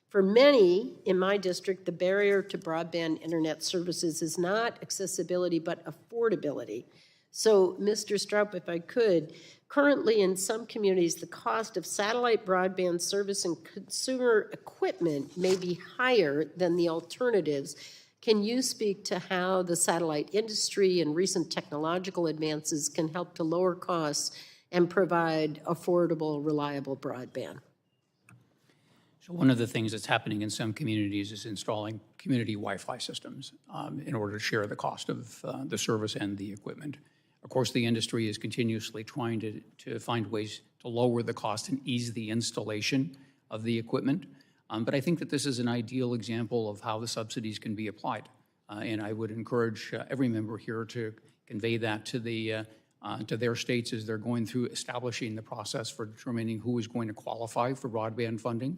For many in my district, the barrier to broadband internet services is not accessibility, but affordability. So, Mr. Stroup, if I could, currently in some communities, the cost of satellite broadband service and consumer equipment may be higher than the alternatives. Can you speak to how the satellite industry and recent technological advances can help to lower costs and provide affordable, reliable broadband? So one of the things that's happening in some communities is installing community Wi-Fi systems in order to share the cost of the service and the equipment. Of course, the industry is continuously trying to find ways to lower the cost and ease the installation of the equipment. But I think that this is an ideal example of how the subsidies can be applied. And I would encourage every member here to convey that to their states as they're going through establishing the process for determining who is going to qualify for broadband funding,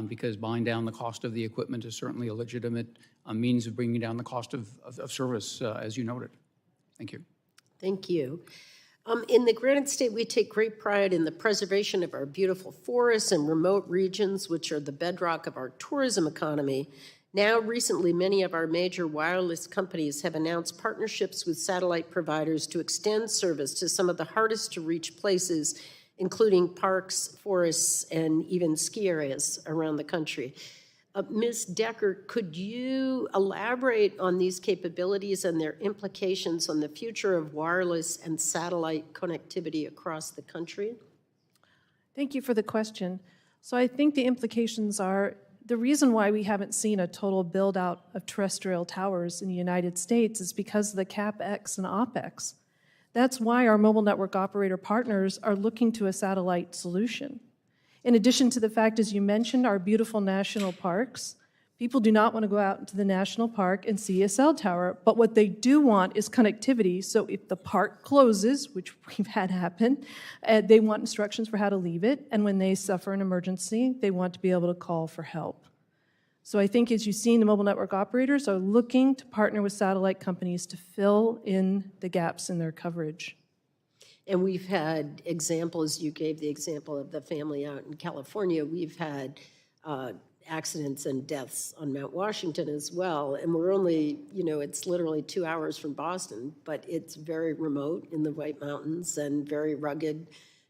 because buying down the cost of the equipment is certainly a legitimate means of bringing down the cost of service, as you noted. Thank you. Thank you. In the Granite State, we take great pride in the preservation of our beautiful forests and remote regions, which are the bedrock of our tourism economy. Now, recently, many of our major wireless companies have announced partnerships with satellite providers to extend service to some of the hardest to reach places, including parks, forests, and even ski areas around the country. Ms. Deckard, could you elaborate on these capabilities and their implications on the future of wireless and satellite connectivity across the country? Thank you for the question. So I think the implications are the reason why we haven't seen a total build out of terrestrial towers in the United States is because of the CapEx and OpEx. That's why our mobile network operator partners are looking to a satellite solution. In addition to the fact, as you mentioned, our beautiful national parks, people do not want to go out into the national park and see a cell tower, but what they do want is connectivity. So if the park closes, which we've had happen, they want instructions for how to leave it, and when they suffer an emergency, they want to be able to call for help. So I think, as you've seen, the mobile network operators are looking to partner with satellite companies to fill in the gaps in their coverage. And we've had examples, you gave the example of the family out in California. We've had accidents and deaths on Mount Washington as well. And we're only, it's literally 2 hours from Boston, but it's very remote in the White Mountains and very rugged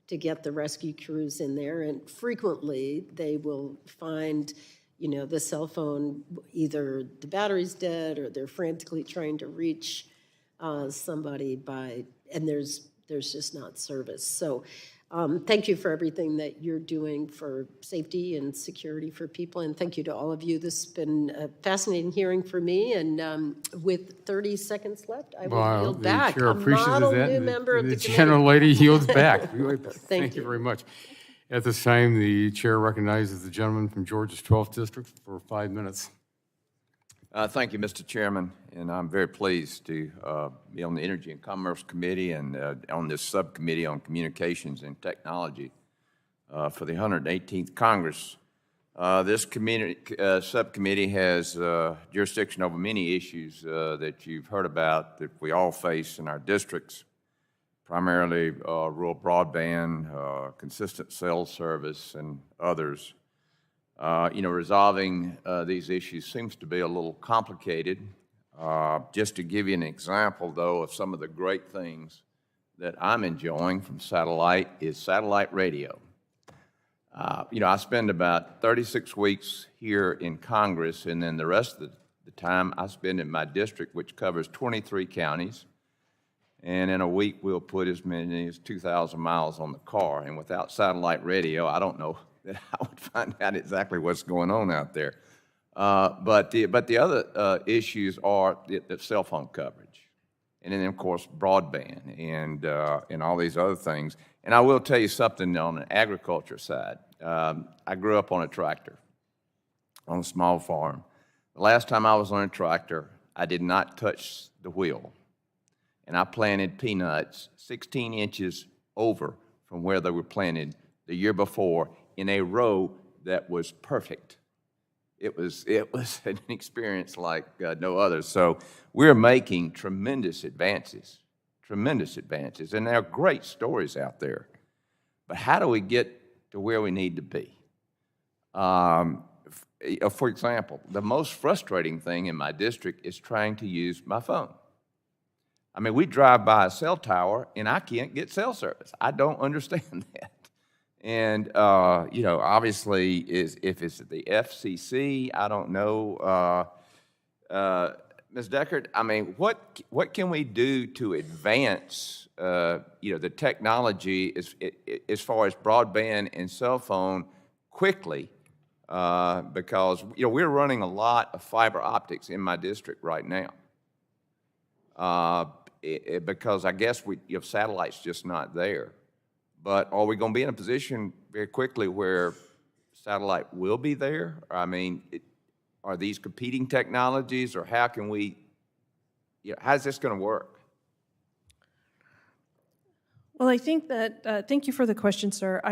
to get the rescue crews in there. And frequently they will find, the cell phone, either the battery's dead or they're frantically trying to reach somebody and there's just not service. So thank you for everything that you're doing for safety and security for people, and thank you to all of you. This has been a fascinating hearing for me, and with 30 seconds left, I will yield back. The chair A appreciates model that. new and member of the committee. general lady yields back. Thank you you. very much. At this time, the chair recognizes the gentleman from Georgia's 12th District for 5 minutes. Thank you, Mr. Chairman, and I'm very pleased to be on the Energy and Commerce Committee and on this subcommittee on communications and technology for the 118th Congress. This subcommittee has jurisdiction over many issues that you've heard about that we all face in our districts, primarily rural broadband, consistent cell service, and others. Resolving these issues seems to be a little complicated. Just to give you an example, though, of some of the great things that I'm enjoying from satellite is satellite radio. I spend about 36 weeks here in Congress, and then the rest of the time I spend in my district, which covers 23 counties. And in a week, we'll put as many as 2,000 miles on the car. And without satellite radio, I don't know that I would find out exactly what's going on out there. But the other issues are the cell phone coverage, and then of course broadband and all these other things. And I will tell you something on the agriculture side. I grew up on a tractor, on a small farm. The last time I was on a tractor, I did not touch the wheel, and I planted peanuts 16 inches over from where they were planted the year before, in a row that was perfect. It was an experience like no other. So we're making tremendous advances, and there are great stories out there. But how do we get to where we need to be? For example, the most frustrating thing in my district is trying to use my phone. I mean, we drive by a cell tower, and I can't get cell service. I don't understand that. And, obviously, if it's the FCC, I don't know. Ms. Deckard, I mean, what can we do to advance, the technology as far as broadband and cell phone quickly? Because, we're running a lot of fiber optics in my district right now. Because I guess satellite's just not there. But are we going to be in a position very quickly where satellite will be there? I mean, are these competing technologies, or how can we, how's this going to work? Well, I think that, thank you for the question, sir.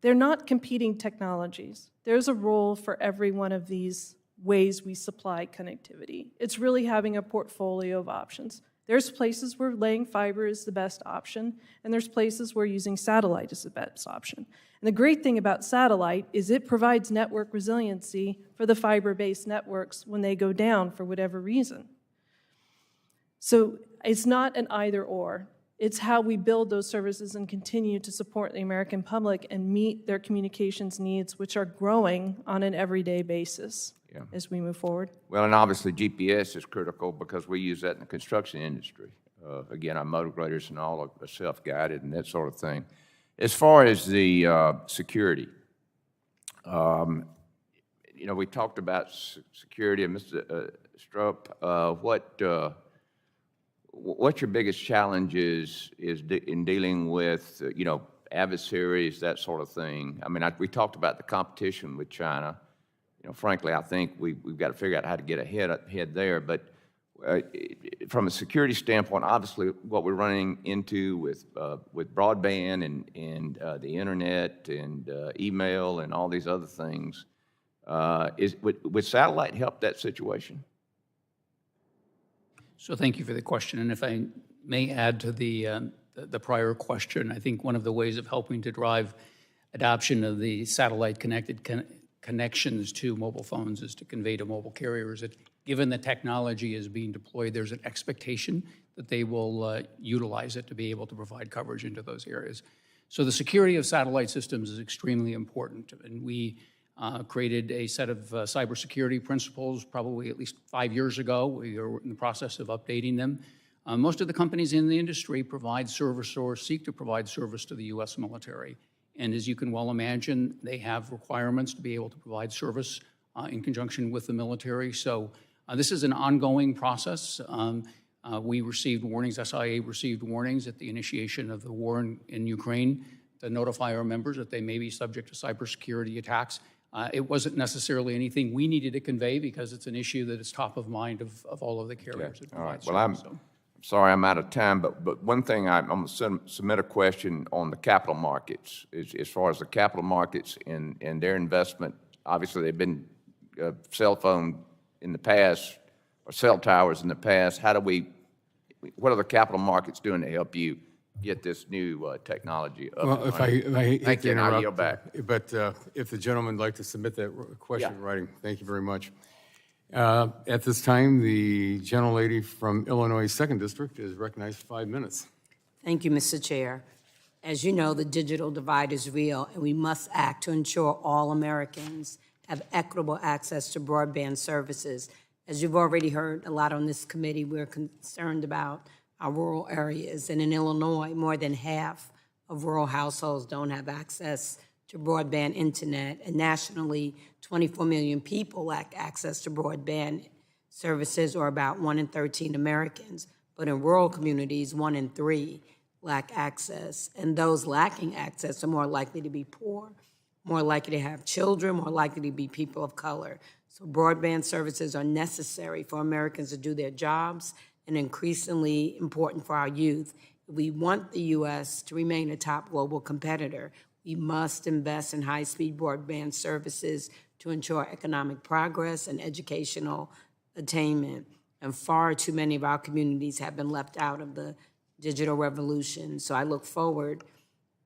They're not competing technologies. There's a role for every one of these ways we supply connectivity. It's really having a portfolio of options. There's places where laying fiber is the best option, and there's places where using satellite is the best option. And the great thing about satellite is it provides network resiliency for the fiber-based networks when they go down for whatever reason. So it's not an either-or. It's how we build those services and continue to support the American public and meet their communications needs, which are growing on an everyday basis as we move forward. Well, and obviously GPS is critical because we use that in the construction industry. Again, our motor graders and all are self-guided and that sort of thing. As far as the security, we talked about security, and Mr. Stroup, what's your biggest challenges in dealing with, adversaries, that sort of thing? I mean, we talked about the competition with China. Frankly, I think we've got to figure out how to get ahead there. But from a security standpoint, obviously, what we're running into with broadband and the internet and email and all these other things, would satellite help that situation? So thank you for the question. And if I may add to the prior question, I think one of the ways of helping to drive adoption of the satellite-connected connections to mobile phones is to convey to mobile carriers that given the technology is being deployed, there's an expectation that they will utilize it to be able to provide coverage into those areas. So the security of satellite systems is extremely important, and we created a set of cybersecurity principles probably at least 5 years ago. We are in the process of updating them. Most of the companies in the industry provide service or seek to provide service to the U.S. military. And as you can well imagine, they have requirements to be able to provide service in conjunction with the military. So this is an ongoing process. We received warnings, SIA received warnings at the initiation of the war in Ukraine to notify our members that they may be subject to cybersecurity attacks. It wasn't necessarily anything we needed to convey because it's an issue that is top of mind of all of the carriers. Okay. All right. Well, I'm sorry I'm out of time, but one thing I'm going to submit a question on the capital markets. As far as the capital markets and their investment, obviously they've been cell phone in the past or cell towers in the past. What are the capital markets doing to help you get this new technology up? Well, if I hate to I'll interrupt, yield back. but if the gentleman would like to submit that question in writing, thank you very much. At this time, the gentlelady from Illinois 2nd District is recognized for 5 minutes. Thank you, Mr. Chair. As you know, the digital divide is real, and we must act to ensure all Americans have equitable access to broadband services. As you've already heard a lot on this committee, we're concerned about our rural areas. And in Illinois, more than half of rural households don't have access to broadband internet. And nationally, 24 million people lack access to broadband services, or about 1 in 13 Americans. But in rural communities, 1 in 3 lack access. And those lacking access are more likely to be poor, more likely to have children, more likely to be people of color. So broadband services are necessary for Americans to do their jobs and increasingly important for our youth. If we want the U.S. to remain a top global competitor, we must invest in high-speed broadband services to ensure economic progress and educational attainment. And far too many of our communities have been left out of the digital revolution. So I look forward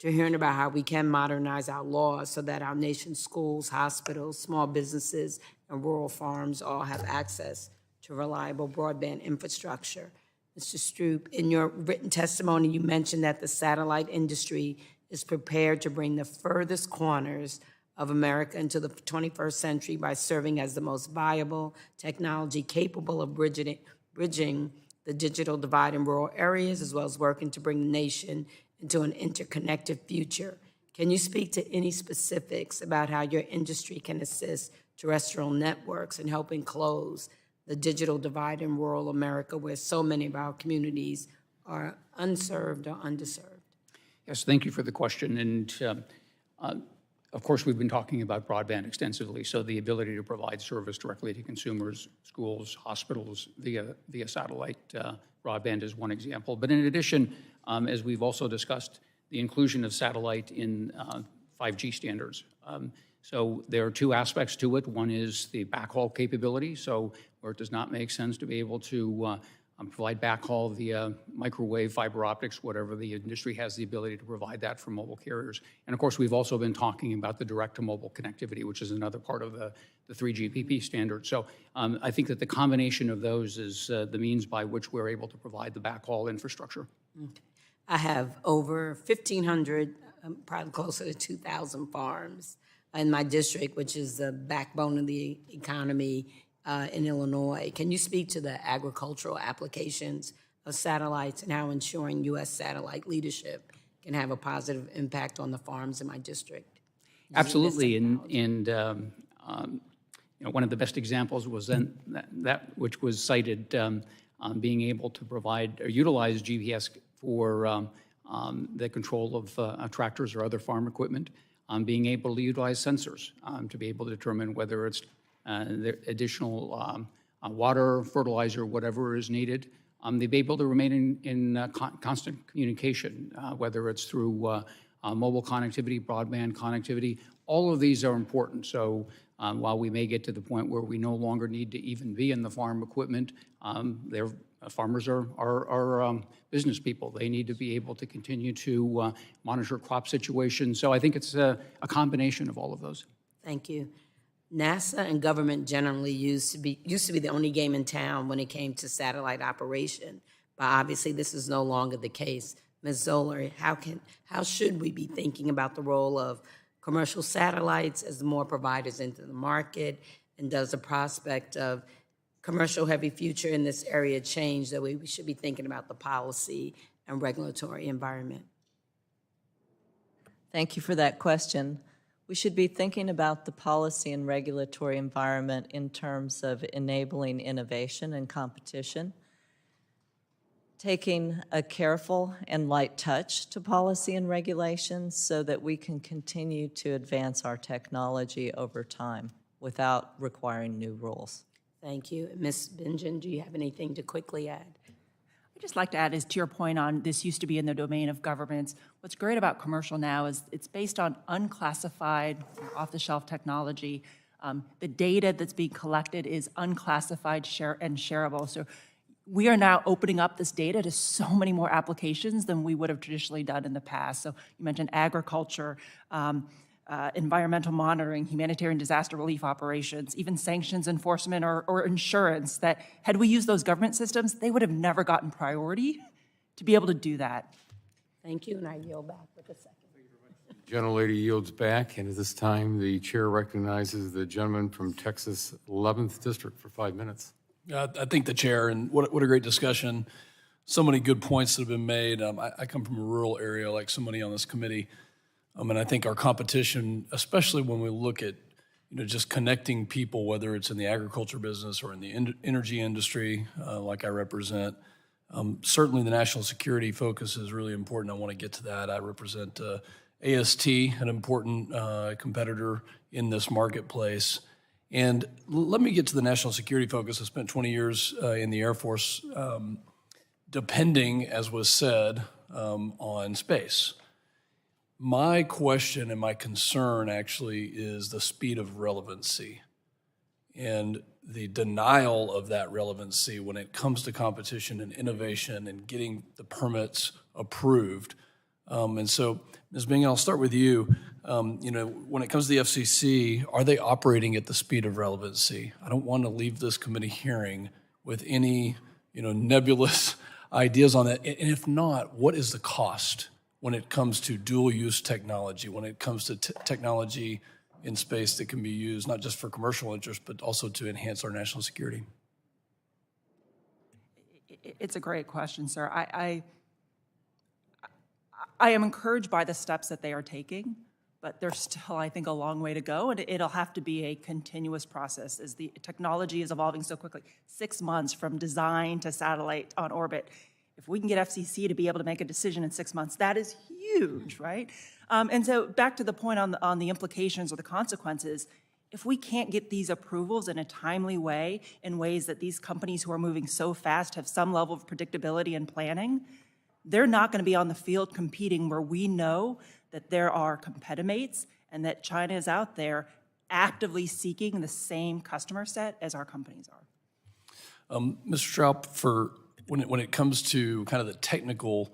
to hearing about how we can modernize our laws so that our nation's schools, hospitals, small businesses, and rural farms all have access to reliable broadband infrastructure. Mr. Stroup, in your written testimony, you mentioned that the satellite industry is prepared to bring the furthest corners of America into the 21st century by serving as the most viable technology capable of bridging the digital divide in rural areas, as well as working to bring the nation into an interconnected future. Can you speak to any specifics about how your industry can assist terrestrial networks in helping close the digital divide in rural America, where so many of our communities are unserved or underserved? Yes, thank you for the question. And of course, we've been talking about broadband extensively, so the ability to provide service directly to consumers, schools, hospitals via satellite broadband is one example. But in addition, as we've also discussed, the inclusion of satellite in 5G standards. So there are two aspects to it. One is the backhaul capability, so where it does not make sense to be able to provide backhaul via microwave, fiber optics, whatever. The industry has the ability to provide that for mobile carriers. And of course, we've also been talking about the direct-to-mobile connectivity, which is another part of the 3GPP standard. So I think that the combination of those is the means by which we're able to provide the backhaul infrastructure. Okay. I have over 1,500, probably closer to 2,000 farms in my district, which is the backbone of the economy in Illinois. Can you speak to the agricultural applications of satellites and how ensuring U.S. satellite leadership can have a positive impact on the farms in my district? Absolutely, and one of the best examples was then that which was cited, being able to provide or utilize GPS for the control of tractors or other farm equipment, being able to utilize sensors to be able to determine whether it's the additional water, fertilizer, whatever is needed. They'd be able to remain in constant communication, whether it's through mobile connectivity, broadband connectivity. All of these are important. So while we may get to the point where we no longer need to even be in the farm equipment, farmers are business people. They need to be able to continue to monitor crop situations. So I think it's a combination of all of those. Thank you. NASA and government generally used to be the only game in town when it came to satellite operation, but obviously this is no longer the case. Ms. Zoller, how should we be thinking about the role of commercial satellites as more providers enter the market, and does the prospect of commercial heavy future in this area change the way we should be thinking about the policy and regulatory environment? Thank you for that question. We should be thinking about the policy and regulatory environment in terms of enabling innovation and competition, taking a careful and light touch to policy and regulations so that we can continue to advance our technology over time without requiring new rules. Thank you. Ms. Bingen, do you have anything to quickly add? I'd just like to add is to your point on this used to be in the domain of governments. What's great about commercial now is it's based on unclassified, off-the-shelf technology. The data that's being collected is unclassified and shareable. So we are now opening up this data to so many more applications than we would have traditionally done in the past. So you mentioned agriculture, environmental monitoring, humanitarian disaster relief operations, even sanctions enforcement or insurance, that had we used those government systems, they would have never gotten priority to be able to do that. Thank you, and I yield back with a second. Gentlelady yields back, and at this time, the chair recognizes the gentleman from Texas 11th District for 5 minutes. I think the chair, and what a great discussion. So many good points that have been made. I come from a rural area like so many on this committee. And I think our competition, especially when we look at, just connecting people, whether it's in the agriculture business or in the energy industry, like I represent, certainly the national security focus is really important. I want to get to that. I represent AST, an important competitor in this marketplace. And let me get to the national security focus. I spent 20 years in the Air Force, depending, as was said, on space. My question and my concern actually is the speed of relevancy and the denial of that relevancy when it comes to competition and innovation and getting the permits approved. And so, Ms. Bingen, I'll start with you. When it comes to the FCC, are they operating at the speed of relevancy? I don't want to leave this committee hearing with any, nebulous ideas on that. And if not, what is the cost when it comes to dual-use technology, when it comes to technology in space that can be used not just for commercial interest, but also to enhance our national security? It's a great question, sir. I am encouraged by the steps that they are taking, but there's still, I think, a long way to go, and it'll have to be a continuous process as the technology is evolving so quickly. 6 months from design to satellite on orbit. If we can get FCC to be able to make a decision in 6 months, that is huge, right? And so back to the point on the implications or the consequences, if we can't get these approvals in a timely way, in ways that these companies who are moving so fast have some level of predictability and planning, they're not going to be on the field competing where we know that there are competimates and that China is out there actively seeking the same customer set as our companies are. Mr. Stroup, when it comes to kind of the technical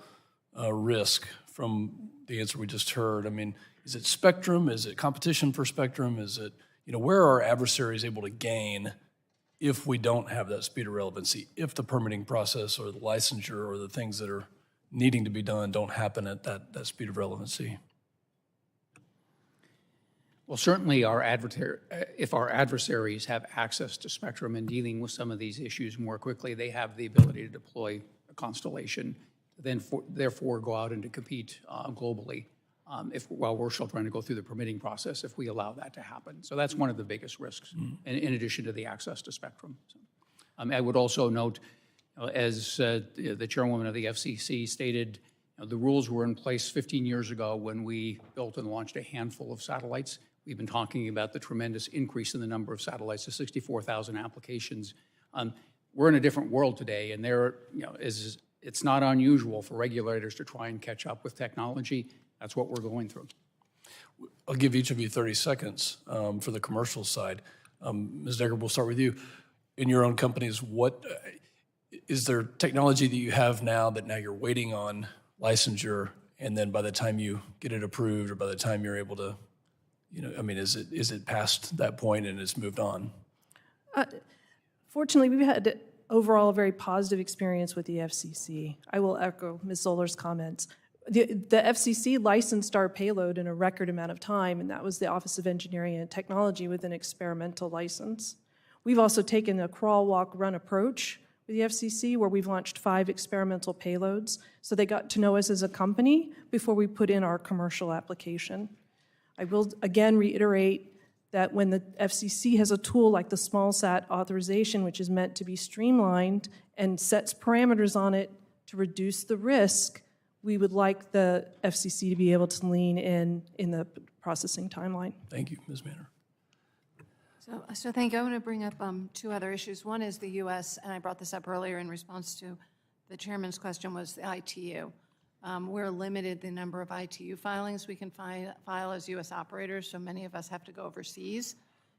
risk from the answer we just heard, is it spectrum? Is it competition for spectrum? Is it, where are our adversaries able to gain if we don't have that speed of relevancy, if the permitting process or the licensure or the things that are needing to be done don't happen at that speed of relevancy? Well, certainly if our adversaries have access to spectrum and dealing with some of these issues more quickly, they have the ability to deploy a constellation, then therefore go out and to compete globally while we're still trying to go through the permitting process if we allow that to happen. So that's one of the biggest risks, in addition to the access to spectrum. So, I would also note, as the chairwoman of the FCC stated, the rules were in place 15 years ago when we built and launched a handful of satellites. We've been talking about the tremendous increase in the number of satellites to 64,000 applications. We're in a different world today, and it's not unusual for regulators to try and catch up with technology. That's what we're going through. I'll give each of you 30 seconds for the commercial side. Ms. Deckard, we'll start with you. In your own companies, what is there technology that you have now that now you're waiting on licensure, and then by the time you get it approved or by the time you're able to I mean, is it past that point and it's moved on? Fortunately, we've had overall a very positive experience with the FCC. I will echo Ms. Zoller's comments. The FCC licensed our payload in a record amount of time, and that was the Office of Engineering and Technology with an experimental license. We've also taken a crawl, walk, run approach with the FCC, where we've launched 5 experimental payloads, so they got to know us as a company before we put in our commercial application. I will again reiterate that when the FCC has a tool like the SmallSat authorization, which is meant to be streamlined and sets parameters on it to reduce the risk, we would like the FCC to be able to lean in the processing timeline. Thank you, Ms. Manner. So thank you. I want to bring up 2 other issues. One is the U.S., and I brought this up earlier in response to the chairman's question, was the ITU. We're limited the number of ITU filings we can file as U.S. operators, so many of us have to go overseas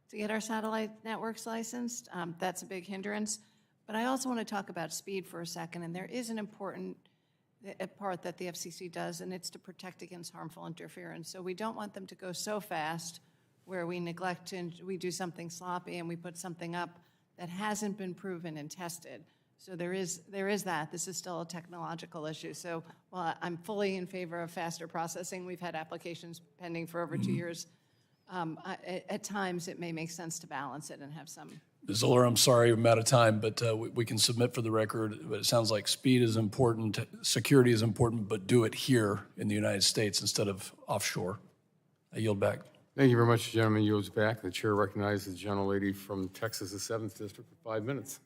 to get our satellite networks licensed. That's a big hindrance. But I also want to talk about speed for a second, and there is an important part that the FCC does, and it's to protect against harmful interference. So we don't want them to go so fast where we neglect and we do something sloppy and we put something up that hasn't been proven and tested. So there is that. This is still a technological issue. So while I'm fully in favor of faster processing, we've had applications pending for over 2 years. At times, it may make sense to balance it and have some. Ms. Zoller, I'm sorry I'm out of time, but we can submit for the record. But it sounds like speed is important, security is important, but do it here in the United States instead of offshore. I yield back. Thank you very much, gentleman. Yields back. The chair recognizes the gentlelady from Texas' 7th District for 5 minutes.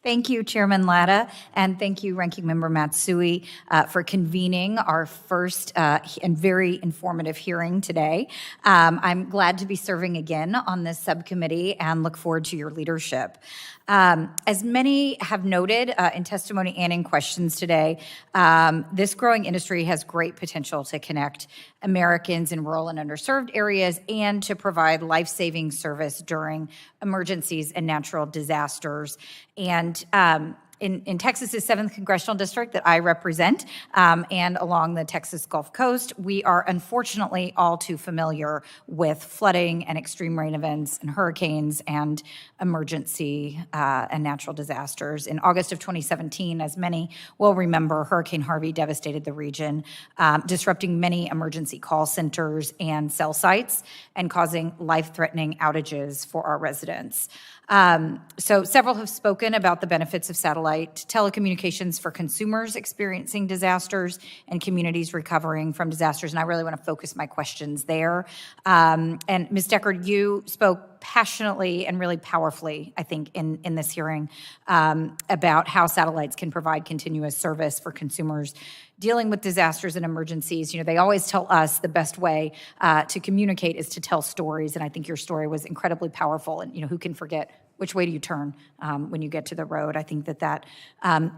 Thank you, Chairman Latta, and thank you, Ranking Member Matsui, for convening our first and very informative hearing today. I'm glad to be serving again on this subcommittee and look forward to your leadership. As many have noted in testimony and in questions today, this growing industry has great potential to connect Americans in rural and underserved areas and to provide life-saving service during emergencies and natural disasters. And in Texas's 7th Congressional District that I represent, and along the Texas Gulf Coast, we are unfortunately all too familiar with flooding and extreme rain events and hurricanes and emergency and natural disasters. In August of 2017, as many will remember, Hurricane Harvey devastated the region, disrupting many emergency call centers and cell sites and causing life-threatening outages for our residents. So several have spoken about the benefits of satellite telecommunications for consumers experiencing disasters and communities recovering from disasters, and I really want to focus my questions there. And Ms. Deckard, you spoke passionately and really powerfully, I think, in this hearing about how satellites can provide continuous service for consumers dealing with disasters and emergencies. You know, they always tell us the best way to communicate is to tell stories, and I think your story was incredibly powerful. And, you know, who can forget which way do you turn when you get to the road? I think that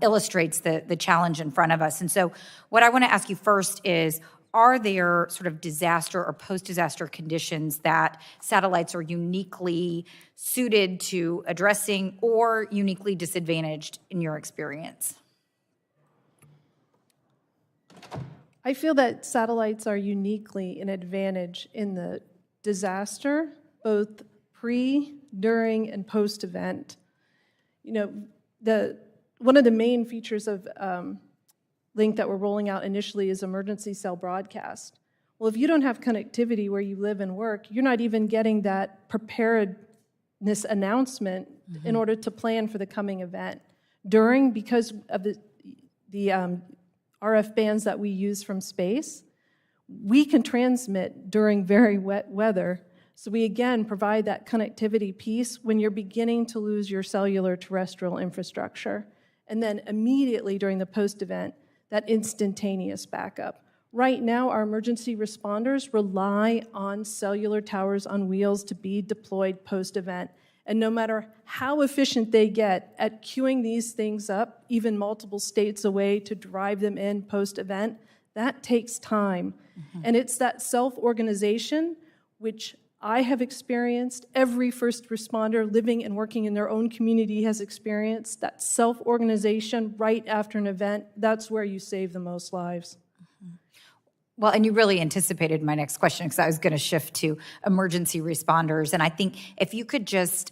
illustrates the challenge in front of us. And so what I want to ask you first is, are there sort of disaster or post-disaster conditions that satellites are uniquely suited to addressing or uniquely disadvantaged in your experience? I feel that satellites are uniquely an advantage in the disaster, both pre, during, and post-event. You know, one of the main features of Lynk that we're rolling out initially is emergency cell broadcast. Well, if you don't have connectivity where you live and work, you're not even getting that preparedness announcement in order to plan for the coming event. During, because of the RF bands that we use from space, we can transmit during very wet weather. So we again provide that connectivity piece when you're beginning to lose your cellular terrestrial infrastructure. And then immediately during the post-event, that instantaneous backup. Right now, our emergency responders rely on cellular towers on wheels to be deployed post-event. And no matter how efficient they get at queuing these things up, even multiple states away to drive them in post-event, that takes time. And it's that self-organization, which I have experienced, every first responder living and working in their own community has experienced, that self-organization right after an event. That's where you save the most lives. Well, and you really anticipated my next question because I was going to shift to emergency responders. And I think if you could just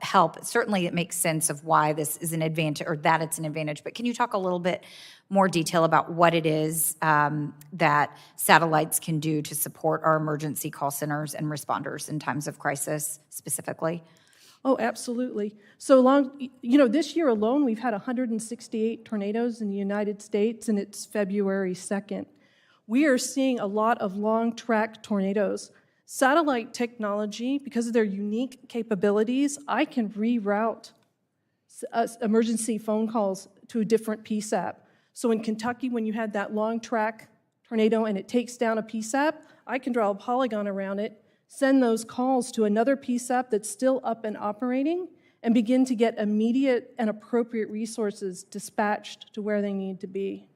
help, certainly it makes sense of why this is an advantage or that it's an advantage, but can you talk a little bit more detail about what it is that satellites can do to support our emergency call centers and responders in times of crisis specifically? Oh, absolutely. This year alone, we've had 168 tornadoes in the United States, and it's February 2nd. We are seeing a lot of long-track tornadoes. Satellite technology, because of their unique capabilities, I can reroute emergency phone calls to a different PSAP. So in Kentucky, when you had that long-track tornado and it takes down a PSAP, I can draw a polygon around it, send those calls to another PSAP that's still up and operating, and begin to get immediate and appropriate resources dispatched to where they need to be.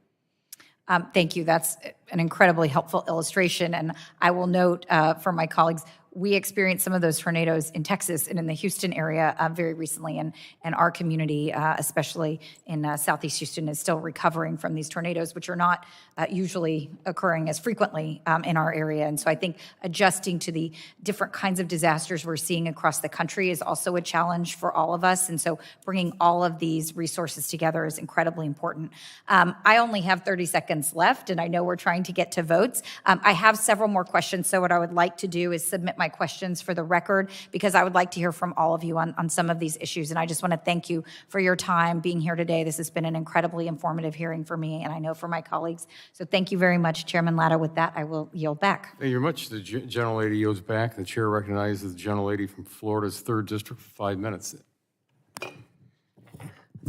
Thank you. That's an incredibly helpful illustration. And I will note for my colleagues, we experienced some of those tornadoes in Texas and in the Houston area very recently, and our community, especially in Southeast Houston, is still recovering from these tornadoes, which are not usually occurring as frequently in our area. And so I think adjusting to the different kinds of disasters we're seeing across the country is also a challenge for all of us. And so bringing all of these resources together is incredibly important. I only have 30 seconds left, and I know we're trying to get to votes. I have several more questions, so what I would like to do is submit my questions for the record, because I would like to hear from all of you on some of these issues. And I just want to thank you for your time being here today. This has been an incredibly informative hearing for me, and I know for my colleagues. So thank you very much, Chairman Latta. With that, I will yield back. Thank you very much. The gentlelady yields back. The chair recognizes the gentlelady from Florida's 3rd District for 5 minutes.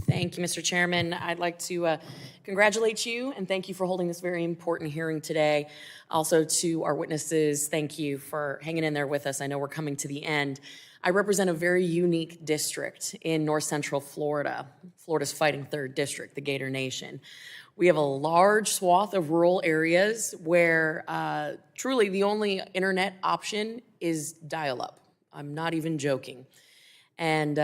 Thank you, Mr. Chairman. I'd like to congratulate you and thank you for holding this very important hearing today. Also to our witnesses, thank you for hanging in there with us. I know we're coming to the end. I represent a very unique district in north central Florida, Florida's fighting 3rd District, the Gator Nation. We have a large swath of rural areas where truly the only internet option is dial-up. I'm not even joking. And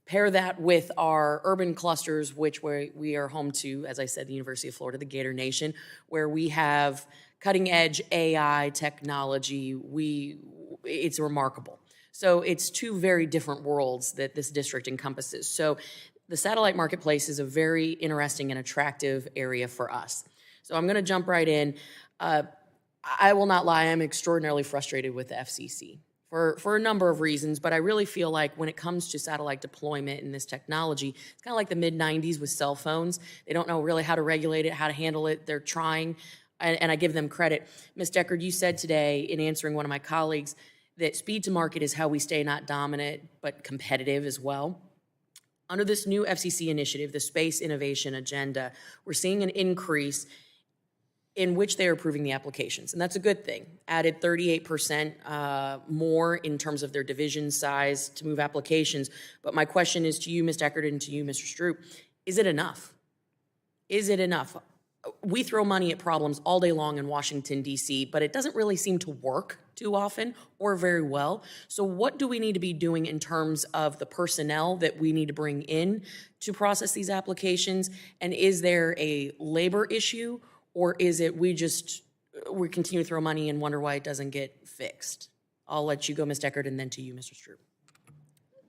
pair that with our urban clusters, which we are home to, as I said, the University of Florida, the Gator Nation, where we have cutting-edge AI technology. It's remarkable. So it's two very different worlds that this district encompasses. So the satellite marketplace is a very interesting and attractive area for us. So I'm going to jump right in. I will not lie, I'm extraordinarily frustrated with the FCC. For a number of reasons, but I really feel like when it comes to satellite deployment and this technology, it's kind of like the mid-90s with cell phones. They don't know really how to regulate it, how to handle it. They're trying, and I give them credit. Ms. Deckard, you said today in answering one of my colleagues that speed to market is how we stay not dominant, but competitive as well. Under this new FCC initiative, the Space Innovation Agenda, we're seeing an increase in which they are approving the applications, and that's a good thing. Added 38% more in terms of their division size to move applications. But my question is to you, Ms. Deckard, and to you, Mr. Stroup, is it enough? Is it enough? We throw money at problems all day long in Washington, D.C., but it doesn't really seem to work too often or very well. So what do we need to be doing in terms of the personnel that we need to bring in to process these applications? And is there a labor issue? Or is it we continue to throw money and wonder why it doesn't get fixed? I'll let you go, Ms. Deckard, and then to you, Mr. Stroup.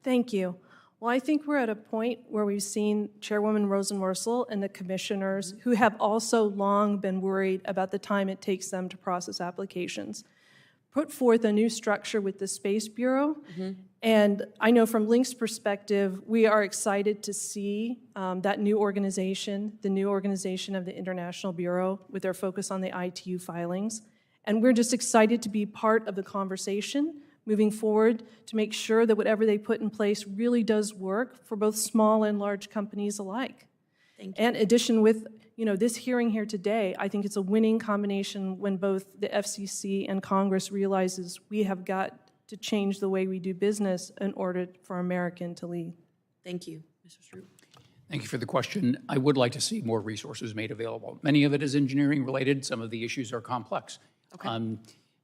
Thank you. Well, I think we're at a point where we've seen Chairwoman Rosenworcel and the commissioners who have also long been worried about the time it takes them to process applications, put forth a new structure with the Space Bureau. And I know from Lynk's perspective, we are excited to see that new organization, the new organization of the International Bureau with their focus on the ITU filings. And we're just excited to be part of the conversation moving forward to make sure that whatever they put in place really does work for both small and large companies alike. Thank you. And in addition with this hearing here today, I think it's a winning combination when both the FCC and Congress realizes we have got to change the way we do business in order for American to lead. Thank you, Mr. Stroup. Thank you for the question. I would like to see more resources made available. Many of it is engineering related. Some of the issues are complex. Okay.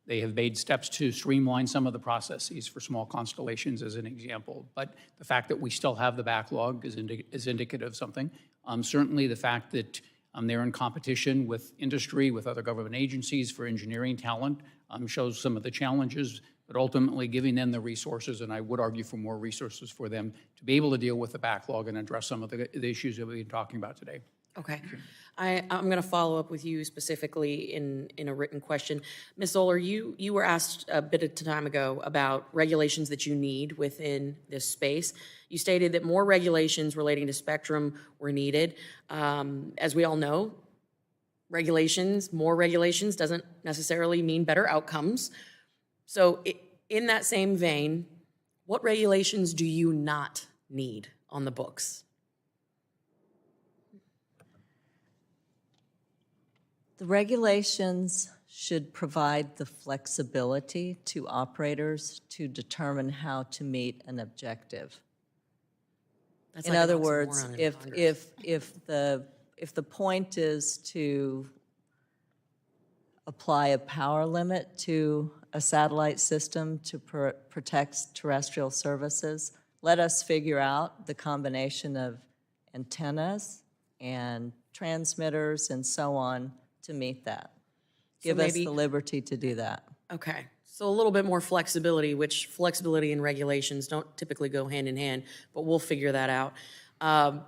They have made steps to streamline some of the processes for small constellations as an example. But the fact that we still have the backlog is indicative of something. Certainly the fact that They're in competition with industry, with other government agencies for engineering talent, shows some of the challenges, but ultimately giving them the resources, and I would argue for more resources for them to be able to deal with the backlog and address some of the issues that we've been talking about today. Okay. I'm going to follow up with you specifically in a written question. Ms. Zoller, you were asked a bit of time ago about regulations that you need within this space. You stated that more regulations relating to spectrum were needed. As we all know, more regulations doesn't necessarily mean better outcomes. So in that same vein, what regulations do you not need on the books? The regulations should provide the flexibility to operators to determine how to meet an objective. That's In like an other words, oxymoron in Congress. if the point is to apply a power limit to a satellite system to protect terrestrial services, let us figure out the combination of antennas and transmitters and so on to meet that. Give us the liberty to do that. Okay, so a little bit more flexibility, which flexibility and regulations don't typically go hand in hand, but we'll figure that out. I'm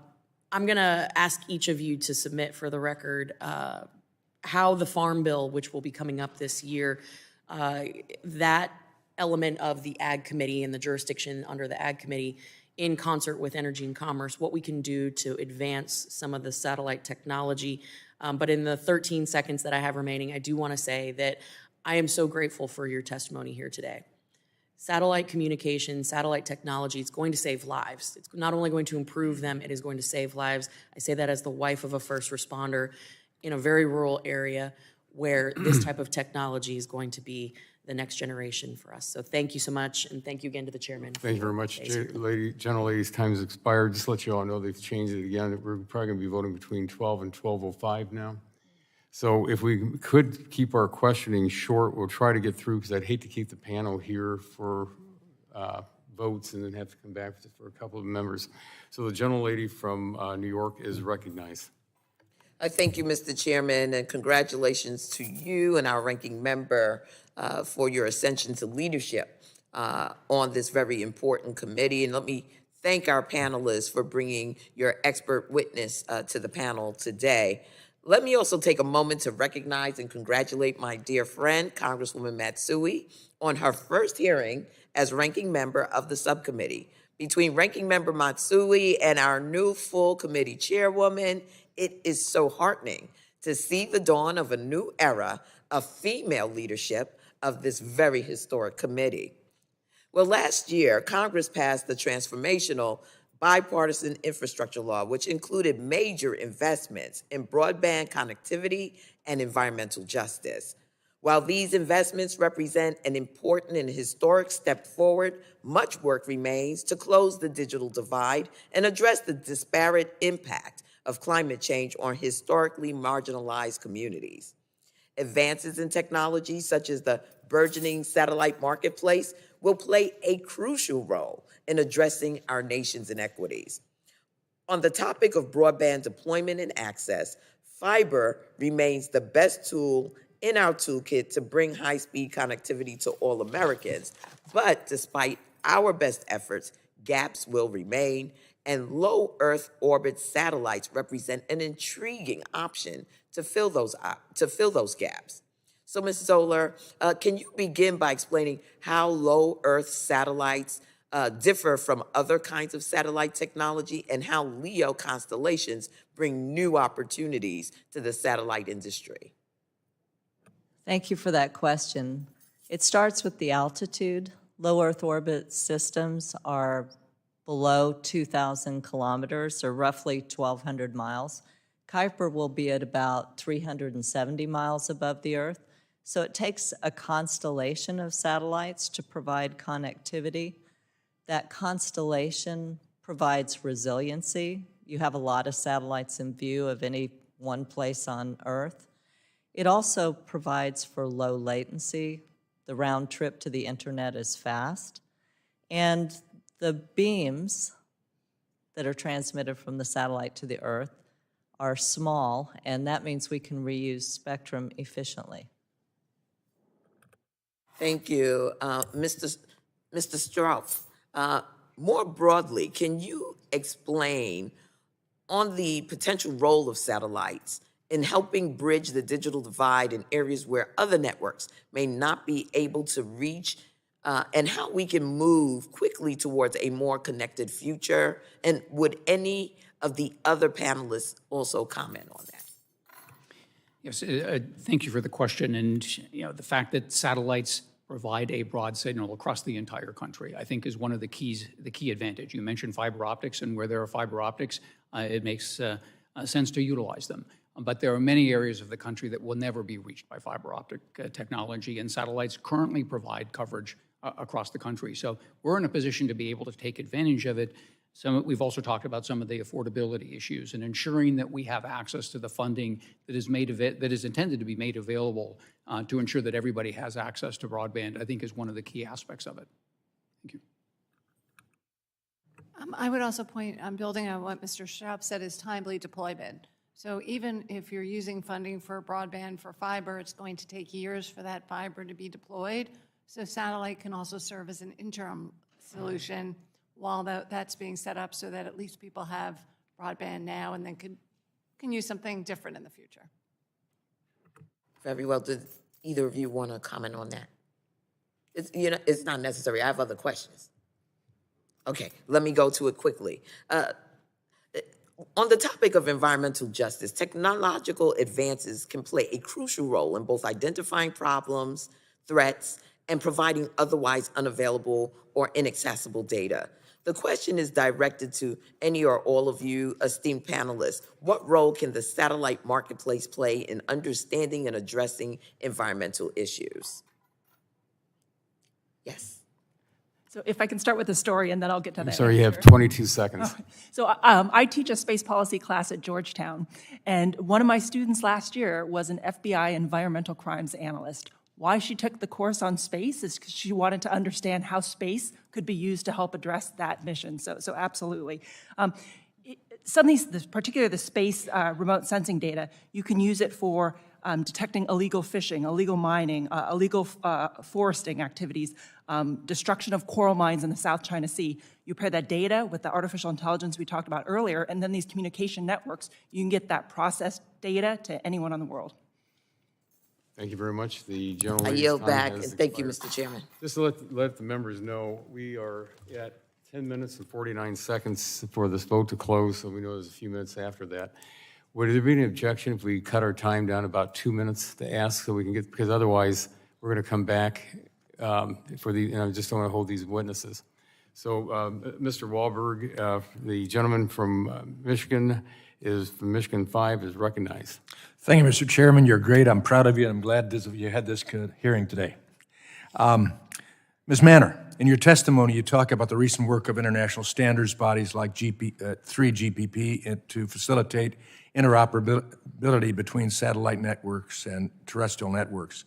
going to ask each of you to submit for the record how the Farm Bill, which will be coming up this year, that element of the Ag Committee and the jurisdiction under the Ag Committee in concert with Energy and Commerce, what we can do to advance some of the satellite technology. But in the 13 seconds that I have remaining, I do want to say that I am so grateful for your testimony here today. Satellite communication, satellite technology, it's going to save lives. It's not only going to improve them, it is going to save lives. I say that as the wife of a first responder in a very rural area where this type of technology is going to be the next generation for us. So thank you so much, and thank you again to the chairman. Thank you very much. General ladies, time has expired. Just to let you all know they've changed it again. We're probably going to be voting between 12 and 12:05 now. So if we could keep our questioning short, we'll try to get through, because I'd hate to keep the panel here for votes and then have to come back for a couple of members. So the gentle lady from New York is recognized. I thank you, Mr. Chairman, and congratulations to you and our ranking member for your ascension to leadership on this very important committee. And let me thank our panelists for bringing your expert witness to the panel today. Let me also take a moment to recognize and congratulate my dear friend, Congresswoman Matsui, on her first hearing as ranking member of the subcommittee. Between ranking member Matsui and our new full committee chairwoman, it is so heartening to see the dawn of a new era of female leadership of this very historic committee. Well, last year, Congress passed the transformational bipartisan infrastructure law, which included major investments in broadband connectivity and environmental justice. While these investments represent an important and historic step forward, much work remains to close the digital divide and address the disparate impact of climate change on historically marginalized communities. Advances in technology, such as the burgeoning satellite marketplace, will play a crucial role in addressing our nation's inequities. On the topic of broadband deployment and access, fiber remains the best tool in our toolkit to bring high-speed connectivity to all Americans. But despite our best efforts, gaps will remain, and low Earth orbit satellites represent an intriguing option to fill those gaps. So, Ms. Zoller, can you begin by explaining how low Earth satellites differ from other kinds of satellite technology, and how LEO constellations bring new opportunities to the satellite industry? Thank you for that question. It starts with the altitude. Low Earth orbit systems are below 2,000 kilometers, or roughly 1,200 miles. Kuiper will be at about 370 miles above the Earth. So it takes a constellation of satellites to provide connectivity. That constellation provides resiliency. You have a lot of satellites in view of any one place on Earth. It also provides for low latency. The round trip to the internet is fast. And the beams that are transmitted from the satellite to the Earth are small, and that means we can reuse spectrum efficiently. Thank you. Mr. Stroup, more broadly, can you explain on the potential role of satellites in helping bridge the digital divide in areas where other networks may not be able to reach, and how we can move quickly towards a more connected future? And would any of the other panelists also comment on that? Yes, thank you for the question. And the fact that satellites provide a broad signal across the entire country, I think, is one of the key advantage. You mentioned fiber optics, and where there are fiber optics, it makes sense to utilize them. But there are many areas of the country that will never be reached by fiber optic technology, and satellites currently provide coverage across the country. So we're in a position to be able to take advantage of it. We've also talked about some of the affordability issues and ensuring that we have access to the funding that is intended to be made available to ensure that everybody has access to broadband, I think, is one of the key aspects of it. Thank you. I would also point, building on what Mr. Stroup said, is timely deployment. So even if you're using funding for broadband for fiber, it's going to take years for that fiber to be deployed. So satellite can also serve as an interim solution while that's being set up, so that at least people have broadband now and then can use something different in the future. Very well. Did either of you want to comment on that? It's not necessary. I have other questions. Okay, let me go to it quickly. On the topic of environmental justice, technological advances can play a crucial role in both identifying problems, threats, and providing otherwise unavailable or inaccessible data. The question is directed to any or all of you esteemed panelists. What role can the satellite marketplace play in understanding and addressing environmental issues? Yes. So if I can start with the story, and then I'll get to that. I'm sorry, you have 22 seconds. So I teach a space policy class at Georgetown, and one of my students last year was an FBI environmental crimes analyst. Why she took the course on space is because she wanted to understand how space could be used to help address that mission. So absolutely. Some of these, particularly the space remote sensing data, you can use it for detecting illegal fishing, illegal mining, illegal foresting activities, destruction of coral mines in the South China Sea. You pair that data with the artificial intelligence we talked about earlier, and then these communication networks, you can get that processed data to anyone in the world. Thank you very much. The general I yield back, and thank you, Mr. Chairman. Just to let the members know, we are at 10 minutes and 49 seconds for this vote to close, so we know there's a few minutes after that. Would there be any objection if we cut our time down about 2 minutes to ask, so we can get, because otherwise we're going to come back for the, and I just don't want to hold these witnesses. So Mr. Wahlberg, the gentleman from Michigan, from Michigan 5 is recognized. Thank you, Mr. Chairman. You're great. I'm proud of you. I'm glad you had this hearing today. Ms. Manner, in your testimony, you talk about the recent work of international standards bodies like 3GPP to facilitate interoperability between satellite networks and terrestrial networks.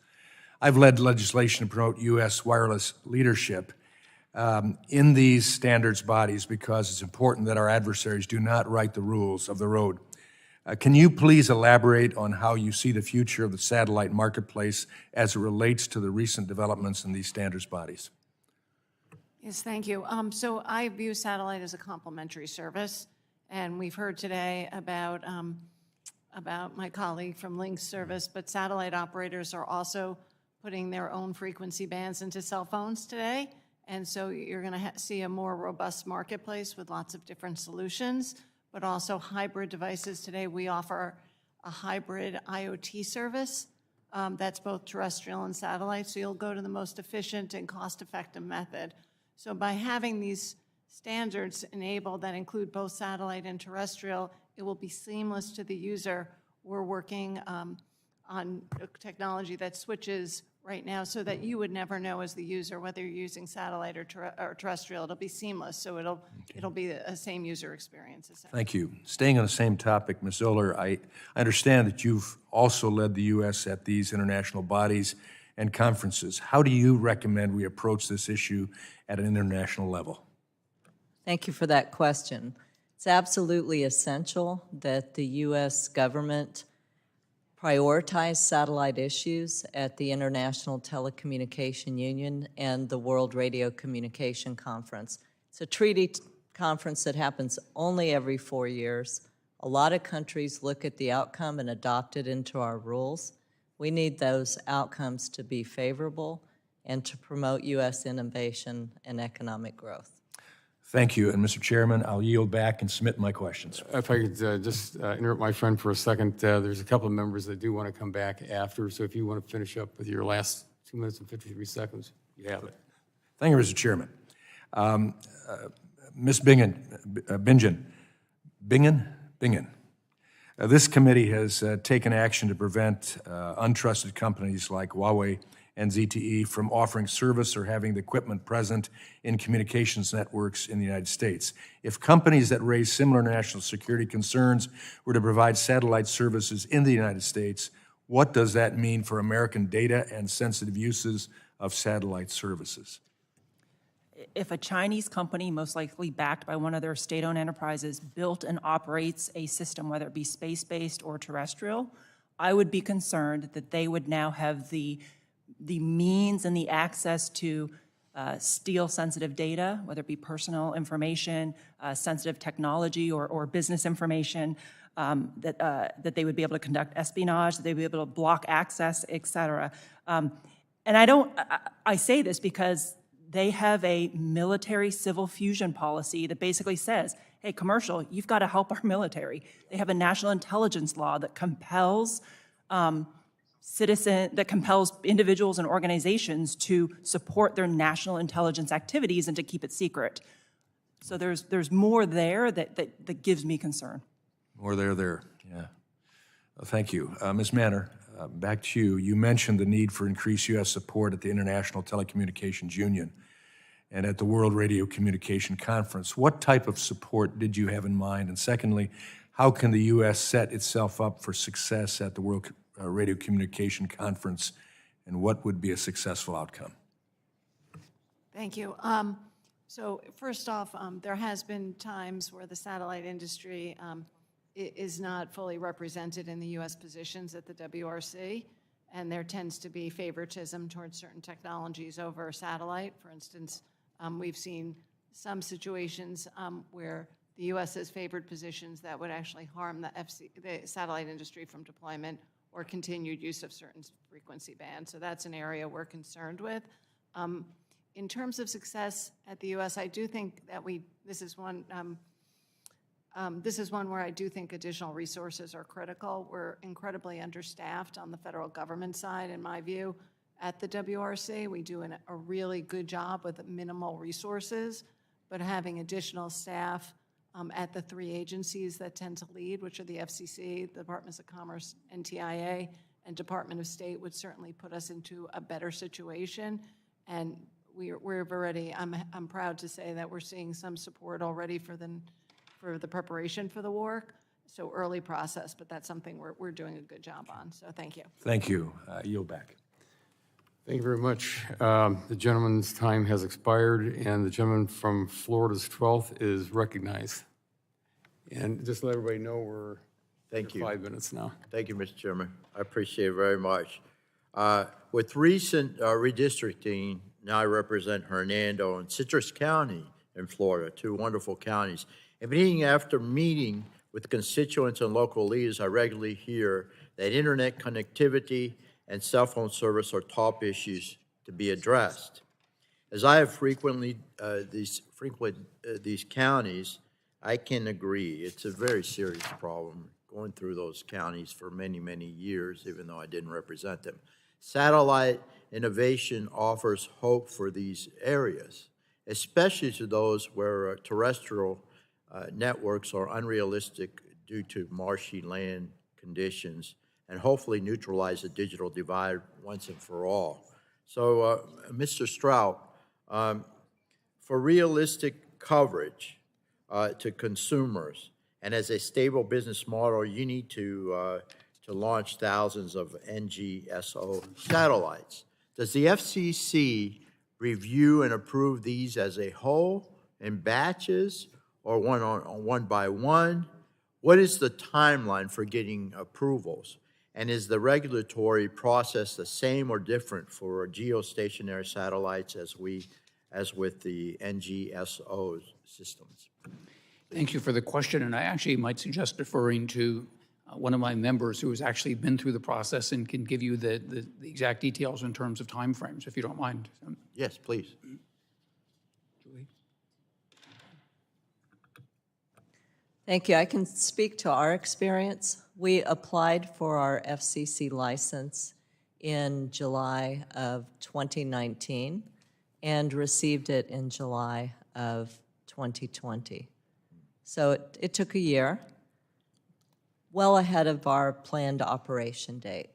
I've led legislation to promote U.S. wireless leadership in these standards bodies because it's important that our adversaries do not write the rules of the road. Can you please elaborate on how you see the future of the satellite marketplace as it relates to the recent developments in these standards bodies? Yes, thank you. So I view satellite as a complementary service, and we've heard today about my colleague from Lynk's service, but satellite operators are also putting their own frequency bands into cell phones today, and so you're going to see a more robust marketplace with lots of different solutions, but also hybrid devices. Today we offer a hybrid IoT service that's both terrestrial and satellite, so you'll go to the most efficient and cost-effective method. So by having these standards enabled that include both satellite and terrestrial, it will be seamless to the user. We're working on technology that switches right now so that you would never know as the user whether you're using satellite or terrestrial. It'll be seamless, so it'll be a same user experience. Thank you. Staying on the same topic, Ms. Zoller, I understand that you've also led the U.S. at these international bodies and conferences. How do you recommend we approach this issue at an international level? Thank you for that question. It's absolutely essential that the U.S. government prioritize satellite issues at the International Telecommunication Union and the World Radio Communication Conference. It's a treaty conference that happens only every 4 years. A lot of countries look at the outcome and adopt it into our rules. We need those outcomes to be favorable and to promote U.S. innovation and economic growth. Thank you. And Mr. Chairman, I'll yield back and submit my questions. If I could just interrupt my friend for a second, there's a couple of members that do want to come back after, so if you want to finish up with your last 2 minutes and 53 seconds, you have it. Thank you, Mr. Chairman. Ms. Bingen. This committee has taken action to prevent untrusted companies like Huawei and ZTE from offering service or having the equipment present in communications networks in the United States. If companies that raise similar national security concerns were to provide satellite services in the United States, what does that mean for American data and sensitive uses of satellite services? If a Chinese company, most likely backed by one of their state-owned enterprises, built and operates a system, whether it be space-based or terrestrial, I would be concerned that they would now have the means and the access to steal sensitive data, whether it be personal information, sensitive technology, or business information, that they would be able to conduct espionage, that they would be able to block access, et cetera. And I say this because they have a military-civil fusion policy that basically says, hey, commercial, you've got to help our military. They have a national intelligence law that compels individuals and organizations to support their national intelligence activities and to keep it secret. So there's more there that gives me concern. More there, yeah. Thank you. Ms. Manner, back to you. You mentioned the need for increased U.S. support at the International Telecommunications Union and at the World Radio Communication Conference. What type of support did you have in mind? And secondly, how can the U.S. set itself up for success at the World Radio Communication Conference, and what would be a successful outcome? Thank you. So first off, there has been times where the satellite industry is not fully represented in the U.S. positions at the WRC, and there tends to be favoritism towards certain technologies over satellite. For instance, we've seen some situations where the U.S. has favored positions that would actually harm the satellite industry from deployment or continued use of certain frequency bands. So that's an area we're concerned with. In terms of success at the U.S., I do think that this is one where I do think additional resources are critical. We're incredibly understaffed on the federal government side, in my view. At the WRC, we do a really good job with minimal resources, but having additional staff at the three agencies that tend to lead, which are the FCC, the Departments of Commerce, NTIA, and Department of State, would certainly put us into a better situation. And we've already, I'm proud to say that we're seeing some support already for the preparation for the work. So early process, but that's something we're doing a good job on. So thank you. Thank you. Yield back. Thank you very much. The gentleman's time has expired, and the gentleman from Florida's 12th is recognized. And just to let everybody know, we're Thank you. 5 minutes now. Thank you, Mr. Chairman. I appreciate it very much. With recent redistricting, now I represent Hernando and Citrus County in Florida, two wonderful counties. And after meeting with constituents and local leaders, I regularly hear that internet connectivity and cell phone service are top issues to be addressed. As I have frequently these counties, I can agree it's a very serious problem going through those counties for many, many years, even though I didn't represent them. Satellite innovation offers hope for these areas, especially to those where terrestrial networks are unrealistic due to marshy land conditions, and hopefully neutralize the digital divide once and for all. So, Mr. Stroup, for realistic coverage to consumers and as a stable business model, you need to launch thousands of NGSO satellites. Does the FCC review and approve these as a whole in batches, or one by one? What is the timeline for getting approvals? And is the regulatory process the same or different for geostationary satellites as with the NGSO systems? Thank you for the question, and I actually might suggest deferring to one of my members who has actually been through the process and can give you the exact details in terms of timeframes, if you don't mind. Yes, please. Julie? Thank you. I can speak to our experience. We applied for our FCC license in July of 2019 and received it in July of 2020. So it took a year, well ahead of our planned operation date.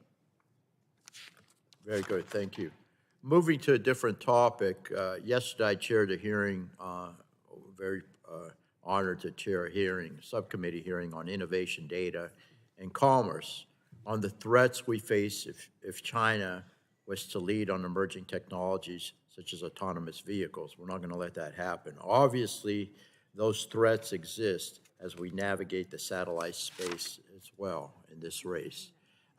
Very good, thank you. Moving to a different topic, yesterday I chaired a hearing, very honored to chair a hearing, subcommittee hearing on innovation data and commerce on the threats we face if China was to lead on emerging technologies such as autonomous vehicles. We're not going to let that happen. Obviously, those threats exist as we navigate the satellite space as well in this race.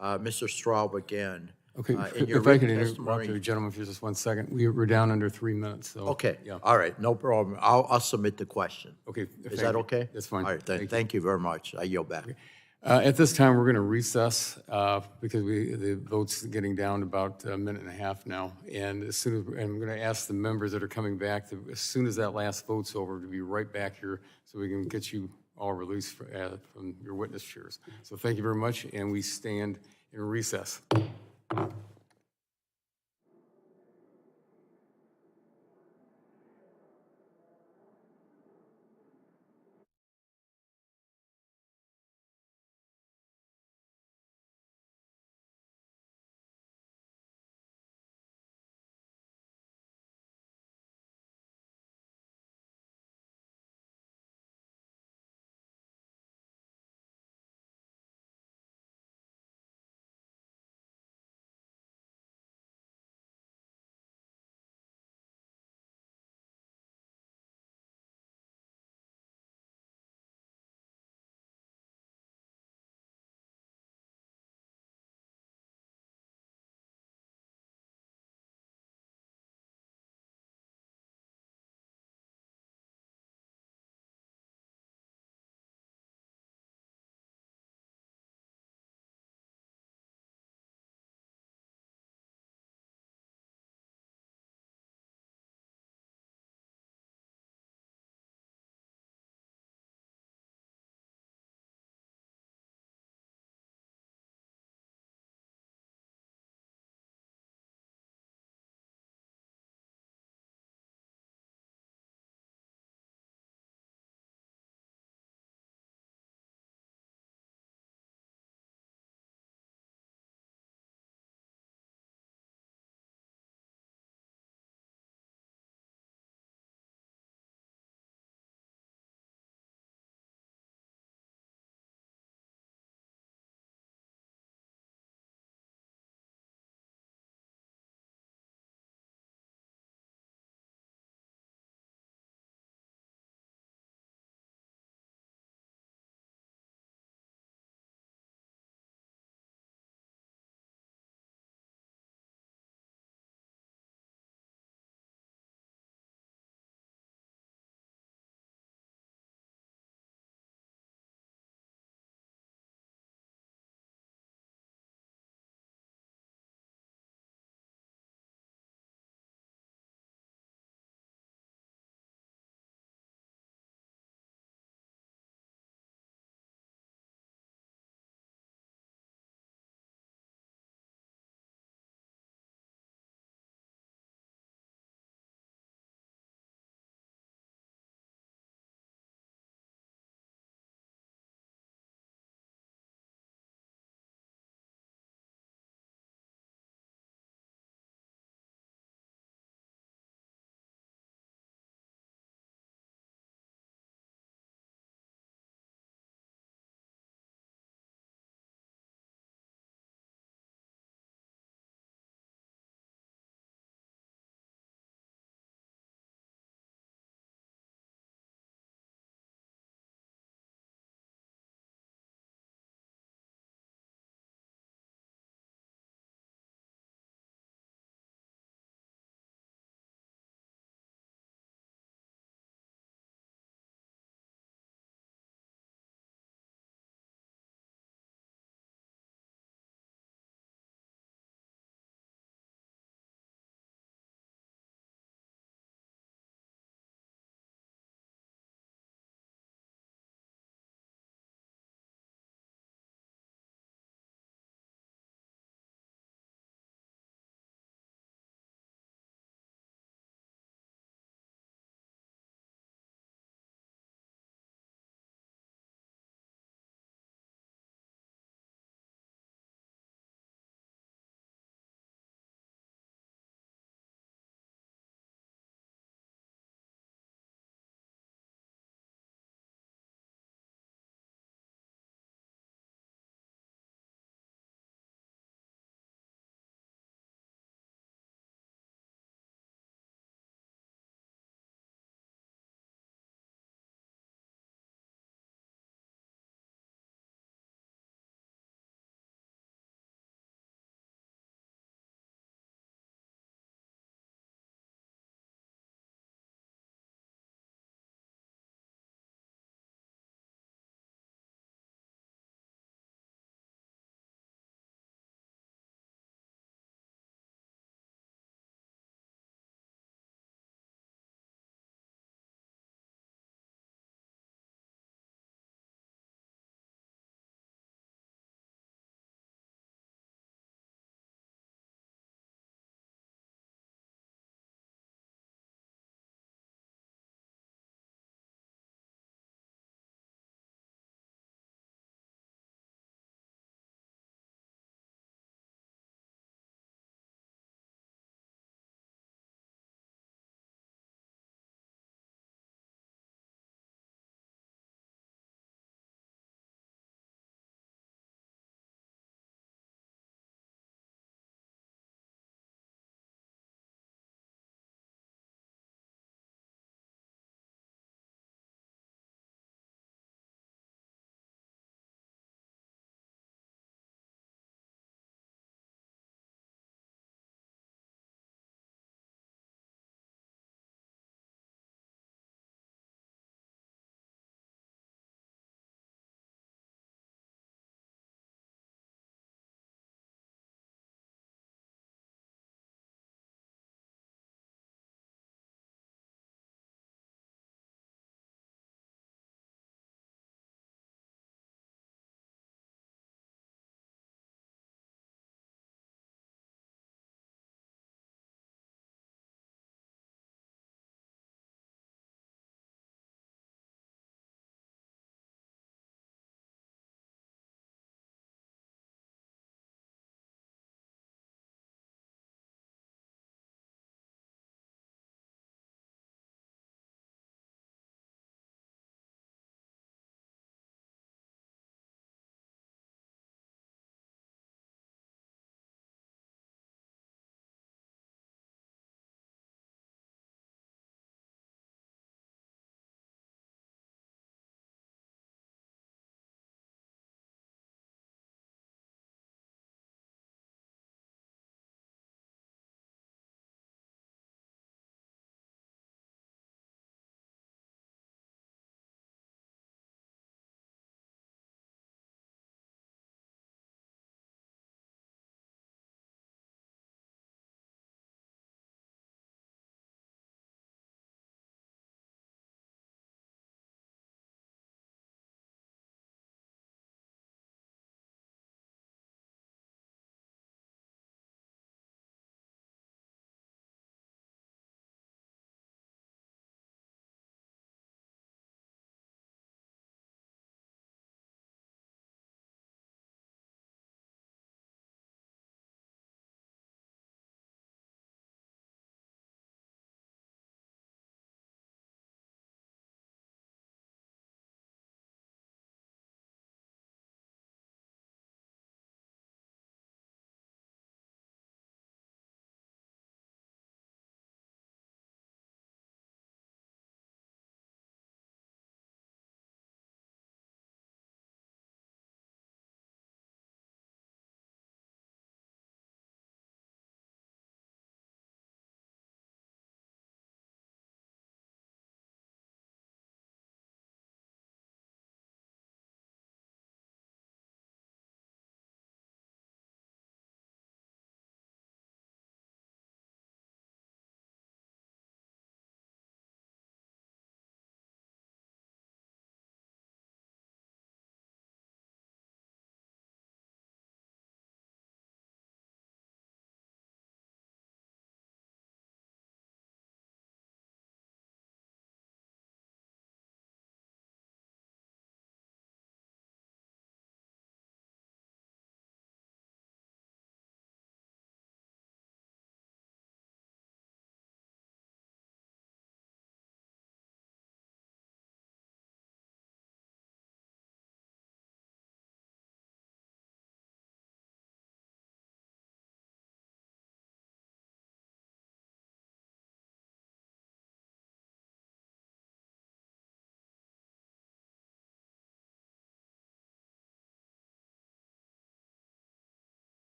Mr. Stroup, again, Okay, in your if I can written interrupt testimony. you, gentlemen, for just 1 second. We're down under 3 minutes, so. Okay, Yeah. all right, no problem. I'll submit the question. Okay. Is thank that you. okay? That's fine. All right, thank you very much. I yield back. At this time, we're going to recess because the vote's getting down to about a minute and a half now. And I'm going to ask the members that are coming back, as soon as that last vote's over, to be right back here so we can get you all released from your witness chairs. So thank you very much, and we stand in recess.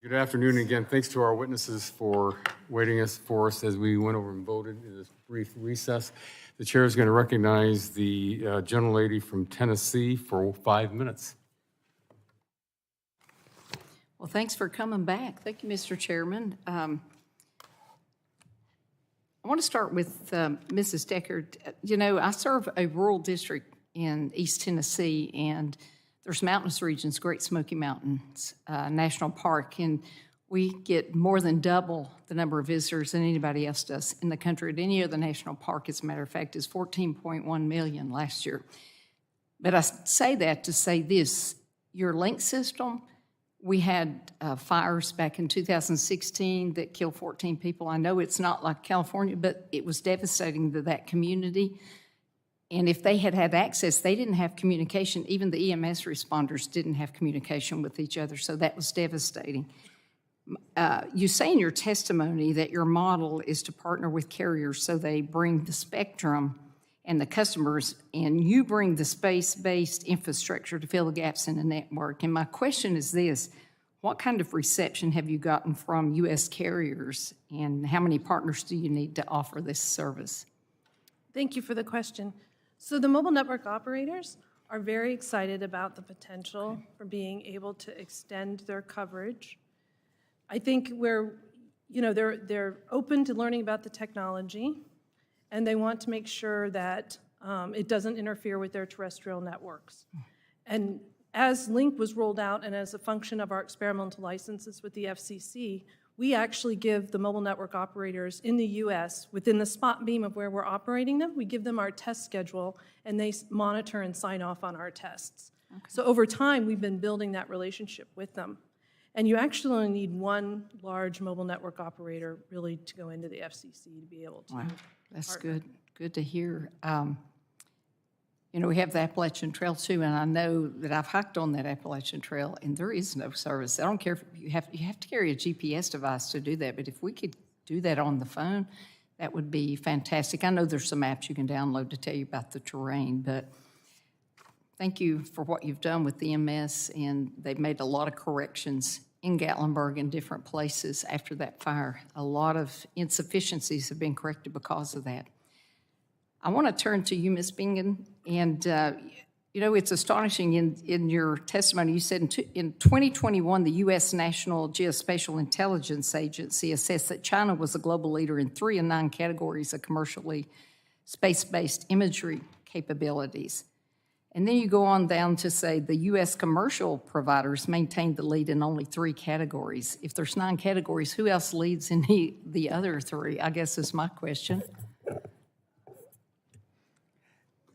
Good afternoon again. Thanks to our witnesses for waiting for us as we went over and voted in this brief recess. The chair is going to recognize the gentlelady from Tennessee for 5 minutes. Well, thanks for coming back. Thank you, Mr. Chairman. I want to start with Mrs. Deckard. You know, I serve a rural district in East Tennessee, and there's mountainous regions, Great Smoky Mountains National Park, and we get more than double the number of visitors than anybody else does in the country at any other national park. As a matter of fact, is 14.1 million last year. But I say that to say this, your link system, we had fires back in 2016 that killed 14 people. I know it's not like California, but it was devastating to that community. And if they had had access, they didn't have communication. Even the EMS responders didn't have communication with each other, so that was devastating. You say in your testimony that your model is to partner with carriers so they bring the spectrum and the customers, and you bring the space-based infrastructure to fill the gaps in the network. And my question is this: what kind of reception have you gotten from U.S. carriers, and how many partners do you need to offer this service? Thank you for the question. So the mobile network operators are very excited about the potential for being able to extend their coverage. I think they're open to learning about the technology, and they want to make sure that it doesn't interfere with their terrestrial networks. And as Lynk was rolled out and as a function of our experimental licenses with the FCC, we actually give the mobile network operators in the U.S., within the spot beam of where we're operating them, we give them our test schedule, and they monitor and sign off on our tests. Okay. So over time, we've been building that relationship with them. And you actually only need one large mobile network operator really to go into the FCC to be able to. Wow, that's partner. good. Good to hear. You know, we have the Appalachian Trail too, and I know that I've hiked on that Appalachian Trail, and there is no service. I don't care if you have to carry a GPS device to do that, but if we could do that on the phone, that would be fantastic. I know there's some apps you can download to tell you about the terrain, but thank you for what you've done with the MS, and they've made a lot of corrections in Gatlinburg and different places after that fire. A lot of insufficiencies have been corrected because of that. I want to turn to you, Ms. Bingen, and you know, it's astonishing in your testimony. You said in 2021, the U.S. National Geospatial Intelligence Agency assessed that China was a global leader in 3 of 9 categories of commercially space-based imagery capabilities. And then you go on down to say the U.S. commercial providers maintained the lead in only 3 categories. If there's 9 categories, who else leads in the other 3, I guess is my question.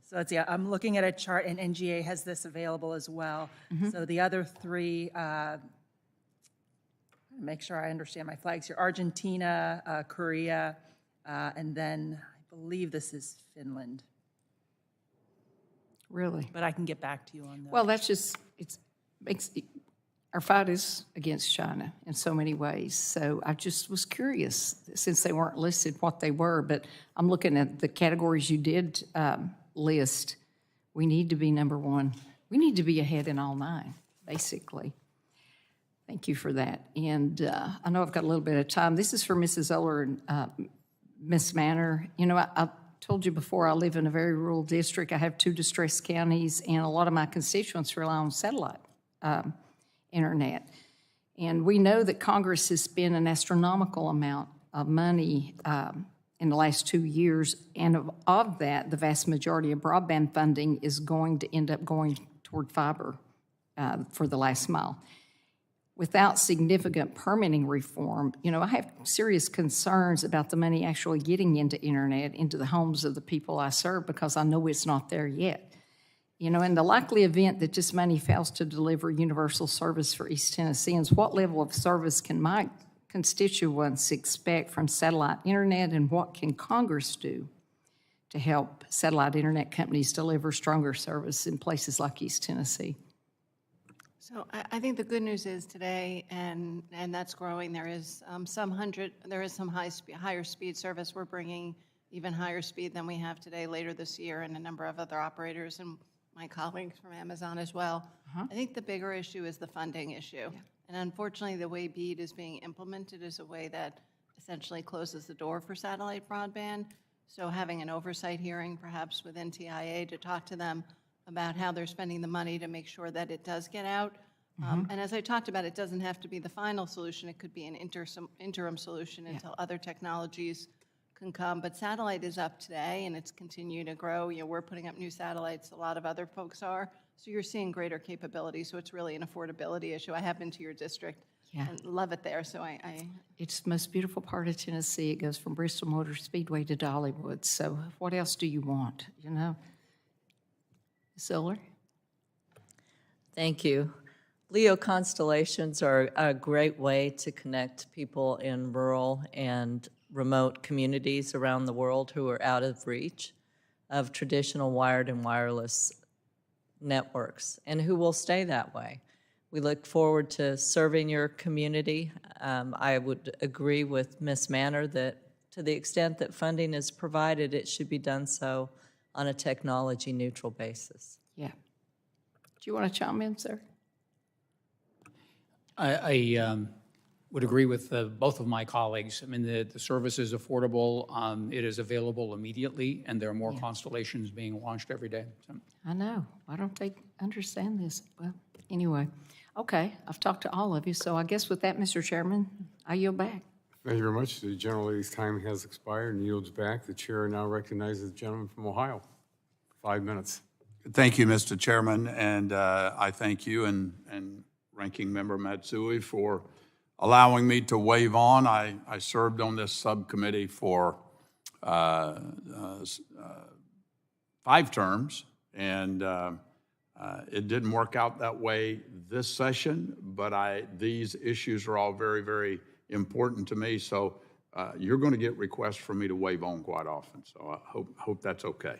So let's see, I'm looking at a chart, and NGA has this available as well. Mm-hmm. So the other 3, make sure I understand my flags here, Argentina, Korea, and then I believe this is Finland. Really? But I can get back to you on that. Well, that's just, our fight is against China in so many ways. So I just was curious, since they weren't listed, what they were. But I'm looking at the categories you did list. We need to be number 1. We need to be ahead in all 9, basically. Thank you for that. And I know I've got a little bit of time. This is for Mrs. Zoller and Ms. Manor. You know, I told you before, I live in a very rural district. I have 2 distressed counties, and a lot of my constituents rely on satellite internet. And we know that Congress has spent an astronomical amount of money in the last 2 years, and of that, the vast majority of broadband funding is going to end up going toward fiber for the last mile. Without significant permitting reform, you know, I have serious concerns about the money actually getting into internet, into the homes of the people I serve, because I know it's not there yet. You know, in the likely event that this money fails to deliver universal service for East Tennesseans, what level of service can my constituents expect from satellite internet, and what can Congress do to help satellite internet companies deliver stronger service in places like East Tennessee? So I think the good news is today, and that's growing. There is some higher speed service. We're bringing even higher speed than we have today later this year, and a number of other operators and my colleagues from Amazon as well. I think the bigger issue is the funding issue. And unfortunately, the way BEAD is being implemented is a way that essentially closes the door for satellite broadband. So having an oversight hearing, perhaps with NTIA, to talk to them about how they're spending the money to make sure that it does get out. And as I talked about, it doesn't have to be the final solution. It could be an interim solution until other technologies can come. But satellite is up today, and it's continuing to grow. You know, we're putting up new satellites. A lot of other folks are. So you're seeing greater capability. So it's really an affordability issue. I have been to your district and love it there. So It's the most beautiful part of Tennessee. It goes from Bristol Motor Speedway to Dollywood. So what else do you want, you know? Zoller? Thank you. LEO constellations are a great way to connect people in rural and remote communities around the world who are out of reach of traditional wired and wireless networks, and who will stay that way. We look forward to serving your community. I would agree with Ms. Manner that to the extent that funding is provided, it should be done so on a technology-neutral basis. Yeah. Do you want to chime in, sir? I would agree with both of my colleagues. I mean, the service is affordable. It is available immediately, and there are more constellations being launched every day. So. I know. Why don't they understand this? Well, anyway. Okay, I've talked to all of you, so I guess with that, Mr. Chairman, I yield back. Thank you very much. The gentlelady's time has expired and yields back. The chair now recognizes the gentleman from Ohio. 5 minutes. Thank you, Mr. Chairman, and I thank you and Ranking Member Matsui for allowing me to wave on. I served on this subcommittee for 5 terms, and it didn't work out that way this session, but these issues are all very, very important to me, so you're going to get requests for me to wave on quite often, so I hope that's okay.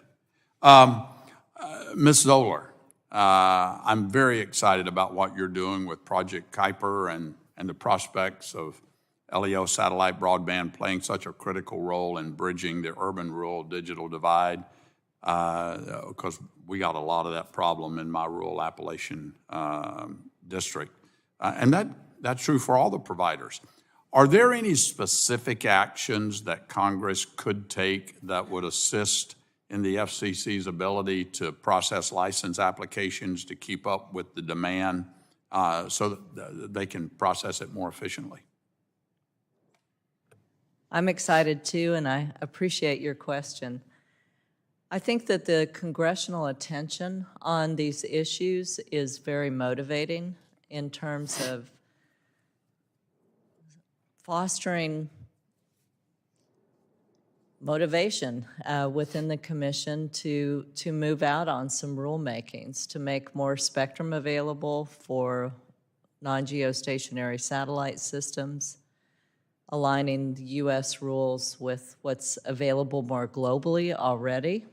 Ms. Zoller, I'm very excited about what you're doing with Project Kuiper and the prospects of LEO satellite broadband playing such a critical role in bridging the urban-rural digital divide, because we got a lot of that problem in my rural Appalachian district. And that's true for all the providers. Are there any specific actions that Congress could take that would assist in the FCC's ability to process license applications to keep up with the demand so that they can process it more efficiently? I'm excited too, and I appreciate your question. I think that the congressional attention on these issues is very motivating in terms of fostering motivation within the commission to move out on some rulemakings, to make more spectrum available for non-geostationary satellite systems, aligning the U.S. rules with what's available more globally already,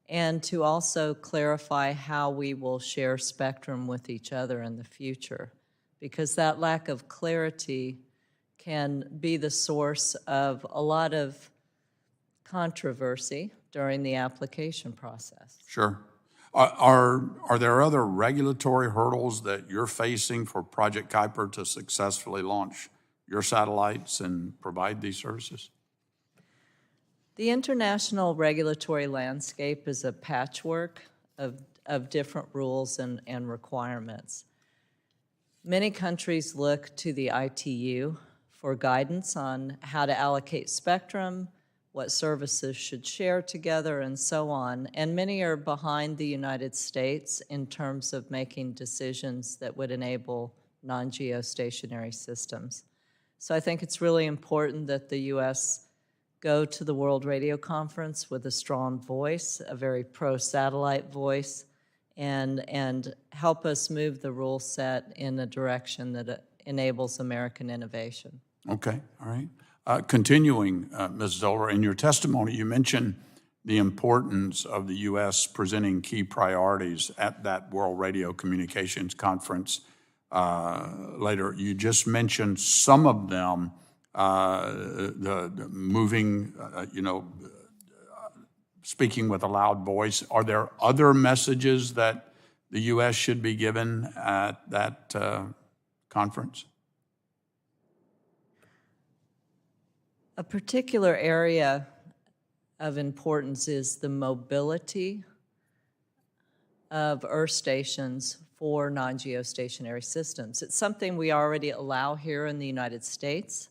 and to also clarify how we will share spectrum with each other in the future, because that lack of clarity can be the source of a lot of controversy during the application process. Sure. Are there other regulatory hurdles that you're facing for Project Kuiper to successfully launch your satellites and provide these services? The international regulatory landscape is a patchwork of different rules and requirements. Many countries look to the ITU for guidance on how to allocate spectrum, what services should share together, and so on. And many are behind the United States in terms of making decisions that would enable non-geostationary systems. So I think it's really important that the U.S. go to the World Radio Conference with a strong voice, a very pro-satellite voice, and help us move the rule set in a direction that enables American innovation. Okay, all right. Continuing, Ms. Zoller, in your testimony, you mentioned the importance of the U.S. presenting key priorities at that World Radio Communications Conference later. You just mentioned some of them, the moving, speaking with a loud voice. Are there other messages that the U.S. should be given at that conference? A particular area of importance is the mobility of earth stations for non-geostationary systems. It's something we already allow here in the United States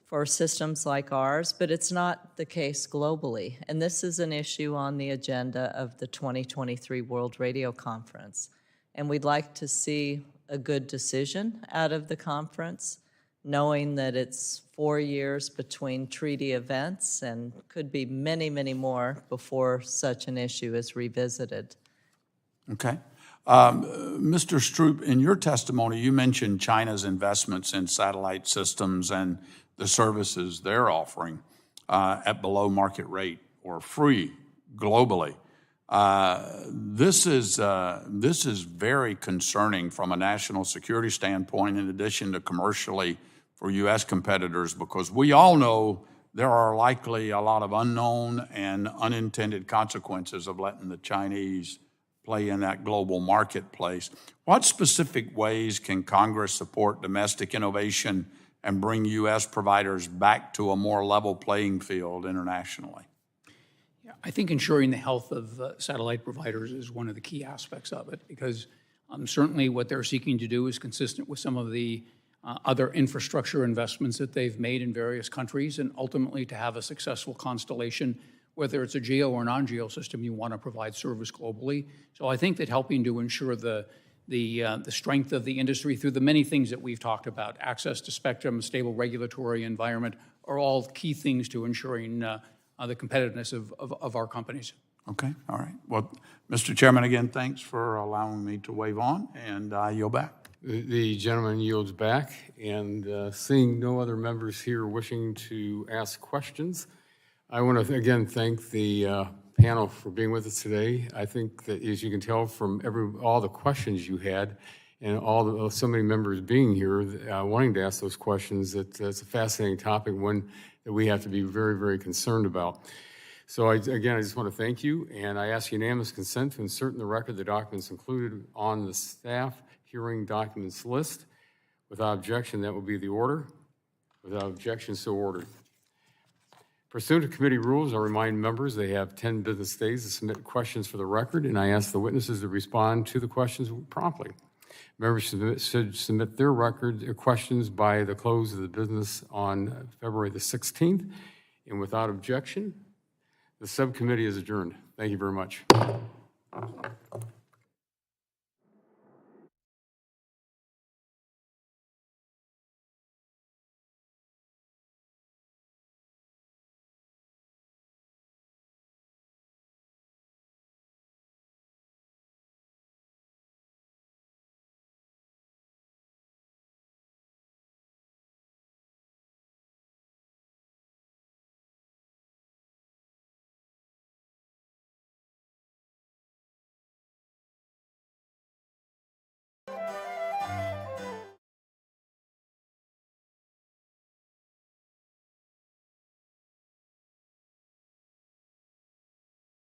for systems like ours, but it's not the case globally. And this is an issue on the agenda of the 2023 World Radio Conference. And we'd like to see a good decision out of the conference, knowing that it's 4 years between treaty events and could be many, many more before such an issue is revisited. Okay. Mr. Stroup, in your testimony, you mentioned China's investments in satellite systems and the services they're offering at below market rate or free globally. This is very concerning from a national security standpoint, in addition to commercially for U.S. competitors, because we all know there are likely a lot of unknown and unintended consequences of letting the Chinese play in that global marketplace. What specific ways can Congress support domestic innovation and bring U.S. providers back to a more level playing field internationally? Yeah, I think ensuring the health of satellite providers is one of the key aspects of it, because certainly what they're seeking to do is consistent with some of the other infrastructure investments that they've made in various countries, and ultimately to have a successful constellation, whether it's a geo or non-geo system, you want to provide service globally. So I think that helping to ensure the strength of the industry through the many things that we've talked about, access to spectrum, stable regulatory environment, are all key things to ensuring the competitiveness of our companies. Okay, all right. Well, Mr. Chairman, again, thanks for allowing me to wave on, and I yield back. The gentleman yields back, and seeing no other members here wishing to ask questions, I want to again thank the panel for being with us today. I think that, as you can tell from all the questions you had, and so many members being here wanting to ask those questions, that it's a fascinating topic, one that we have to be very, very concerned about. So again, I just want to thank you, and I ask unanimous consent to insert in the record the documents included on the staff hearing documents list. Without objection, that will be the order. Without objection, so ordered. Pursuant to committee rules, I remind members they have 10 business days to submit questions for the record, and I ask the witnesses to respond to the questions promptly. Members should submit their questions by the close of the business on February the 16th. And without objection, the subcommittee is adjourned. Thank you very much.